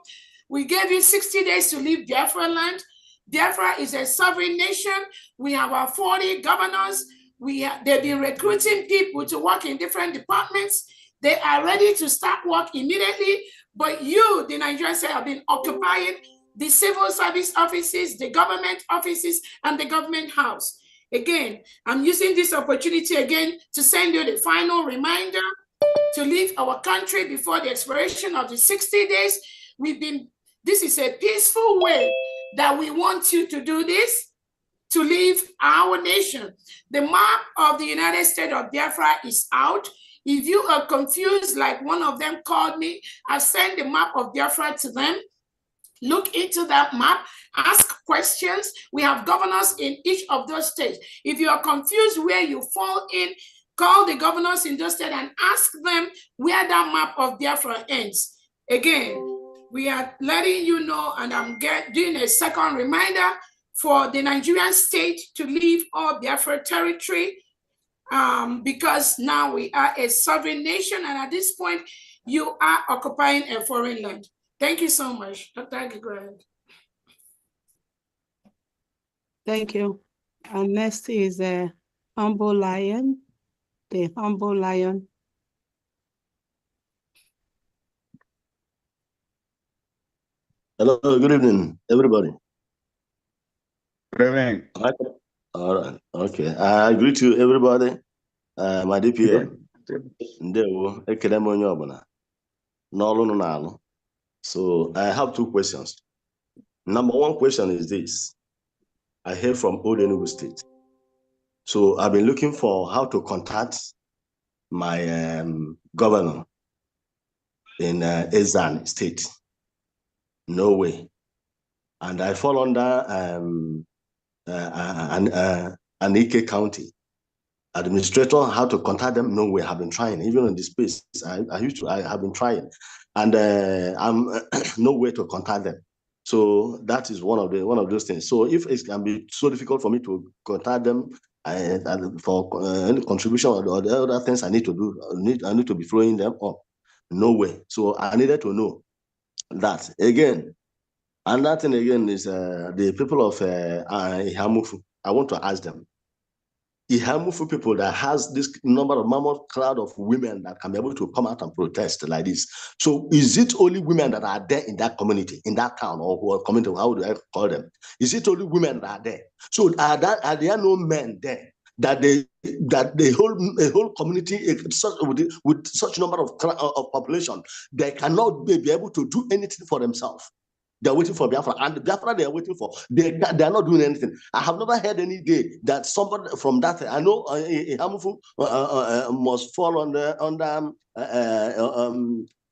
B: We gave you 60 days to leave Biafra land. Biafra is a sovereign nation. We have our 40 governors. They've been recruiting people to work in different departments. They are ready to start work immediately, but you, the Nigerians, have been occupying the civil service offices, the government offices, and the government house. Again, I'm using this opportunity again to send you the final reminder to leave our country before the expiration of the 60 days. This is a peaceful way that we want you to do this, to leave our nation. The map of the United States of Biafra is out. If you are confused, like one of them called me, I sent the map of Biafra to them. Look into that map, ask questions. We have governors in each of those states. If you are confused where you fall in, call the governors in those states and ask them where that map of Biafra ends. Again, we are letting you know, and I'm doing a second reminder for the Nigerian state to leave all Biafra territory, because now we are a sovereign nation, and at this point, you are occupying a foreign land. Thank you so much. Dr. Agi, go ahead.
C: Thank you. And next is Humble Lion, the Humble Lion.
D: Hello, good evening, everybody.
A: Good evening.
D: All right, okay. I greet you, everybody. My DPM. Ndewo, ekele m onye ọbụla n'ọrụ nọ n'alụ. So I have two questions. Number one question is this. I hear from Old Enugu State. So I've been looking for how to contact my governor in Ezan State. No way. And I fall under Anike County. Administrator, how to contact them? No way. I've been trying. Even in this space, I have been trying, and I'm no way to contact them. So that is one of those things. So if it can be so difficult for me to contact them and for any contribution or the other things I need to do, I need to be throwing them up. No way. So I needed to know that again. And that thing again is the people of Ihamufu. I want to ask them. Ihamufu people that has this number of mammoth crowd of women that can be able to come out and protest like this. So is it only women that are there in that community, in that town, or community, how do I call them? Is it only women that are there? So are there no men there that the whole community with such number of population, they cannot be able to do anything for themselves? They're waiting for Biafra, and the Biafra they are waiting for, they are not doing anything. I have never heard any day that somebody from that, I know Ihamufu must fall under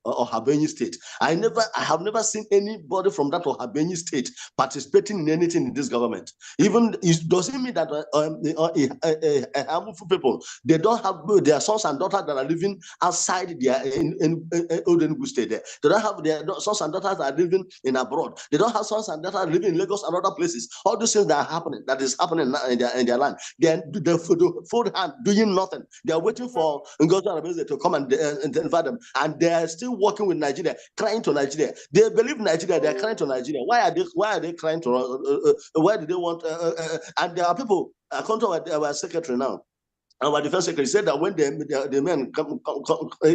D: Ohabenyi State. I have never seen anybody from that Ohabenyi State participating in anything in this government. Even it doesn't mean that Ihamufu people, they don't have their sons and daughters that are living outside their in Old Enugu State. There, they don't have their sons and daughters that are living in abroad. They don't have sons and daughters living in Lagos and other places. All those things that is happening in their land. They're fold hand doing nothing. They are waiting for Ngozi Arabeze to come and deliver them, and they are still working with Nigeria, crying to Nigeria. They believe Nigeria, they are crying to Nigeria. Why are they crying to why do they want and there are people, according to our secretary now, our defense secretary said that when the men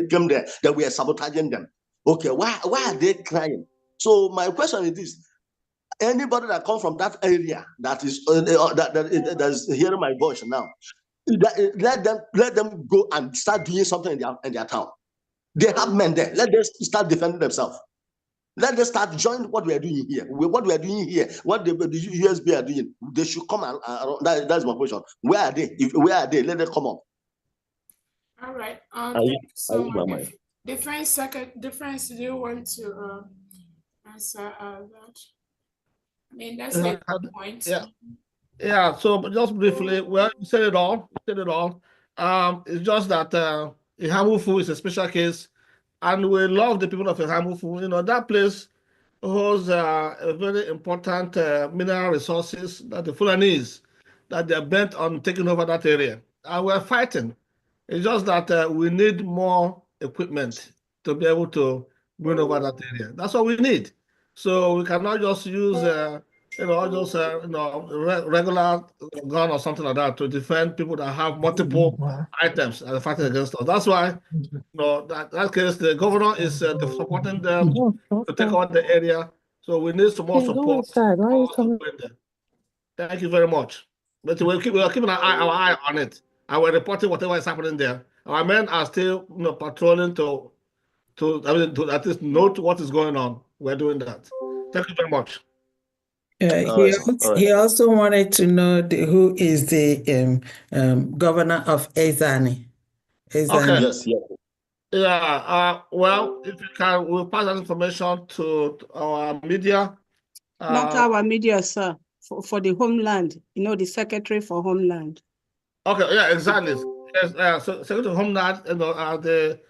D: came there, that we are sabotaging them. Okay, why are they crying? So my question is this: anybody that comes from that area that is that is hearing my voice now, let them go and start doing something in their town. They have men there. Let them start defending themselves. Let them start joining what we are doing here. What we are doing here, what the U.S.B are doing, they should come around. That's my question. Where are they? Where are they? Let them come up.
B: All right. Thank you so much. Defense, do you want to answer that? I mean, that's a good point.
E: Yeah. So just briefly, well, you said it all. It's just that Ihamufu is a special case, and we love the people of Ihamufu. You know, that place holds a very important mineral resources that the Fulanese, that they're bent on taking over that area. And we're fighting. It's just that we need more equipment to be able to bring over that area. That's what we need. So we cannot just use, regular gun or something like that to defend people that have multiple items and fighting against us. That's why, that case, the governor is supporting them to take over the area. So we need some more support. Thank you very much. But we're keeping our eye on it, and we're reporting whatever is happening there. Our men are still, patrolling to at least note what is going on. We're doing that. Thank you very much.
F: He also wanted to know who is the governor of Ezani.
E: Okay. Yes. Yeah. Well, if you can, we'll pass that information to our media.
C: Not our media, sir. For the homeland, the Secretary for Homeland.
E: Okay. Yeah. Exactly. Yes. So Secretary of Homeland, the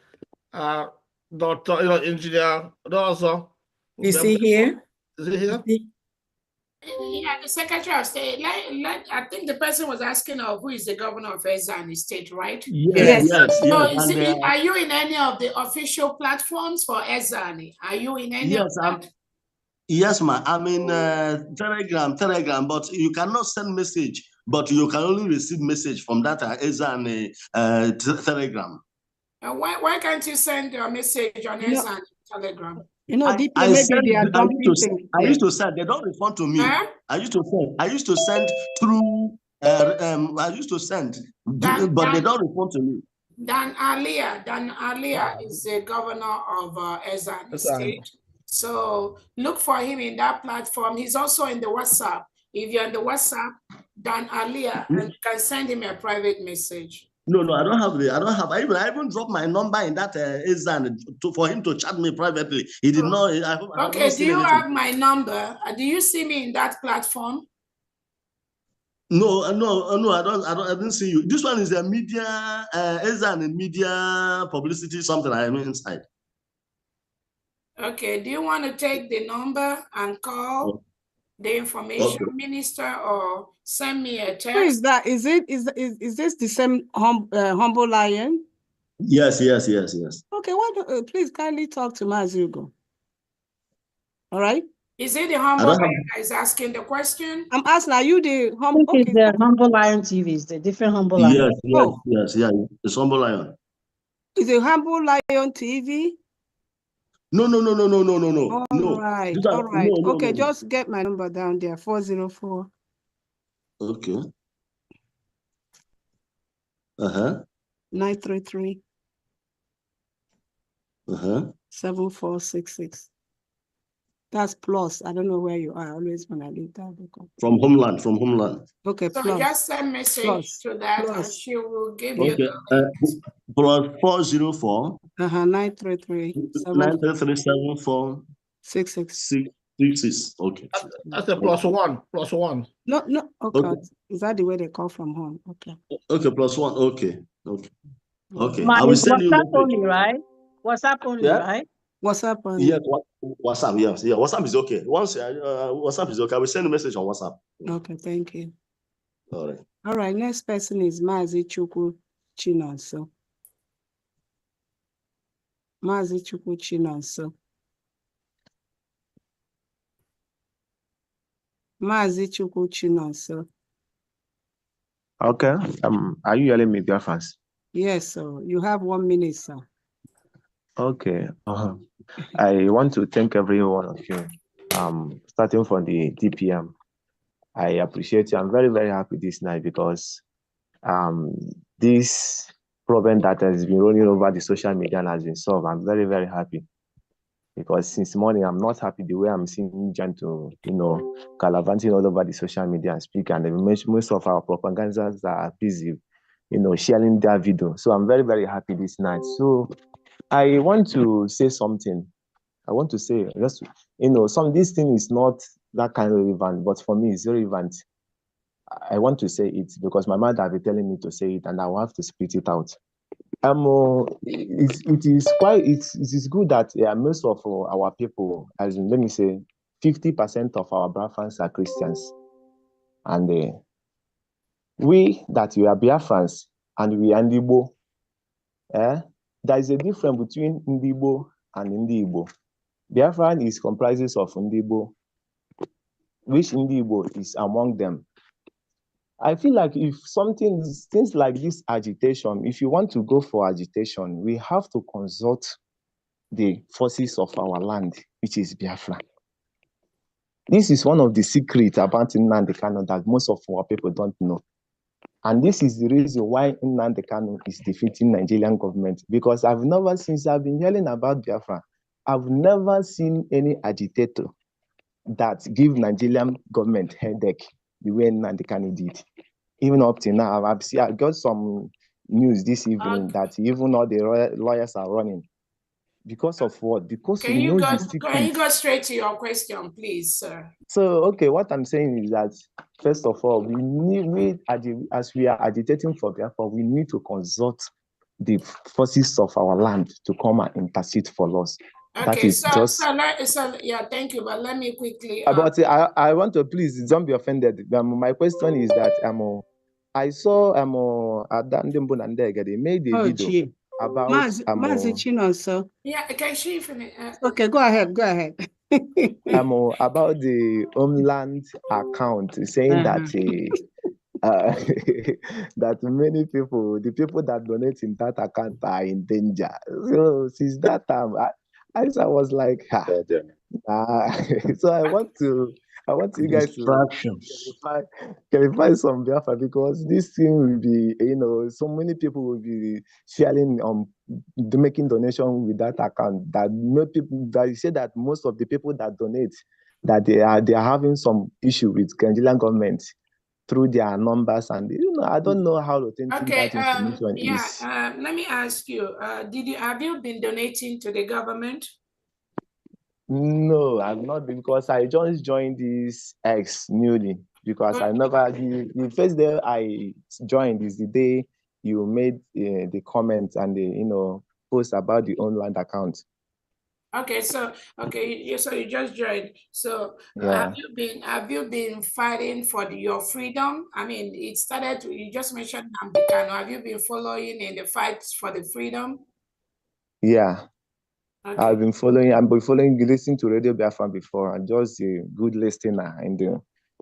E: Doctor, Engineer, also.
F: Is he here?
E: Is he here?
B: Yeah, the Secretary of State. I think the person was asking who is the governor of Ezani State, right?
D: Yes.
B: So are you in any of the official platforms for Ezani? Are you in any of that?
D: Yes, ma'am. I'm in Telegram, but you cannot send message, but you can only receive message from that Ezani Telegram.
B: Why can't you send a message on Ezani Telegram?
D: I used to send. They don't respond to me. Huh? I used to send through. But they don't respond to me.
B: Dan Alia is the governor of Ezani State. So look for him in that platform. He's also in the WhatsApp. If you're in the WhatsApp, Dan Alia, and you can send him a private message.
D: No, I don't have. I even dropped my number in that Ezan for him to chat me privately. He did not.
B: Okay, do you have my number? Do you see me in that platform?
D: No, I didn't see you. This one is a media, Ezan and media publicity, something I am inside.
B: Okay, do you want to take the number and call the information minister or send me a text?
C: Who is that? Is this the same Humble Lion?
D: Yes.
C: Okay, why don't please kindly talk to Mazugo. All right.
B: Is it the Humble Lion that is asking the question?
C: I'm asking, are you the Humble?
G: Okay, the Humble Lion TV is the different Humble Lion.
D: Yes, it's Humble Lion.
C: Is it Humble Lion TV?
D: No.
C: All right. Okay, just get my number down there, 404.
D: Okay.
C: 933. 7466. That's plus. I don't know where you are. Always when I leave that.
D: From Homeland.
B: Okay, so plus. Just send message to that and she will give you the link.
D: Plus 404.
C: 933.
D: 933 74 66. Okay.
E: That's a plus one.
C: No. Okay. Is that the way they call from home? Okay.
D: Okay, plus one. Okay.
G: I will send you WhatsApp only, right? WhatsApp only, right?
C: WhatsApp only.
D: Yes, WhatsApp. Yes, WhatsApp is okay. Once WhatsApp is okay, I will send a message on WhatsApp.
C: Okay, thank you.
D: All
C: right. Next person is Mazi Chukwu Chinonso. Mazi Chukwuchinonso. Mazi Chukwuchinonso.
H: Okay. Are you yelling me, Biafrans?
C: Yes, sir. You have 1 minute, sir.
H: Okay. I want to thank every one of you. Starting from the DPM. I appreciate you. I'm very, very happy this night because this problem that has been rolling over the social media has been solved. I'm very, very happy. Because since morning, I'm not happy the way I'm seeing Janto, gallivanting all over the social media and speak, and most of our propagandists are busy, sharing their video. So I'm very, very happy this night. So I want to say something. I want to say, just, this thing is not that kind of relevant, but for me, it's very relevant. I want to say it because my mother has been telling me to say it, and I will have to spit it out. It is good that most of our people, as in, let me say, 50% of our Biafrans are Christians, and we are Biafrans and we are Ndibo. There is a difference between Ndibo and Ndibo. Biafran is comprises of Ndibo, which Ndibo is among them. I feel like if things like this agitation, if you want to go for agitation, we have to consult the forces of our land, which is Biafra. This is one of the secrets about Nnamdi Kanu that most of our people don't know. And this is the reason why Nnamdi Kanu is defeating Nigerian government, because since I've been hearing about Biafra, I've never seen any agitator that give Nigerian government headache the way Nnamdi Kanu did. Even up to now, I got some news this evening that even all the lawyers are running. Because of what? Because
B: can you go straight to your question, please, sir?
H: So, okay, what I'm saying is that, first of all, as we are agitating for Biafra, we need to consult the forces of our land to come and intercede for us.
B: Okay,
H: that is
B: yeah, thank you, but let me quickly...
H: But I want to, please, don't be offended. My question is that I saw Adam Dembonandega, they made a video about
C: Mazi Chinonso.
B: Yeah, can she finish?
C: Okay, go ahead.
H: About the homeland account, saying that that many people, the people that donate in that account are in danger. So since that time, I was like, so I want you guys to clarify some Biafra, because this thing will be, so many people will be sharing making donation with that account. That you say that most of the people that donate, that they are having some issue with Nigerian government through their numbers, and I don't know how authentic that information is.
B: Let me ask you, have you been donating to the government?
H: No, I'm not, because I just joined this X newly, because I never, the first day I joined is the day you made the comment and the post about the online account.
B: Okay, so you just joined. So
H: yeah.
B: Have you been fighting for your freedom? I mean, it started. You just mentioned Nnamdi Kanu. Have you been following in the fight for the freedom?
H: Yeah.
B: Okay.
H: I've been following, listening to Radio Biafra before, and just a good listener. And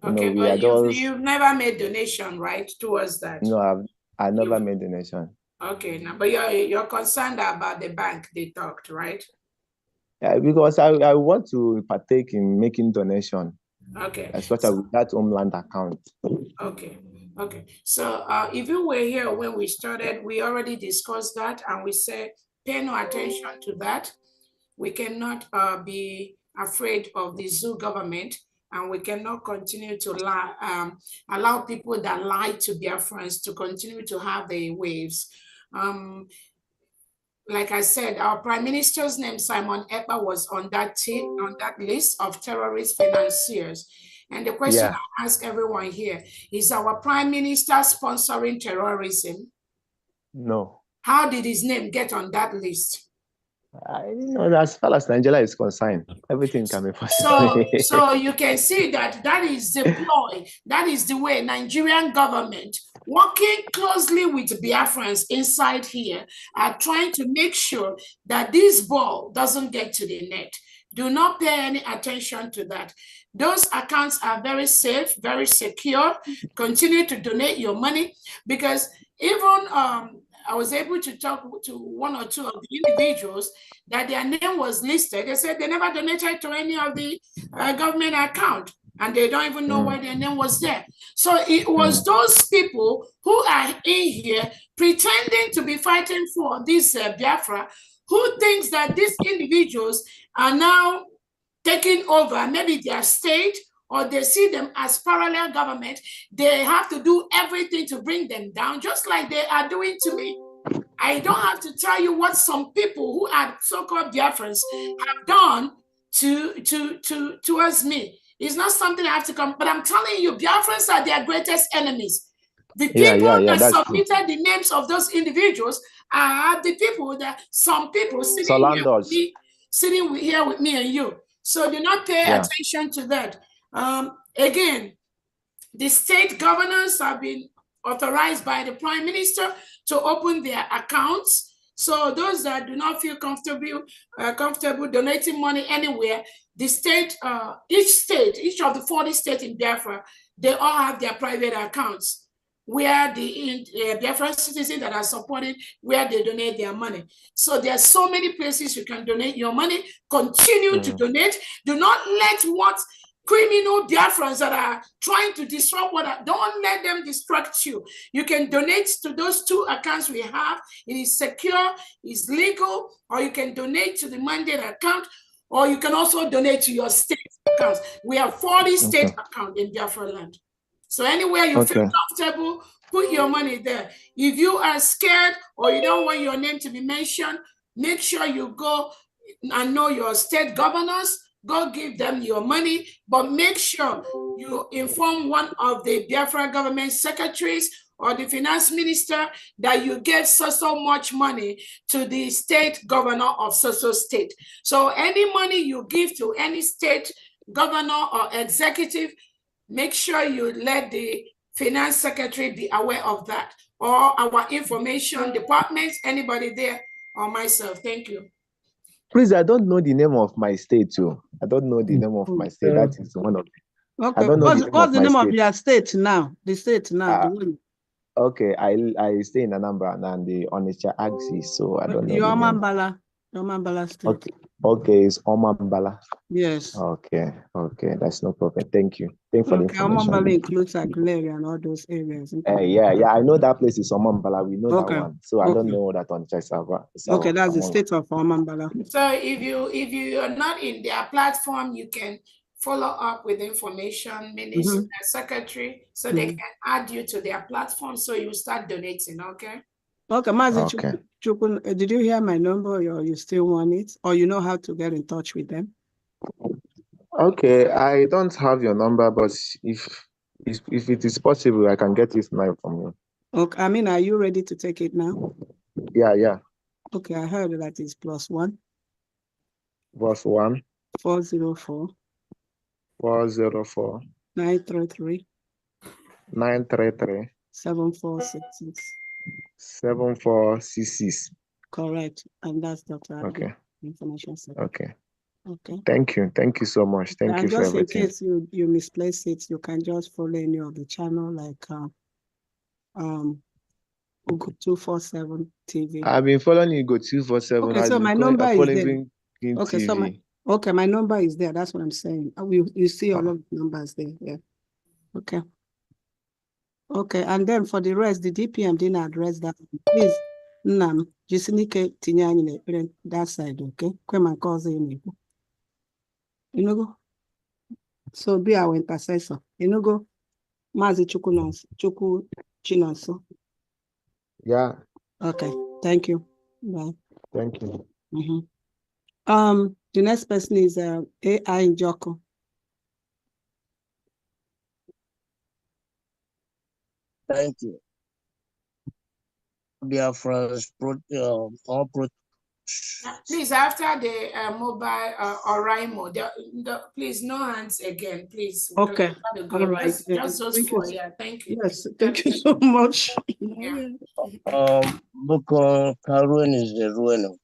B: okay,
H: we are
B: you've never made donation, right, towards that?
H: No, I never made donation.
B: Okay, now, but you're concerned about the bank they talked, right?
H: Yeah, because I want to partake in making donation.
B: Okay.
H: Especially with that homeland account.
B: Okay. So if you were here when we started, we already discussed that, and we said pay no attention to that. We cannot be afraid of the zoo government, and we cannot continue to allow people that lie to Biafrans to continue to have their waves. Like I said, our Prime Minister's name, Simon Ekpa, was on that list of terrorist financiers. And the question I ask everyone here, is our Prime Minister sponsoring terrorism?
H: No.
B: How did his name get on that list?
H: As far as Nigeria is concerned, everything can be possible.
B: So you can see that is the ploy, that is the way Nigerian government working closely with Biafrans inside here, are trying to make sure that this ball doesn't get to the net. Do not pay any attention to that. Those accounts are very safe, very secure. Continue to donate your money, because even I was able to talk to one or two of the individuals that their name was listed. They said they never donated to any of the government account, and they don't even know why their name was there. So it was those people who are in here pretending to be fighting for this Biafra, who thinks that these individuals are now taking over maybe their state, or they see them as parallel government. They have to do everything to bring them down, just like they are doing to me. I don't have to tell you what some people who are so-called Biafrans have done towards me. It's not something I have to come, but I'm telling you, Biafrans are their greatest enemies. The people that submitted the names of those individuals are the people that some people sitting here with me and you. So do not pay attention to that. Again, the state governors have been authorized by the Prime Minister to open their accounts. So those that do not feel comfortable donating money anywhere, the state, each of the 40 states in Biafra, they all have their private accounts where the Biafran citizens that are supported, where they donate their money. So there are so many places you can donate your money. Continue to donate. Do not let what criminal Biafrans that are trying to disrupt don't let them distract you. You can donate to those two accounts we have. It is secure, it's legal, or you can donate to the mandate account, or you can also donate to your state accounts. We have 40 state accounts in Biafra land. So anywhere you feel comfortable, put your money there. If you are scared or you don't want your name to be mentioned, make sure you go and know your state governors. Go give them your money, but make sure you inform one of the Biafra government secretaries or the finance minister that you gave so much money to the state governor of so state. So any money you give to any state governor or executive, make sure you let the finance secretary be aware of that, or our information departments, anybody there, or myself. Thank you.
H: Please, I don't know the name of my state too. I don't know the name of my state. That is one of them.
C: Okay, what's the name of your state now? The state now, the one.
H: Okay, I stay in Anambra and the Onitsha axis, so I don't know the name.
C: Omambala state.
H: Okay, it's Omambala.
C: Yes.
H: Okay, that's no problem. Thank you. Thank you for the information.
C: Omambala includes Aguilera and all those areas.
H: Yeah, I know that place is Omambala. We know that one. So I don't know that Onitsha is
C: okay, that's the state of Omambala.
B: So if you are not in their platform, you can follow up with information minister, secretary, so they can add you to their platform, so you start donating. Okay.
C: Okay, Mazi Chukun, did you hear my number, or you still want it, or you know how to get in touch with them?
H: Okay, I don't have your number, but if it is possible, I can get it now from you.
C: Okay, I mean, are you ready to take it now?
H: Yeah.
C: Okay, I heard that is +1.
H: +1.
C: 404.
H: 404.
C: 933.
H: 933.
C: 7466.
H: 7466.
C: Correct, and that's Dr.
H: Okay.
C: Information Center.
H: Okay.
C: Okay.
H: Thank you so much. Thank you for everything.
C: Just in case you misplace it, you can just follow any of the channel like Ugo 247 TV.
H: I've been following Ugo 247.
C: Okay, so my number is there.
H: Okay,
C: TV. My number is there. That's what I'm saying. You see all of the numbers there. Yeah. Okay. Okay, and then for the rest, the DPM didn't address that. Please, Nam, Jisinike Tinyani, that side, okay? Kwema cause you know. So be our intercessor. You know, go Mazi Chuku Chinonso.
H: Yeah.
C: Okay. Thank you. Bye.
H: Thank you.
C: The next person is AI Joko.
J: Thank you. Biafrans, all
B: Please, after the mobile Oraimo, please, no hands again, please.
C: Okay. All right.
B: Just those
C: Thank
B: four.
C: you.
B: Yeah, thank you.
C: Yes, thank you so much.
B: Yeah.
J: Boko Karun is the ruin.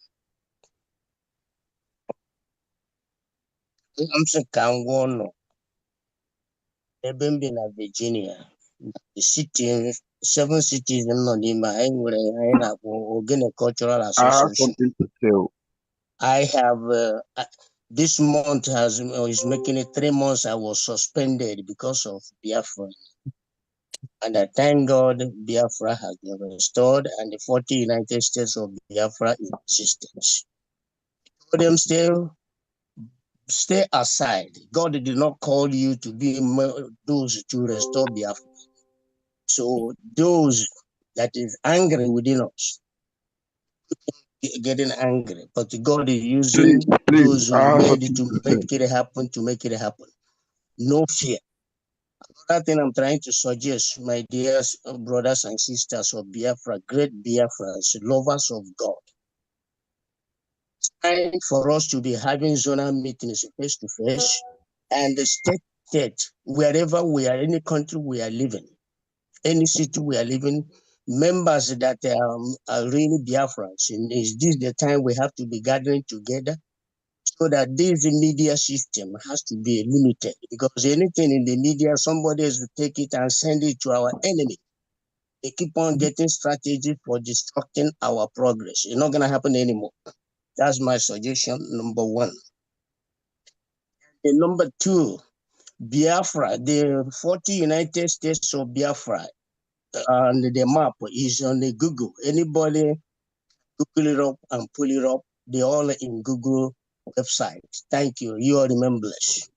J: I'm saying Kangono. They've been in Virginia. The city, 7 cities in Nodima, Ogene Cultural
I: I have
J: Association.
I: something to tell.
J: I have this month is making it 3 months. I was suspended because of Biafra, and I thank God Biafra has been restored, and the 40 United States of Biafra in existence. For them stay aside. God did not call you to be those to restore Biafra. So those that is angry within us, getting angry, but God is using those who
I: I
J: are
I: have
J: ready
I: something
J: to
I: to say.
J: make it happen, to make it happen. No fear. Another thing I'm trying to suggest, my dear brothers and sisters of Biafra, great Biafrans, lovers of God, it's time for us to be having zonal meetings face to face and the state, wherever we are, any country we are living, any city we are living, members that are really Biafrans. Is this the time we have to be gathering together? So that this media system has to be limited, because anything in the media, somebody has to take it and send it to our enemy. They keep on getting strategy for destructing our progress. It's not going to happen anymore. That's my suggestion, number one. And number two, Biafra, the 40 United States of Biafra, and the map is on the Google. Anybody Google it up and pull it up. They're all in Google website. Thank you. You are remembrance.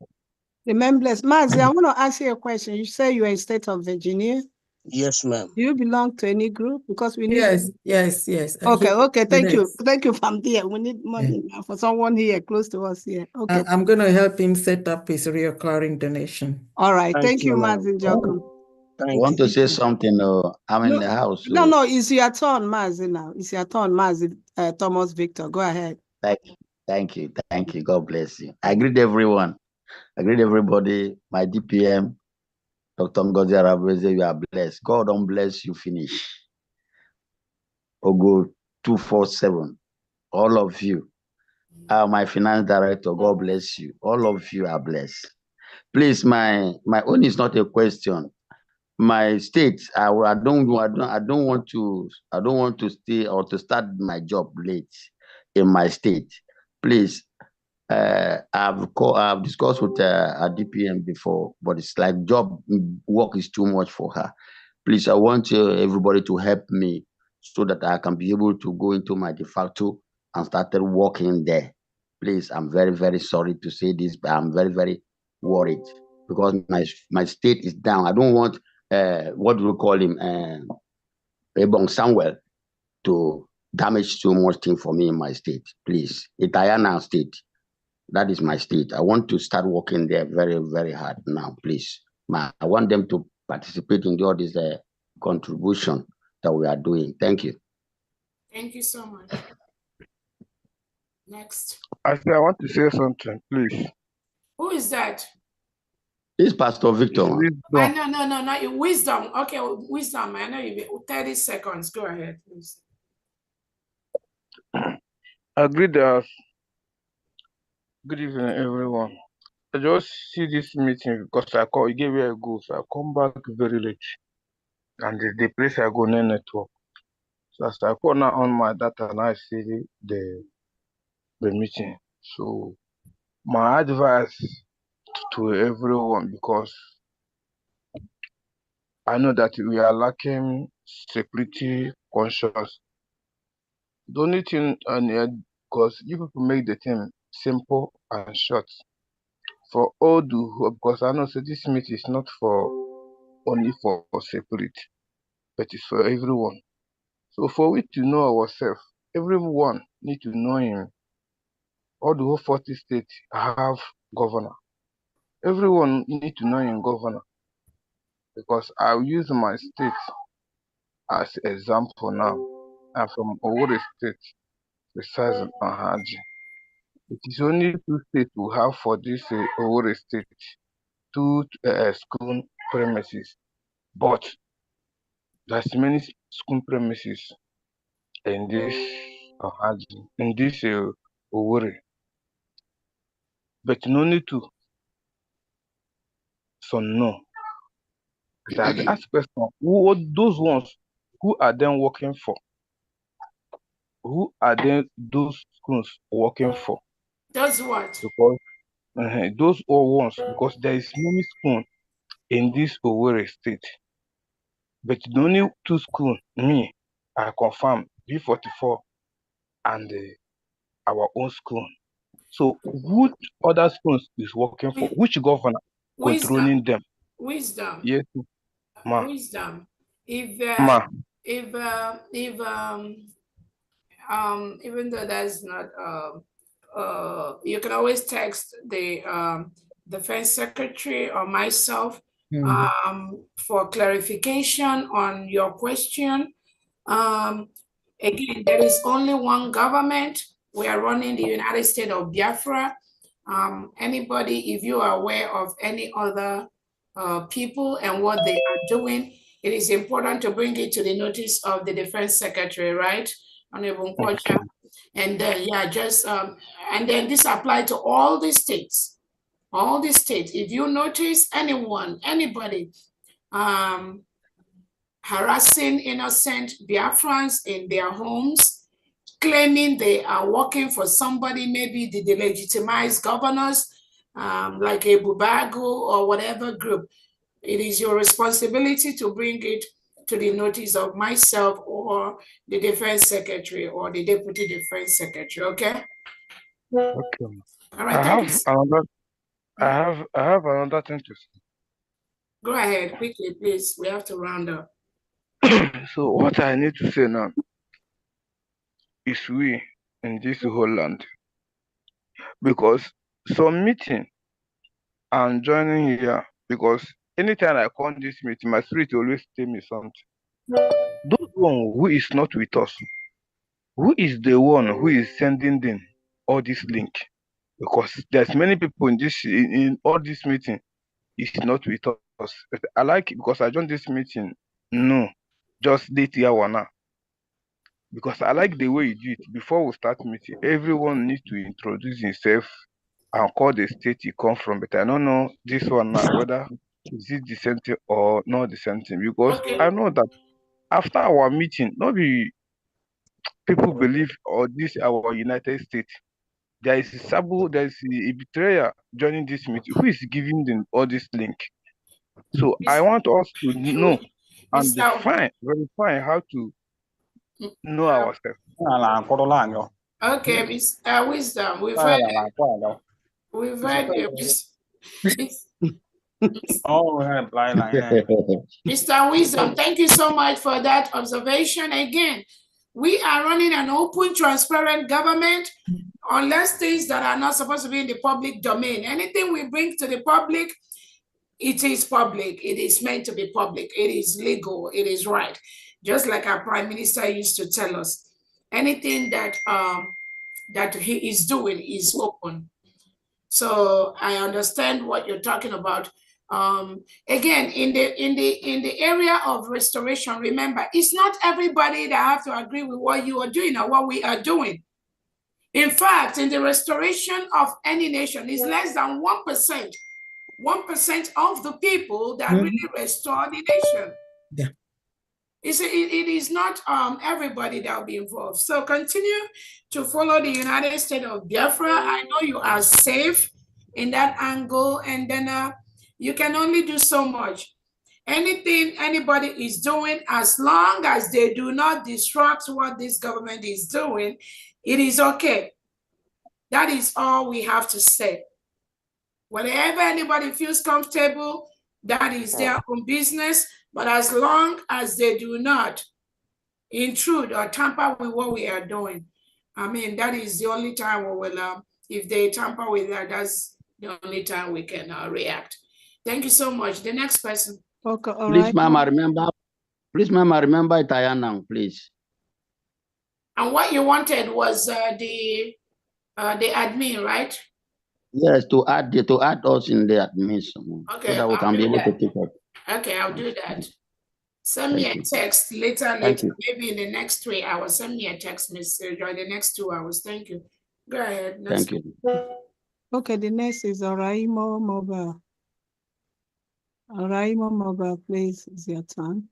C: Remembrance. Mazi, I want to ask you a question. You say you are in state of Virginia.
J: Yes, ma'am.
C: Do you belong to any group? Because we need.
F: Yes.
C: Okay. Thank you. Thank you, from there. We need money now for someone here close to us here. Okay.
F: I'm going to help him set up his recurring donation.
C: All right. Thank you, Mazi Joku.
V: I want to say something. I'm in the house. So.
C: No, it's your turn, Mazi, now. It's your turn, Mazi, Thomas Victor. Go ahead.
V: Thank you. God bless you. I greet everyone. I greet everybody. My DPM, Dr. Ngozi Arabeze, you are blessed. God don't bless you, finish. Ogo 247. All of you. My finance director, God bless you. All of you are blessed. Please, my own is not a question. My state, I don't want to stay or to start my job late in my state. Please, I've discussed with a DPM before, but it's like job work is too much for her. Please, I want everybody to help me so that I can be able to go into my de facto and started working there. Please, I'm very, very sorry to say this, but I'm very, very worried because my state is down. I don't want what do we call him, Ebong Samuel, to damage too much thing for me in my state. Please, Itayana state. That is my state. I want to start working there very, very hard now, please. I want them to participate in all this contribution that we are doing. Thank you.
B: Thank you so much. Next.
I: I want to say something, please.
B: Who is that?
V: This Pastor Victor.
B: I know, not you. Wisdom. Okay, Wisdom. I know you. 30 seconds. Go ahead, please.
I: Good evening, everyone. I just see this meeting because you gave me a go, so I come back very late. And the place I go no network. So as I call now on my data and I see the meeting. So my advice to everyone, because I know that we are lacking security conscious. The only thing, because you people make the thing simple and short. For all because I know so this meeting is not only for security, but it's for everyone. So for we to know ourselves, everyone need to know him. All the whole 40 states have governor. Everyone need to know him governor. Because I'll use my state as example now. I'm from Owerri State. resides in Ohaji. It is only 2 states we have for this Owerri state, 2 school premises, but there's many school premises in this Ohaji, in this Owerri, but only 2. So no. So I ask question, those ones, who are them working for? Who are then those schools working for?
B: Those what?
I: Because those all ones, because there is many schools in this Owerri state, but the only 2 schools, me, I confirm B44 and our own school. So which other schools is working for? Which governor controlling them?
B: Wisdom.
I: Yes, ma.
B: Wisdom. If
I: Ma.
B: even though that's not you can always text the defense secretary or myself for clarification on your question. Again, there is only one government. We are running the United States of Biafra. Anybody, if you are aware of any other people and what they are doing, it is important to bring it to the notice of the defense secretary, right? And then, yeah, just, and then this applies to all the states. All the states. If you notice anyone, anybody, harassing innocent Biafrans in their homes, claiming they are working for somebody, maybe the delegitimized governors, like a Bubago or whatever group, it is your responsibility to bring it to the notice of myself or the defense secretary or the deputy defense secretary, okay?
I: Okay.
B: All right,
I: I have another thing to say.
B: Go ahead, quickly, please. We have to round up.
I: So what I need to say now is we in this whole land, because some meeting I'm joining here, because anytime I come this meeting, my spirit always tell me something. Those one who is not with us, who is the one who is sending them all this link? Because there's many people in all this meeting is not with us. I like it because I joined this meeting. No, just late here one now. Because I like the way you do it. Before we start meeting, everyone needs to introduce himself and call the state he come from. But I don't know this one now, whether is it the same thing or not the same thing. Because I know that after our meeting, nobody people believe or this our United States. There is a Sabu, there is a betrayer joining this meeting. Who is giving them all this link? So I want us to know and define, verify how to know ourselves.
B: Okay, Miss Wisdom, we've heard Mr. Wisdom, thank you so much for that observation. Again, we are running an open, transparent government unless things that are not supposed to be in the public domain. Anything we bring to the public, it is public. It is meant to be public. It is legal. It is right. Just like our Prime Minister used to tell us, anything that that he is doing is open. So I understand what you're talking about. Again, in the area of restoration, remember, it's not everybody that have to agree with what you are doing or what we are doing. In fact, in the restoration of any nation, it's less than 1%. 1% of the people that really restore the nation.
F: Yeah.
B: It is not everybody that will be involved. So continue to follow the United States of Biafra. I know you are safe in that angle, and then you can only do so much. Anything anybody is doing, as long as they do not disrupt what this government is doing, it is okay. That is all we have to say. Whenever anybody feels comfortable, that is their own business. But as long as they do not intrude or tamper with what we are doing, I mean, that is the only time we will, if they tamper with that, that's the only time we can react. Thank you so much. The next person.
C: Okay, all
V: please,
C: right.
V: Mama, remember. Please, Mama, remember Italian now, please.
B: And what you wanted was the admin, right?
V: Yes, to add us in the admission
B: Okay,
V: so that we
B: I'll
V: can be
B: do
V: able to
B: that.
V: take it.
B: Okay, I'll do that. Send me
V: Thank
B: a
V: you.
B: text later,
V: Thank you.
B: maybe in the next 3 hours. Send me a text message or the next 2 hours. Thank you. Go ahead.
V: Thank you.
C: Okay, the next is Oraimo Mobile. Oraimo Mobile, please, it's your turn.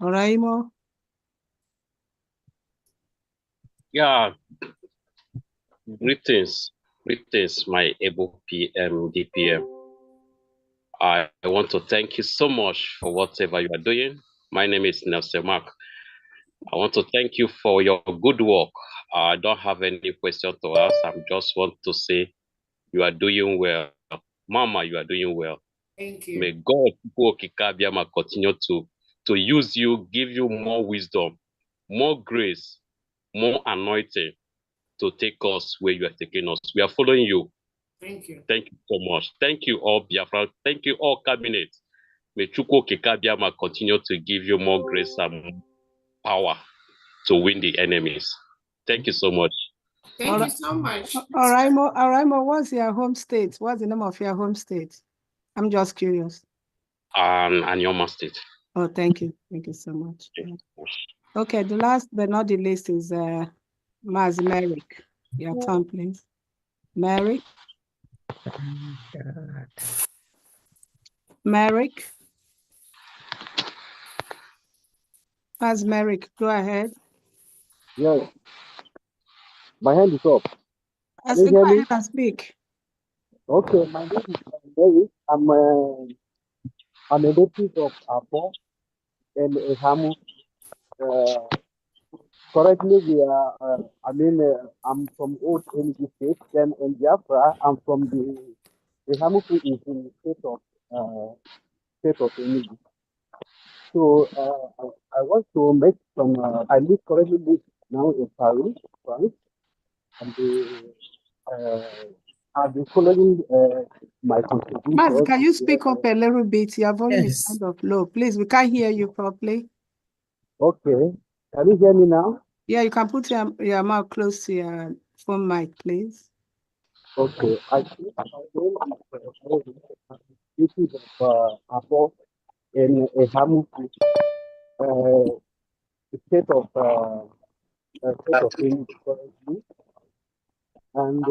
C: Oraimo.
K: Yeah, greetings, my able PM, DPM. I want to thank you so much for whatever you are doing. My name is Nelson Mark. I want to thank you for your good work. I don't have any question to ask. I just want to say you are doing well. Mama, you are doing well.
B: Thank you.
K: May God continue to use you, give you more wisdom, more grace, more anointing to take us where you are taking us. We are following you.
B: Thank you.
K: Thank you so much. Thank you all, Biafra. Thank you all, cabinet. May Chukwu Kikabiama continue to give you more grace and power to win the enemies. Thank you so much.
B: Thank you so much.
C: Oraimo, what's your home state? What's the name of your home state? I'm just curious.
K: And your state.
C: Oh, thank you. Thank you so much. Okay, the last but not the least is Maz Merrick. Your turn, please. Merrick. Merrick. Maz Merrick, go ahead.
L: Yes. My hand is up.
C: I
L: Can you
C: said, go
L: hear me?
C: ahead and speak.
L: Okay, my name is Mary. I'm a native of Apo and Hamu. Currently, I'm from Old Energy State. Then in Biafra, I'm from the Hamu is in the state of Energy. So I want to make some. I currently live now in Paris, France, and I've been following my contribution.
C: Maz, can you speak up a little bit? Your volume is kind of low. Please, we can't hear you properly.
L: Okay. Can you hear me now?
C: Yeah, you can put your mouth close to your phone mic, please.
L: Okay. I think my name is this is Apo in a Hamu, state of Kenya currently, and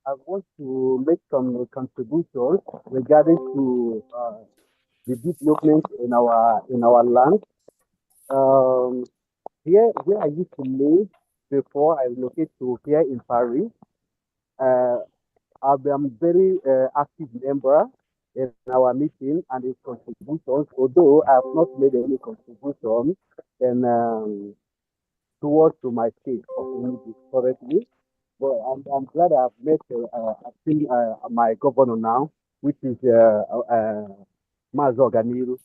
L: I want to make some contributions regarding to the development in our land. Here where I used to live before I relocated to here in Paris, I'm very active member in our meeting and its contributions, although I have not made any contribution in towards to my state of Unity currently. But I'm glad I've met my governor now, which is Mazo Ganiru.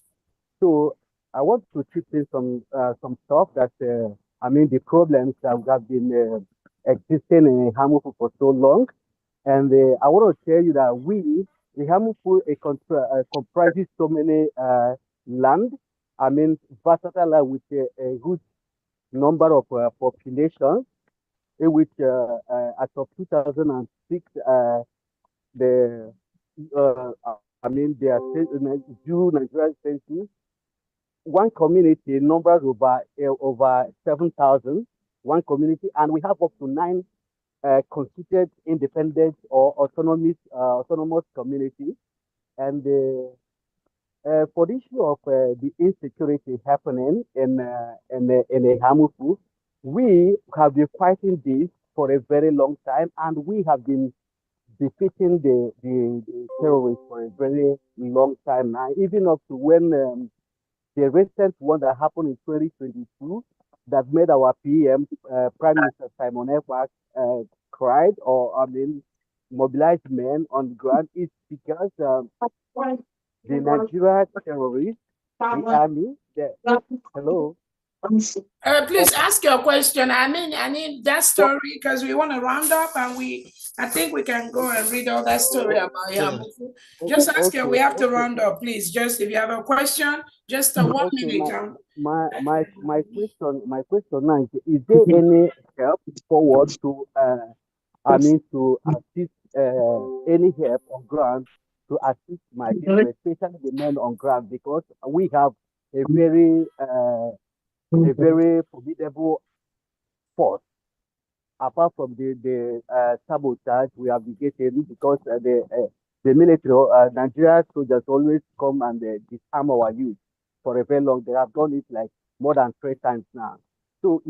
L: So I want to chip in some stuff that the problems that have been existing in Hamufu for so long, and I want to tell you that the Hamufu comprises so many land. Versatile land with a good number of populations, in which as of 2006, the their Nigeria census, one community numbers over 7,000, one community, and we have up to 9 constituted independent or autonomous communities. And for the issue of the insecurity happening in a Hamufu, we have been fighting this for a very long time, and we have been defeating the terrorists for a very long time now, even up to when the recent one that happened in 2022 that made our PM, Prime Minister Simon Ekpa, cried mobilized men on the ground is because the Nigeria terrorists, the army, hello.
B: Please ask your question. I need that story because we want to round up, and I think we can go and read all that story about Yamufu. Just ask her. We have to round up, please. Just if you have a question, just a 1 minute.
L: My question now is there any help forward to to assist any help on ground to assist my people, especially the men on ground, because we have a very formidable force. Apart from the sabotage we have been getting, because the military, Nigeria soldiers always come and disarm our youth for a very long. They have done it like more than 3 times now. So,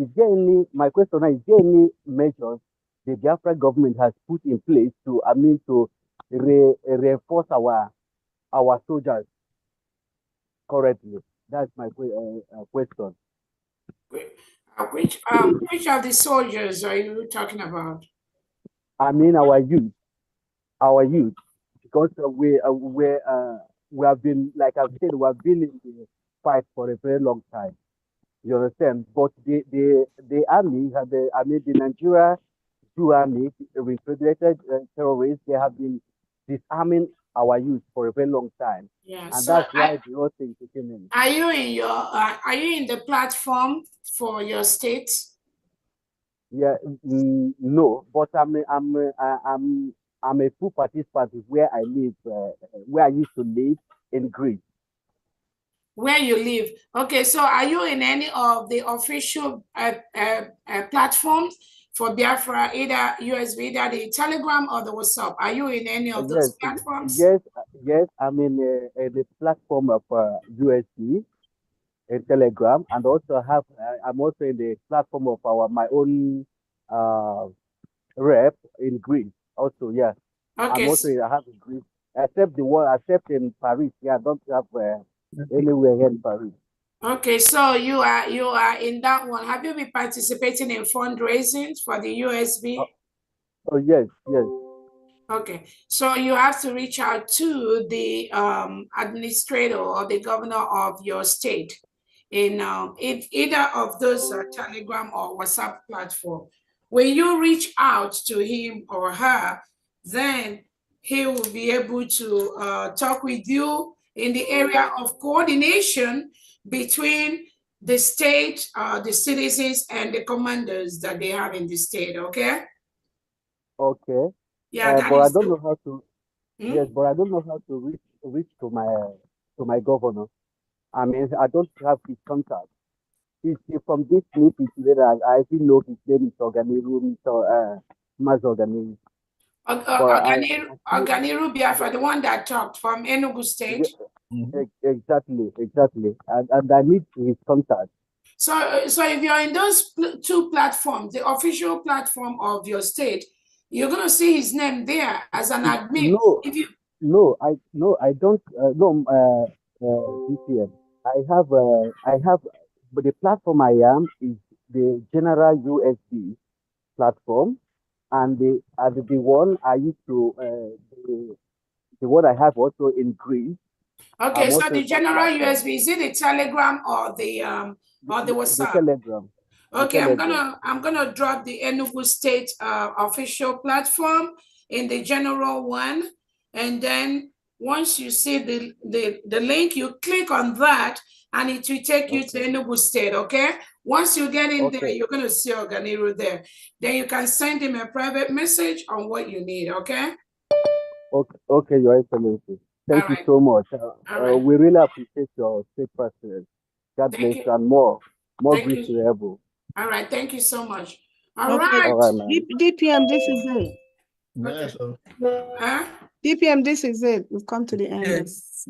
L: my question now, is there any measures the Biafra government has put in place to, to reinforce our soldiers currently? That's my question.
B: Which of the soldiers are you talking about?
L: I mean our youth, because we have been, like I've said, we have been in the fight for a very long time. You understand? But the army, the Nigeria army, with federated terrorists, they have been disarming our youth for a very long time.
B: Yeah,
L: and
B: so
L: that's why the whole thing came in.
B: Are you in the platform for your state?
L: Yeah, no, but I'm a full participant where I live, where I used to live in Greece.
B: Where you live? Okay, so are you in any of the official platforms for Biafra, either U.S.B, either the Telegram or the WhatsApp? Are you in any of those platforms?
L: Yes, I'm in the platform of U.S.B, a Telegram, and also I'm also in the platform of my own rep in Greece. Also, yeah.
B: Okay.
L: I have in Greece, except in Paris. Yeah, I don't have anywhere here in Paris.
B: Okay, so you are in that one. Have you been participating in fundraising for the U.S.B?
L: Oh yes.
B: Okay, so you have to reach out to the administrator or the governor of your state in either of those Telegram or WhatsApp platform. When you reach out to him or her, then he will be able to talk with you in the area of coordination between the state, the citizens, and the commanders that they have in the state, okay?
L: Okay.
B: Yeah,
L: but I don't know how to. Yes, but I don't know how to reach to my governor. I mean, I don't have his contact. From this meeting today, I didn't know his name is Organiru, Mr. Mas Organiru.
B: Organiru Biafra, the one that talked from Enugu State.
L: Exactly. And I need his contact.
B: So if you're in those 2 platforms, the official platform of your state, you're gonna see his name there as an admin.
L: I don't. DPM. I have, but the platform I am is the general U.S.B platform, and the one I used to the one I have also in Greece.
B: Okay, so the general U.S.B, is it the Telegram or the WhatsApp?
L: The Telegram.
B: Okay, I'm gonna drop the Enugu State official platform in the general one, and then once you see the link, you click on that, and it will take you to Enugu State. Okay, once you get in there, you're gonna see Organiru there. Then you can send him a private message on what you need. Okay.
L: Okay, Your Excellency. Thank you so much. We really appreciate your steadfastness. God bless you, and more grace to the able.
B: All right, thank you so much.
C: All right. DPM, this is it. DPM, this is it. We've come to the end.
F: Yes.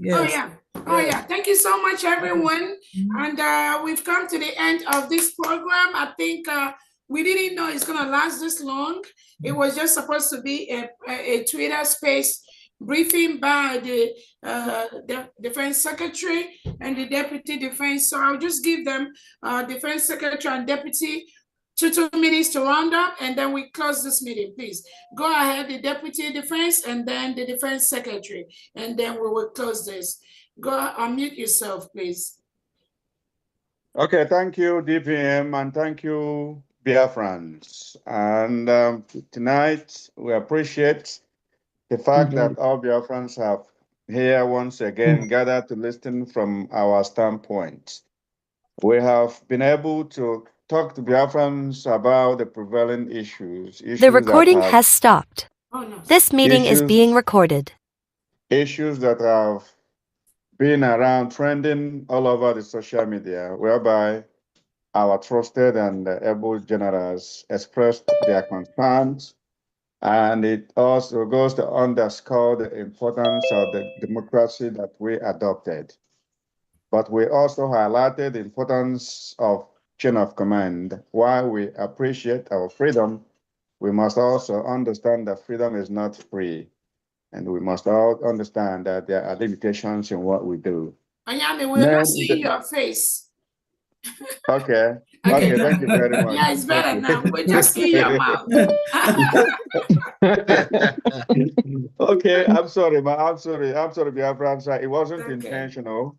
B: Oh yeah. Thank you so much, everyone. And we've come to the end of this program. I think we didn't know it's gonna last this long. It was just supposed to be a Twitter space briefing by the Defense Secretary and the Deputy Defense. So I'll just give them Defense Secretary and Deputy 2 minutes to round up, and then we close this meeting. Please go ahead, the Deputy Defense and then the Defense Secretary, and then we will close this. Go unmute yourself, please.
A: Okay, thank you, DPM, and thank you, Biafrans. And tonight, we appreciate the fact that all Biafrans have here once again gathered to listen from our standpoint. We have been able to talk to Biafrans about the prevailing issues.
M: The recording has stopped. This meeting is being recorded.
A: Issues that have been around trending all over the social media, whereby our trusted and able generals expressed their concerns. And it also goes to underscore the importance of the democracy that we adopted. But we also highlighted the importance of chain of command. While we appreciate our freedom, we must also understand that freedom is not free. And we must all understand that there are limitations in what we do.
B: Anyame, we're not seeing your face.
A: Okay. Okay, thank you very much.
B: Yeah, it's better now. We're just seeing your mouth.
A: Okay, I'm sorry, I'm sorry, Biafran. It wasn't intentional.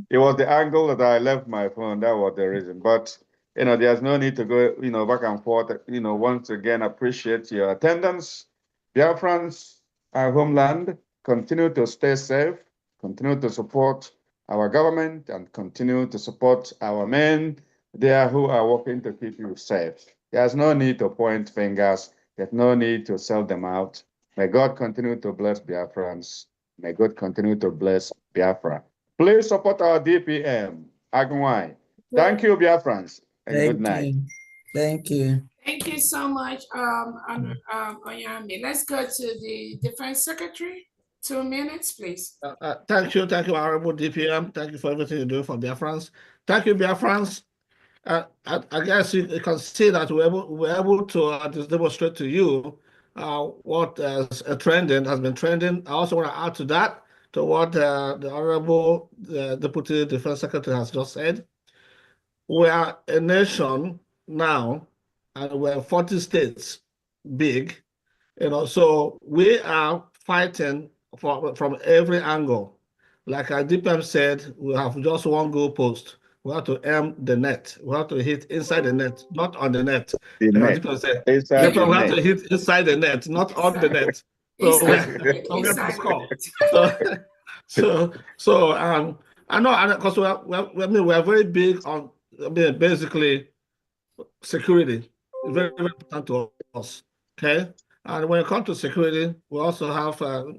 A: It was the angle that I left my phone. That was the reason. But there's no need to go, back and forth. Once again, appreciate your attendance. Biafrans, our homeland, continue to stay safe, continue to support our government, and continue to support our men there who are working to keep you safe. There's no need to point fingers. There's no need to sell them out. May God continue to bless Biafrans. May God continue to bless Biafra. Please support our DPM, Agwai. Thank you, Biafrans, and good night.
F: Thank you.
B: Thank you so much, Oyami. Let's go to the Defense Secretary. 2 minutes, please.
E: Thank you, Honorable DPM. Thank you for everything you do for Biafrans. Thank you, Biafrans. I guess you can see that we're able to demonstrate to you what has been trending. I also want to add to that, to what the Honorable Deputy Defense Secretary has just said. We are a nation now, and we're 40 states big, so we are fighting from every angle. Like our DPM said, we have just one goal post. We have to aim the net. We have to hit inside the net, not on the net.
A: The net. Inside the
E: we
A: net.
E: have to hit inside the net, not on the net. So we have to score. So I know, because we are very big on basically security. It's very, very important to us. Okay, and when it comes to security, we also have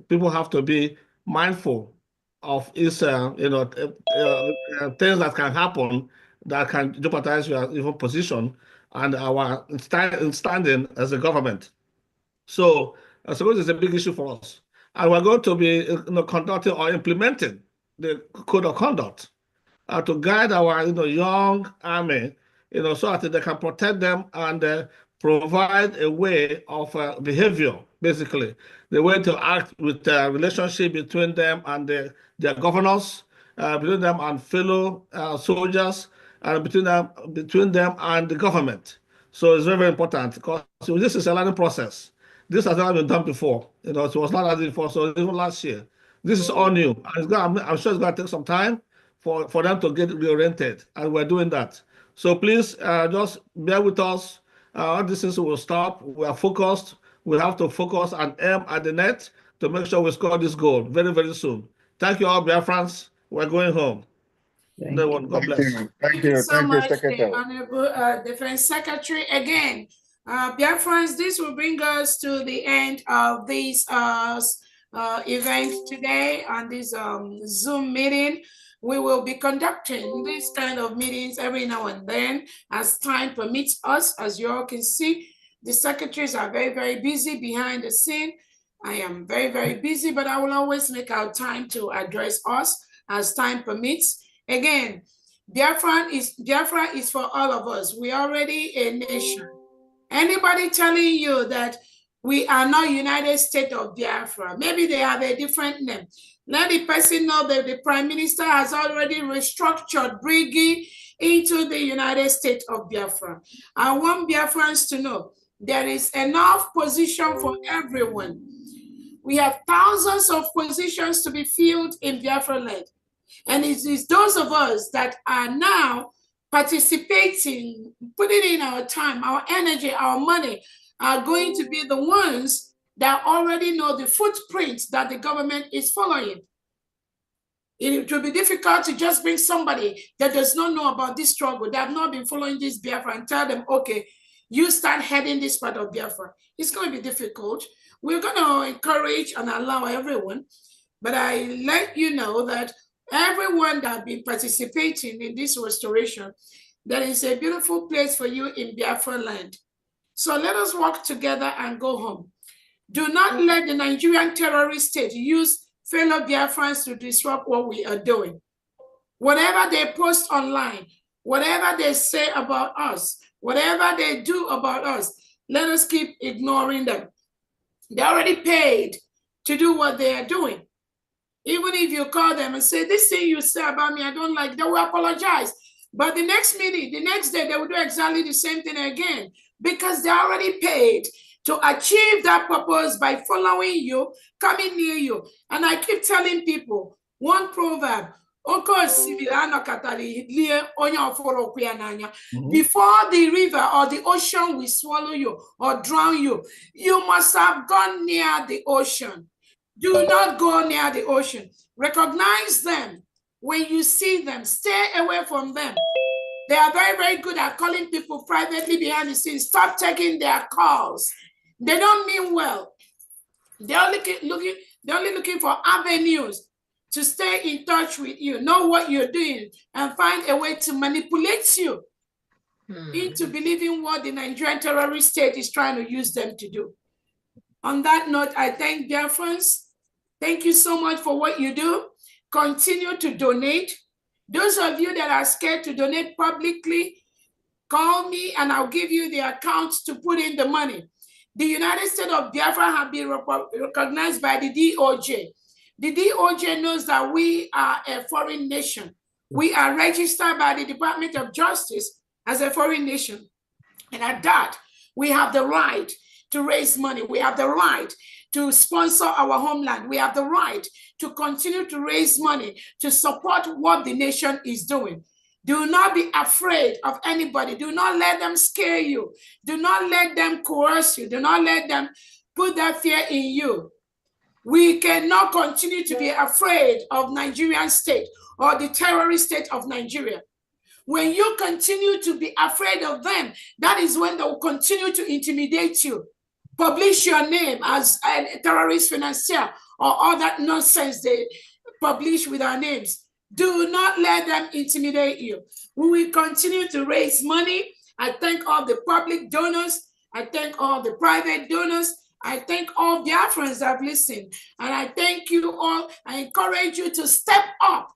E: people have to be mindful of things that can happen that can jeopardize your even position and our standing as a government. So security is a big issue for us, and we're going to be conducting or implementing the code of conduct to guide our young army, so that they can protect them and provide a way of behavior, basically, the way to act with the relationship between them and their governors, between them and fellow soldiers, and between them and the government. So it's very, very important, because this is a learning process. This has never been done before. It was not done before, so even last year. This is all new. And I'm sure it's going to take some time for them to get reoriented, and we're doing that. So please just bear with us. All these things will stop. We are focused. We have to focus and aim at the net to make sure we score this goal very, very soon. Thank you all, Biafrans. We're going home. God bless.
B: Thank you so much, the Honorable Defense Secretary. Again, Biafrans, this will bring us to the end of this event today on this Zoom meeting. We will be conducting these kind of meetings every now and then as time permits us. As you all can see, the secretaries are very, very busy behind the scene. I am very, very busy, but I will always make our time to address us as time permits. Again, Biafra is for all of us. We are already a nation. Anybody telling you that we are not United States of Biafra, maybe they have a different name. Let the person know that the Prime Minister has already restructured bringing into the United States of Biafra. I want Biafrans to know there is enough position for everyone. We have thousands of positions to be filled in Biafra land. And it is those of us that are now participating, putting in our time, our energy, our money, are going to be the ones that already know the footprint that the government is following. It will be difficult to just bring somebody that does not know about this struggle, that have not been following this Biafra, and tell them, okay, you start heading this part of Biafra. It's going to be difficult. We're going to encourage and allow everyone, but I let you know that everyone that has been participating in this restoration, there is a beautiful place for you in Biafra land. So let us work together and go home. Do not let the Nigerian terrorist state use fellow Biafrans to disrupt what we are doing. Whatever they post online, whatever they say about us, whatever they do about us, let us keep ignoring them. They already paid to do what they are doing. Even if you call them and say, this thing you say about me, I don't like, they will apologize. But the next minute, the next day, they will do exactly the same thing again because they already paid to achieve that purpose by following you, coming near you. And I keep telling people, one proverb, before the river or the ocean will swallow you or drown you, you must have gone near the ocean. Do not go near the ocean. Recognize them. When you see them, stay away from them. They are very, very good at calling people privately behind the scenes. Stop taking their calls. They don't mean well. They're only looking for avenues to stay in touch with you, know what you're doing, and find a way to manipulate you into believing what the Nigerian terrorist state is trying to use them to do. On that note, I thank Biafrans. Thank you so much for what you do. Continue to donate. Those of you that are scared to donate publicly, call me and I'll give you the accounts to put in the money. The United States of Biafra have been recognized by the DOJ. The DOJ knows that we are a foreign nation. We are registered by the Department of Justice as a foreign nation. And at that, we have the right to raise money. We have the right to sponsor our homeland. We have the right to continue to raise money to support what the nation is doing. Do not be afraid of anybody. Do not let them scare you. Do not let them coerce you. Do not let them put that fear in you. We cannot continue to be afraid of Nigerian state or the terrorist state of Nigeria. When you continue to be afraid of them, that is when they will continue to intimidate you. Publish your name as a terrorist financier or all that nonsense they publish with our names. Do not let them intimidate you. We will continue to raise money. I thank all the public donors. I thank all the private donors. I thank all Biafrans that have listened. And I thank you all. I encourage you to step up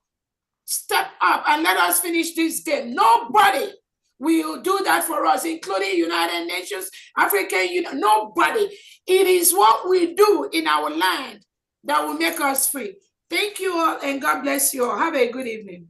B: and let us finish this game. Nobody will do that for us, including United Nations, African Union, nobody. It is what we do in our land that will make us free. Thank you all and God bless you all. Have a good evening.